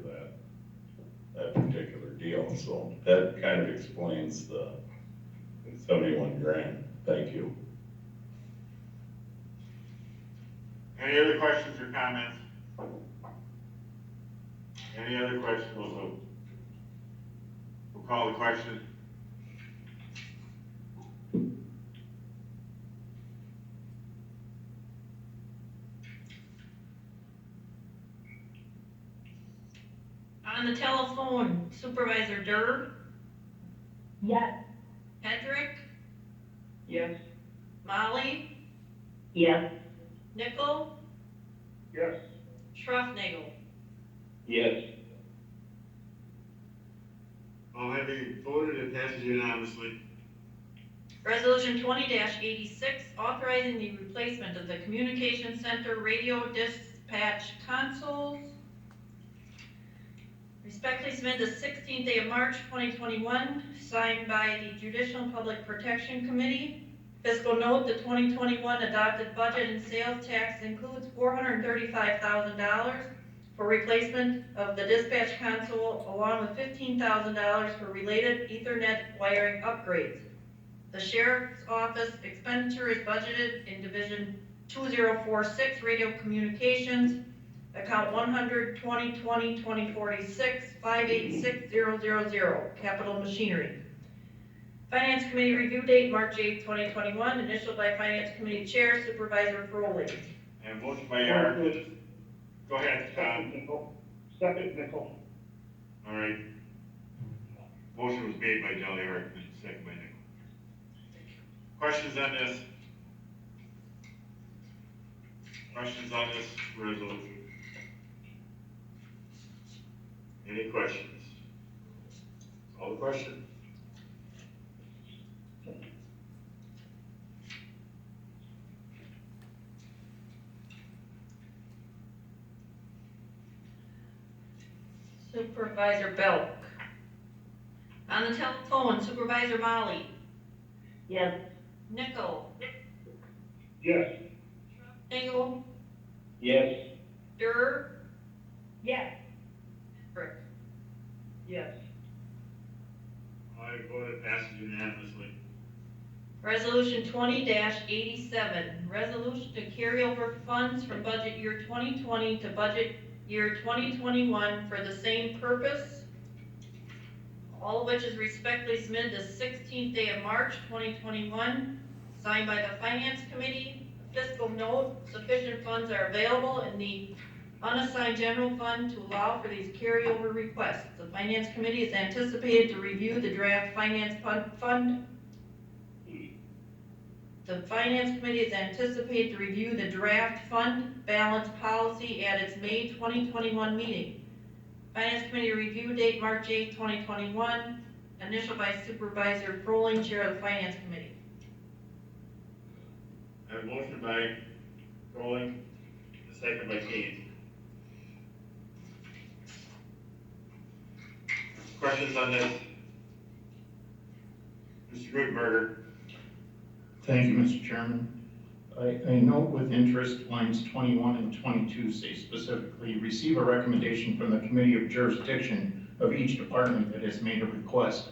that particular deal. So that kind of explains the 71 grand. Thank you.
Any other questions or comments? Any other questions? We'll call the question.
On the telephone, Supervisor Durr,
Yes.
Hedrick,
Yes.
Molly,
Yes.
Nickel,
Yes.
Schroffnagel.
Yes.
All having voted, it passes unanimously.
Resolution 20-86, authorizing the replacement of the communication center radio dispatch consoles. Respectfully submit the 16th day of March 2021, signed by the Judicial and Public Protection Committee. Fiscal note, the 2021 adopted budget and sales tax includes $435,000 for replacement of the dispatch console, along with $15,000 for related Ethernet wiring upgrades. The Sheriff's Office expenditure is budgeted in Division 2046 Radio Communications, account 100-2020-2046-586000, Capital Machinery. Finance Committee review date, March 8, 2021, initialed by Finance Committee Chair Supervisor Froehlich.
And motion by Yark. Go ahead, Tom.
Second nickel.
All right. Motion was made by Del Yark, second by Nickel. Questions on this? Questions on this resolution? Any questions? Call the question.
Supervisor Belk. On the telephone, Supervisor Molly,
Yes.
Nickel,
Yes.
Nagel,
Yes.
Durr,
Yes.
Hedrick.
Yes.
All right, voted, passes unanimously.
Resolution 20-87, resolution to carry over funds from budget year 2020 to budget year 2021 for the same purpose, all of which is respectfully submitted the 16th day of March 2021, signed by the Finance Committee. Fiscal note, sufficient funds are available in the unassigned general fund to allow for these carryover requests. The Finance Committee is anticipated to review the draft finance fund. The Finance Committee is anticipated to review the draft fund balance policy at its May 2021 meeting. Finance Committee review date March 8, 2021, initial by Supervisor Froehlich, Chair of the Finance Committee.
I have a motion by Rowling, a second by Kane. Questions on this? Mr. Gutenberger.
Thank you, Mr. Chairman. I note with interest lines 21 and 22 say specifically, receive a recommendation from the Committee of Jurisdiction of each department that has made a request.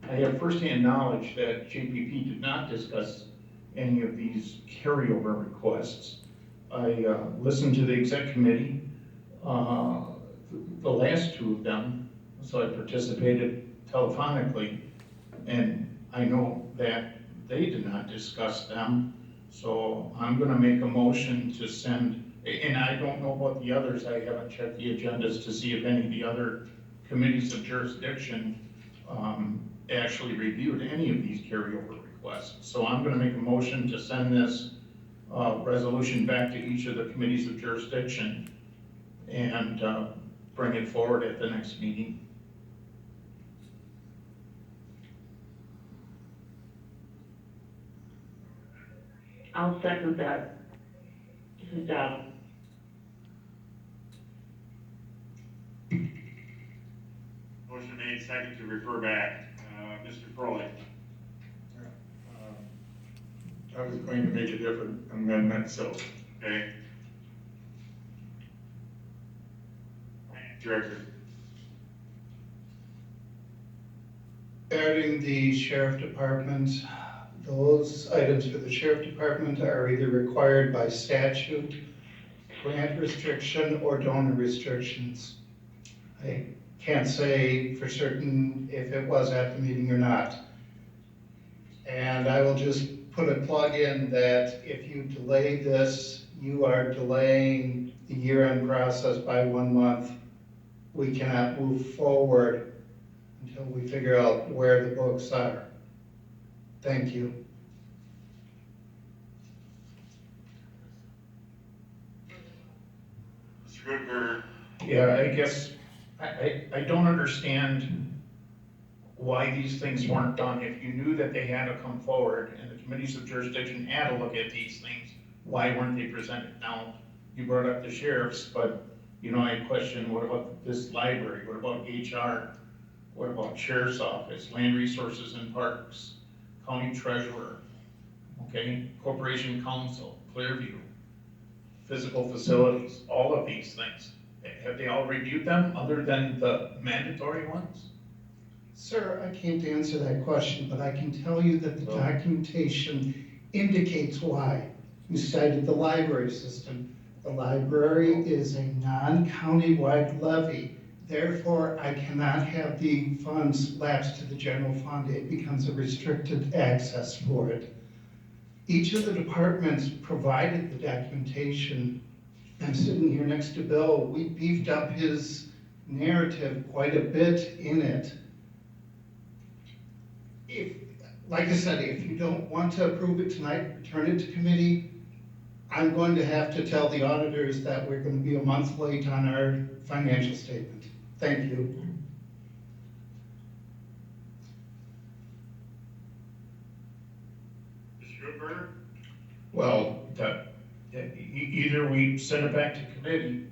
I have firsthand knowledge that JPP did not discuss any of these carryover requests. I listened to the exec committee, the last two of them, so I participated telephonically, and I know that they did not discuss them. So I'm gonna make a motion to send, and I don't know about the others, I haven't checked the agendas to see if any of the other committees of jurisdiction actually reviewed any of these carryover requests. So I'm gonna make a motion to send this resolution back to each of the committees of jurisdiction and bring it forward at the next meeting.
I'll second that. This is Donna.
second to refer back. Mr. Crowley.
I was going to make a different amendment, so.
Okay. Director.
Adding the sheriff department, those items for the sheriff department are either required by statute, grant restriction, or donor restrictions. I can't say for certain if it was at the meeting or not. And I will just put a plug in that if you delay this, you are delaying the year-end process by 1 month. We cannot move forward until we figure out where the books are. Thank you.
Mr. Goodberg.
Yeah, I guess, I don't understand why these things weren't done. If you knew that they had to come forward and the committees of jurisdiction had to look at these things, why weren't they presented? Now, you brought up the sheriffs, but, you know, I question, what about this library? What about HR? What about sheriff's office, land resources and parks, county treasurer, okay, corporation council, Clearview, physical facilities, all of these things? Have they all reviewed them other than the mandatory ones?
Sir, I can't answer that question, but I can tell you that the documentation indicates why. You cited the library system. The library is a non-county-wide levy. Therefore, I cannot have the funds lapse to the general fund. It becomes a restricted access for it. Each of the departments provided the documentation. I'm sitting here next to Bill. We beefed up his narrative quite a bit in it. If, like I said, if you don't want to approve it tonight, return it to committee. I'm going to have to tell the auditors that we're going to be a month late on our financial statement. Thank you.
Mr. Goodberg.
Well, either we send it back to committee,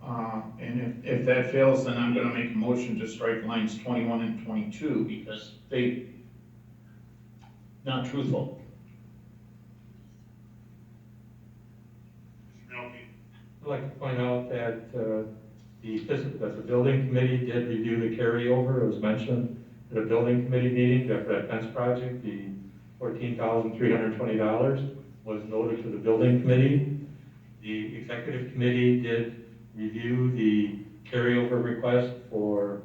and if that fails, then I'm gonna make a motion to strike lines 21 and 22 because they not truthful.
Mr. Melky.
I'd like to point out that the building committee did review the carryover. It was mentioned at a building committee meeting for that fence project, the $14,320 was noted to the building committee. The executive committee did review the carryover request for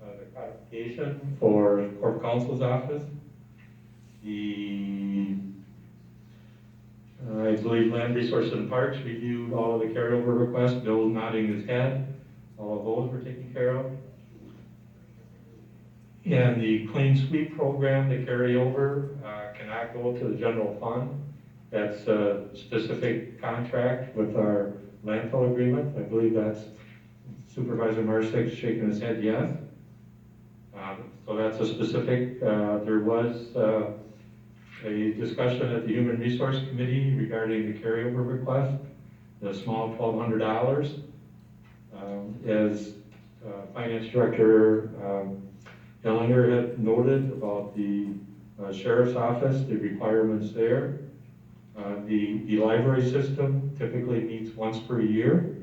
the codification for corp counsel's office. I believe Land Resources and Parks reviewed all of the carryover requests. Bill's nodding his head. All of those were taken care of. And the clean sweep program, the carryover, cannot go to the general fund. That's a specific contract with our landfill agreement. I believe that's Supervisor Marsick shaking his head yes. So that's a specific, there was a discussion at the Human Resource Committee regarding the carryover request, the small $1,200. As Finance Director Ellinger had noted about the Sheriff's Office, the requirements there. The library system typically meets once per year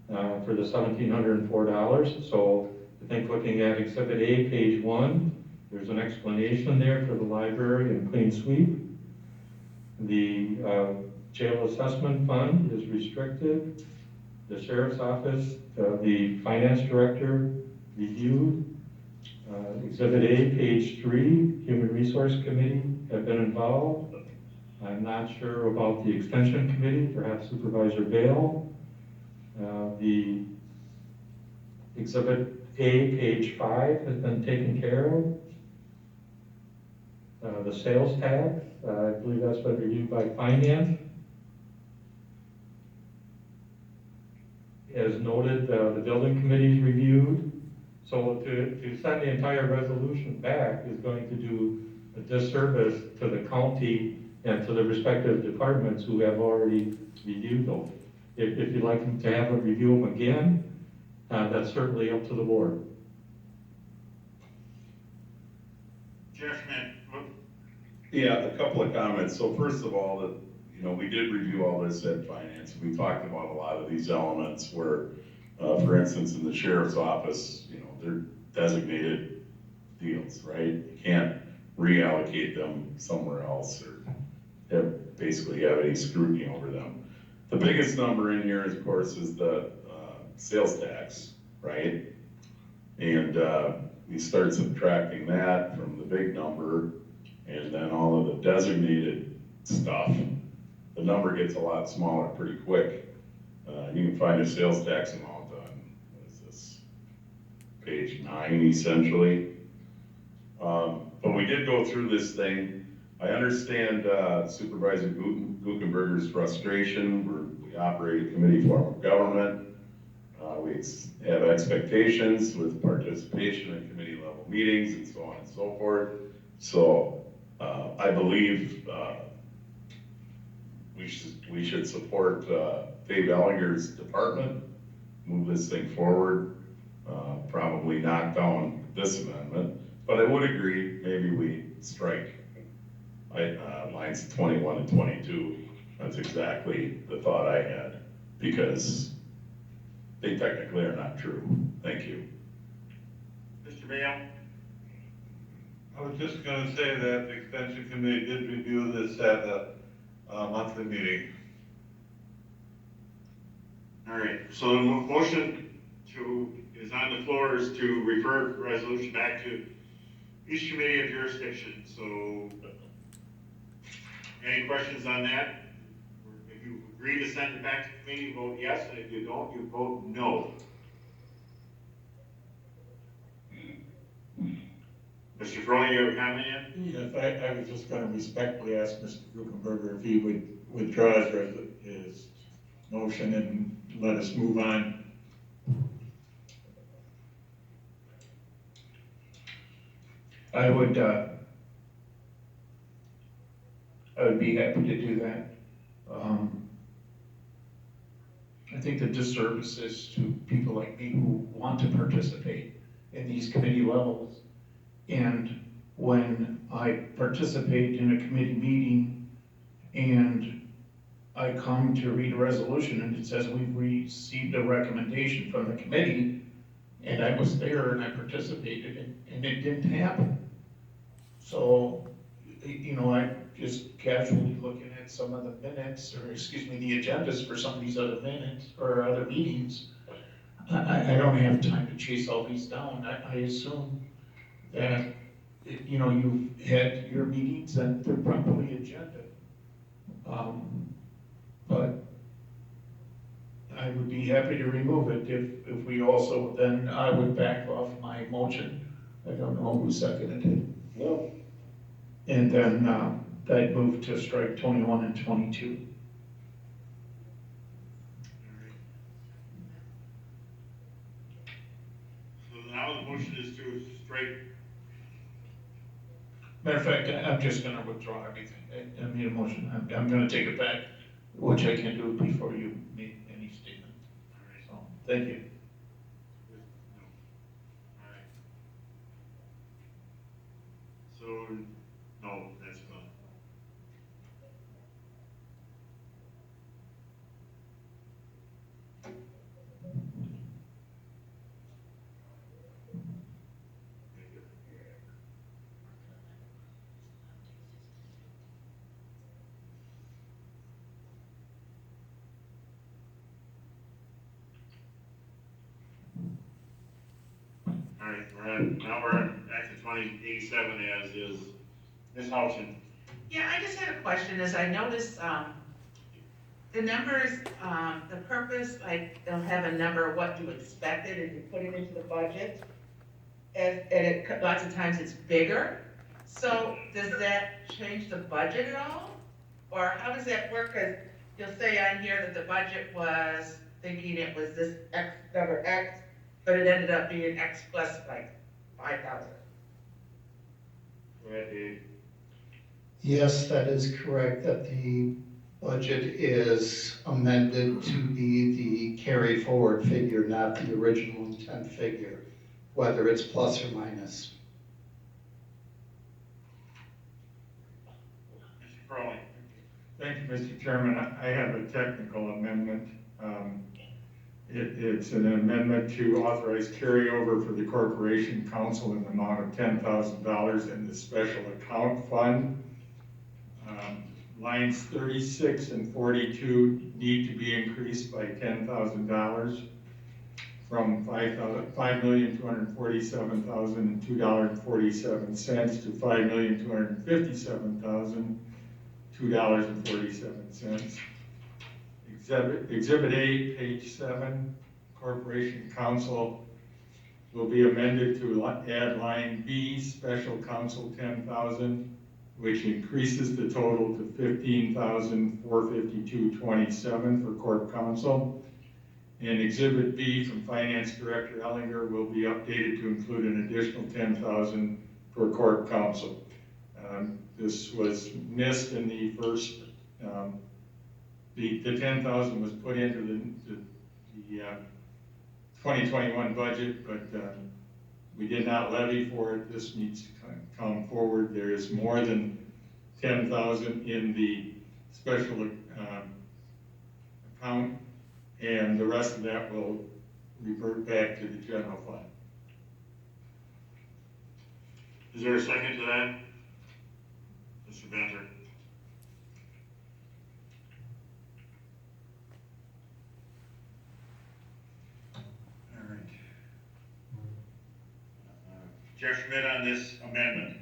for the $1,704. So I think looking at Exhibit A, page 1, there's an explanation there for the library and clean sweep. The jail assessment fund is restricted. The Sheriff's Office, the Finance Director reviewed. Exhibit A, page 3, Human Resource Committee have been involved. I'm not sure about the Extension Committee, perhaps Supervisor Bale. The Exhibit A, page 5 has been taken care of. The sales tax, I believe that's been reviewed by Finance. As noted, the building committee's reviewed. So to send the entire resolution back is going to do a disservice to the county and to the respective departments who have already reviewed those. If you'd like to have them review them again, that's certainly up to the board.
Chair Schmidt.
Yeah, a couple of comments. So first of all, we did review all this at finance. We talked about a lot of these elements where, for instance, in the sheriff's office, they're designated deals, right? You can't reallocate them somewhere else or basically have any scrutiny over them. The biggest number in here, of course, is the sales tax, right? And we start subtracting that from the big number, and then all of the designated stuff, the number gets a lot smaller pretty quick. You can find a sales tax amount on, what is this, page 9 essentially. But we did go through this thing. I understand Supervisor Guckenberger's frustration. We operate a committee form of government. We have expectations with participation in committee level meetings and so on and so forth. So I believe we should support Dave Ellinger's department, move this thing forward, probably knock down this amendment. But I would agree, maybe we strike lines 21 and 22. That's exactly the thought I had, because they technically are not true. Thank you.
Mr. Bale?
I was just gonna say that the extension committee did review this at the monthly meeting.
All right, so the motion is on the floor is to refer the resolution back to each committee of jurisdiction. So any questions on that? If you agree to send it back to committee, vote yes, and if you don't, you vote no. Mr. Froning, you have a comment yet?
Yes, I was just gonna respectfully ask Mr. Guckenberger if he would withdraw his motion and let us move on.
I would be happy to do that. I think the disservice is to people like me who want to participate in these committee levels. And when I participate in a committee meeting and I come to read a resolution and it says we've received a recommendation from the committee, and I was there and I participated and it didn't happen. So, I'm just casually looking at some of the minutes, or excuse me, the agendas for some of these other minutes or other meetings. I don't have time to chase all these down. I assume that, you've had your meetings and they're properly agended. But I would be happy to remove it if we also, then I would back off my motion. I don't know who seconded it.
No.
And then I'd move to strike 21 and 22.
So now the motion is to strike.
Matter of fact, I'm just gonna withdraw everything. I made a motion. I'm gonna take it back, which I can do before you make any statement. So, thank you.
So, no, that's fine. All right, now we're back to 2087 as is. Ms. Houchin.
Yeah, I just had a question, as I noticed, the numbers, the purpose, like, they'll have a number of what you expected and you put it into the budget. And lots of times it's bigger. So does that change the budget at all? Or how does that work? Because you'll say on here that the budget was thinking it was this X, number X, but it ended up being X plus like 5,000.
Go ahead, Dave.
Yes, that is correct, that the budget is amended to be the carry forward figure, not the original intent figure, whether it's plus or minus.
Crowley.
Thank you, Mr. Chairman. I have a technical amendment. It's an amendment to authorize carryover for the corporation council in the amount of $10,000 in the special account fund. Lines 36 and 42 need to be increased by $10,000 from $5,247,002.47 to $5,257,002.47. Exhibit A, page 7, Corporation Council will be amended to add line B, Special Counsel 10,000, which increases the total to 15,452.27 for Corp Counsel. And Exhibit B from Finance Director Ellinger will be updated to include an additional 10,000 for Corp Counsel. This was missed in the first. The 10,000 was put into the 2021 budget, but we did not levy for it. This needs to come forward. There is more than 10,000 in the special account, and the rest of that will revert back to the general fund.
Is there a second to that? Mr. Venter? All right. Jeff Schmidt on this amendment.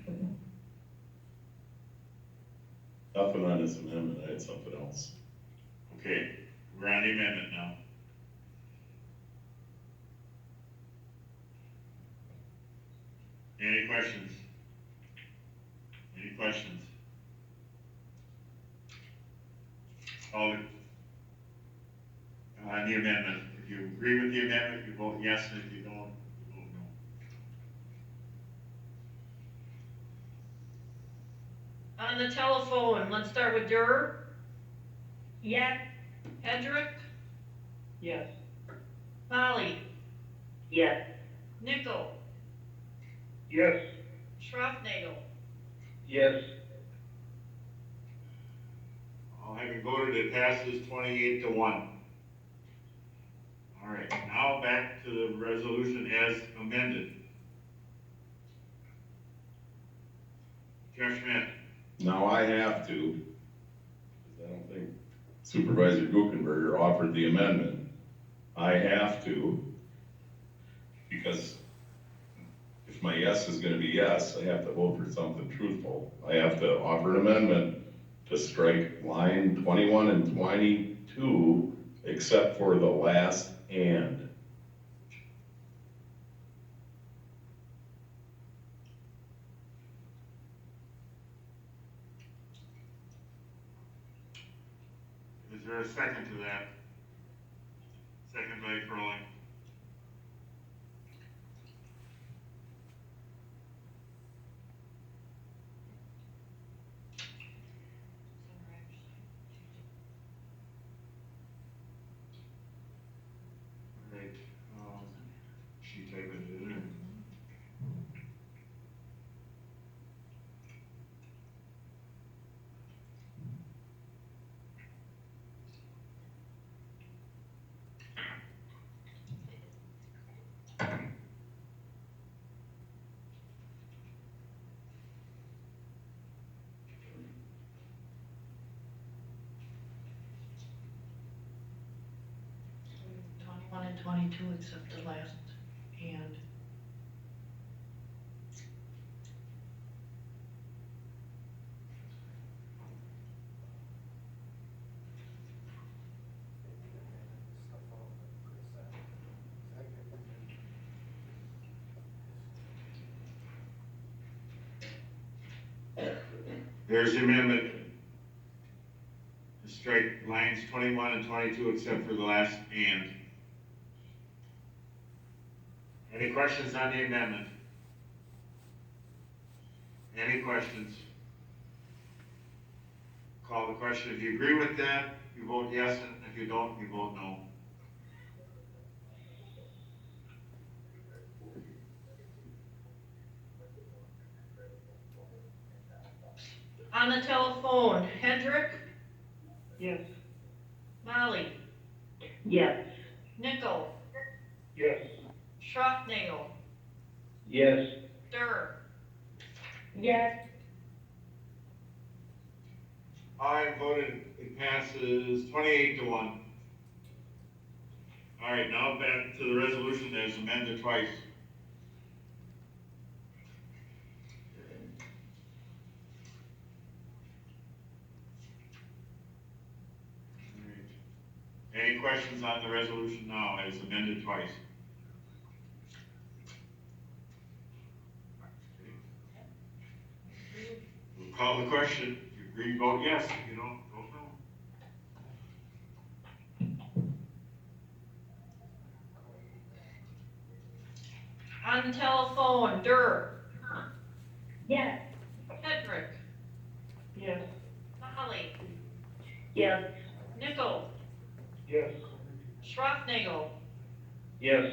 Nothing on this amendment, I had something else.
Okay, we're on the amendment now. Any questions? Any questions? All on the amendment. If you agree with the amendment, you vote yes, and if you don't, you vote no.
On the telephone, let's start with Durr.
Yes.
Hedrick,
Yes.
Polly,
Yes.
Nickel,
Yes.
Schroffnagel.
Yes.
All having voted, it passes 28-1. All right, now back to the resolution as amended. Jeff Schmidt.
Now I have to, because I don't think Supervisor Guckenberger offered the amendment. I have to, because if my yes is gonna be yes, I have to vote for something truthful. I have to offer an amendment to strike line 21 and 22, except for the last and.
Is there a second to that? Second by Crowley. Right, she typed it in.
One and 22 except the last and.
There's the amendment. To strike lines 21 and 22 except for the last and. Any questions on the amendment? Any questions? Call the question. If you agree with that, you vote yes, and if you don't, you vote no.
On the telephone, Hendrick,
Yes.
Molly,
Yes.
Nickel,
Yes.
Schroffnagel,
Yes.
Durr.
Yes.
I voted, it passes 28-1. All right, now back to the resolution as amended twice. All right. Any questions on the resolution now as amended twice? We'll call the question. If you agree, vote yes. If you don't, vote no.
On the telephone, Durr,
Yes.
Hendrick,
Yes.
Molly,
Yes.
Nickel,
Yes.
Schroffnagel,
Yes.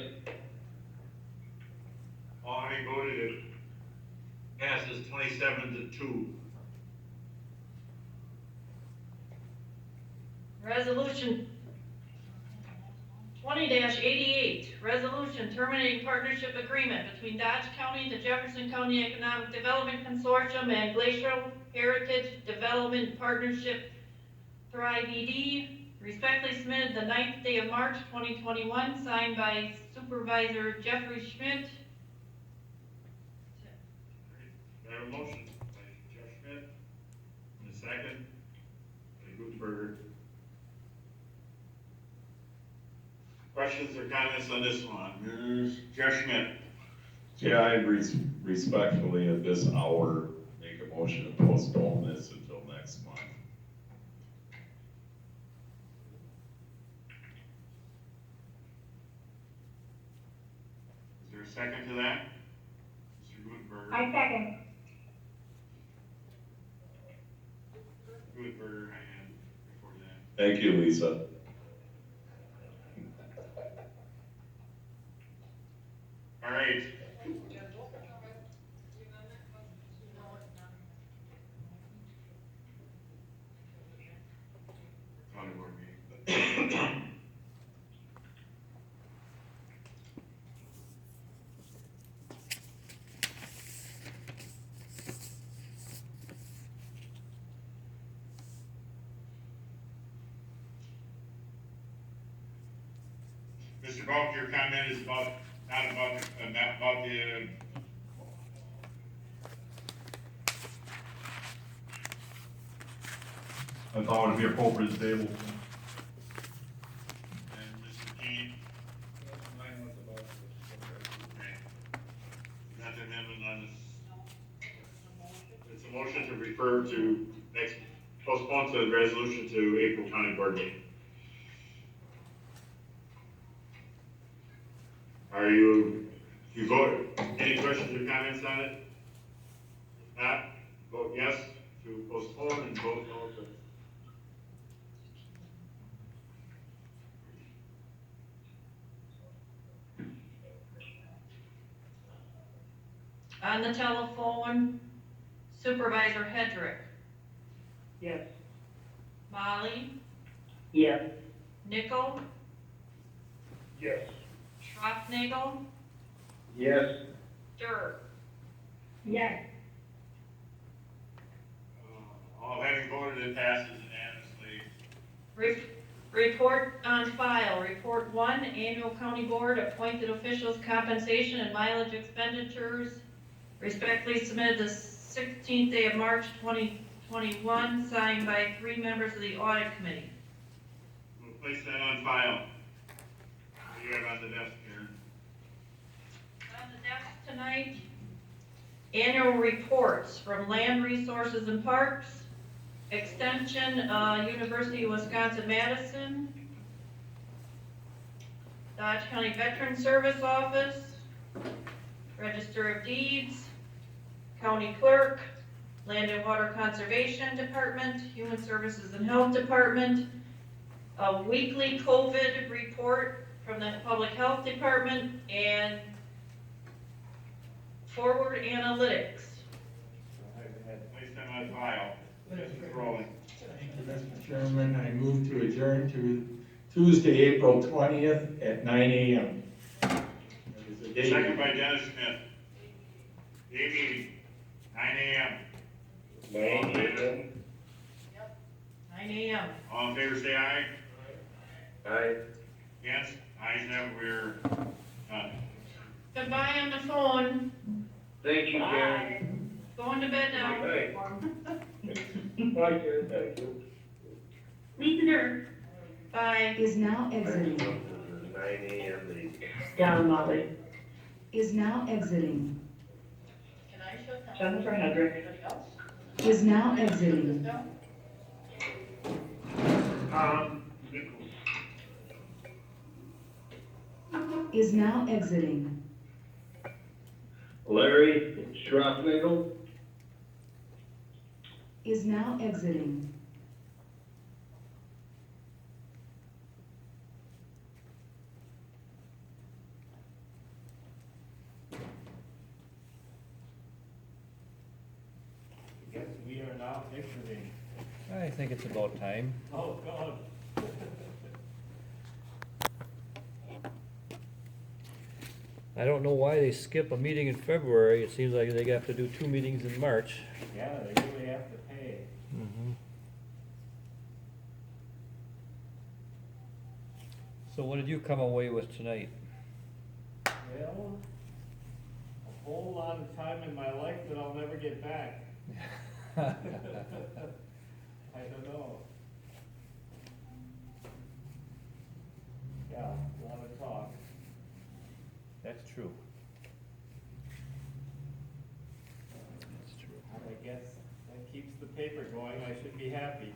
All having voted, it passes 27-2.
Resolution 20-88, resolution terminating partnership agreement between Dodge County, the Jefferson County Economic Development Consortium, and Glacial Heritage Development Partnership, Thrive ED, respectfully submitted the 9th day of March 2021, signed by Supervisor Jeffrey Schmidt.
Do I have a motion by Jeff Schmidt? And a second by Gutenberger. Questions or comments on this one? Here's Jeff Schmidt.
Yeah, I respectfully at this hour make a motion to postpone this until next month.
Is there a second to that? Mr. Gutenberger.
I second.
Gutenberger, and before that.
Thank you, Lisa.
All right. County board meeting. Mr. Bulk, your comment is about, not about the,
I thought it would be appropriate to table.
and Mr. Keen. Okay. Not an amendment on this. It's a motion to refer to next, postpone to the resolution to April County Board meeting. Are you vote, any questions or comments on it? If not, vote yes to postpone and vote no to.
On the telephone, Supervisor Hendrick,
Yes.
Molly,
Yes.
Nickel,
Yes.
Schroffnagel,
Yes.
Durr.
Yes.
All having voted, it passes unanimously.
Report on file, Report 1, Annual County Board Appointed Officials Compensation and Mileage Expenditures, respectfully submitted the 16th day of March 2021, signed by 3 members of the Audit Committee.
We'll place that on file. What do you have on the desk, Karen?
On the desk tonight, annual reports from Land Resources and Parks, Extension, University of Wisconsin-Madison, Dodge County Veteran Service Office, Register of Deeds, County Clerk, Land and Water Conservation Department, Human Services and Health Department, a weekly COVID report from the Public Health Department, and Forward Analytics.
Place them on file. Mr. Crowley.
Thank you, Mr. Chairman. I move to adjourn to Tuesday, April 20th at 9 a.m.
Second by Dennis Smith. Day meeting, 9 a.m.
9 a.m.
9 a.m.
All in favor, say aye.
Aye.
Against? Ayes have it, we're done.
Goodbye on the phone.
Thank you, Karen.
Going to bed now.
Bye. Bye, Karen, thank you.
Lisa Dirk.
Bye.
Is now exiting.
9 a.m.
Down, Molly.
Is now exiting.
Jennifer Hendrick.
Is now exiting. Is now exiting.
Larry Schroffnagel.
Is now exiting.
Guess we are now exiting.
I think it's about time.
Oh, God.
I don't know why they skip a meeting in February. It seems like they have to do 2 meetings in March.
Yeah, they really have to pay.
So what did you come away with tonight?
Well, a whole lot of time in my life that I'll never get back. I don't know. Yeah, a lot of talk.
That's true. That's true.
I guess that keeps the paper going. I should be happy.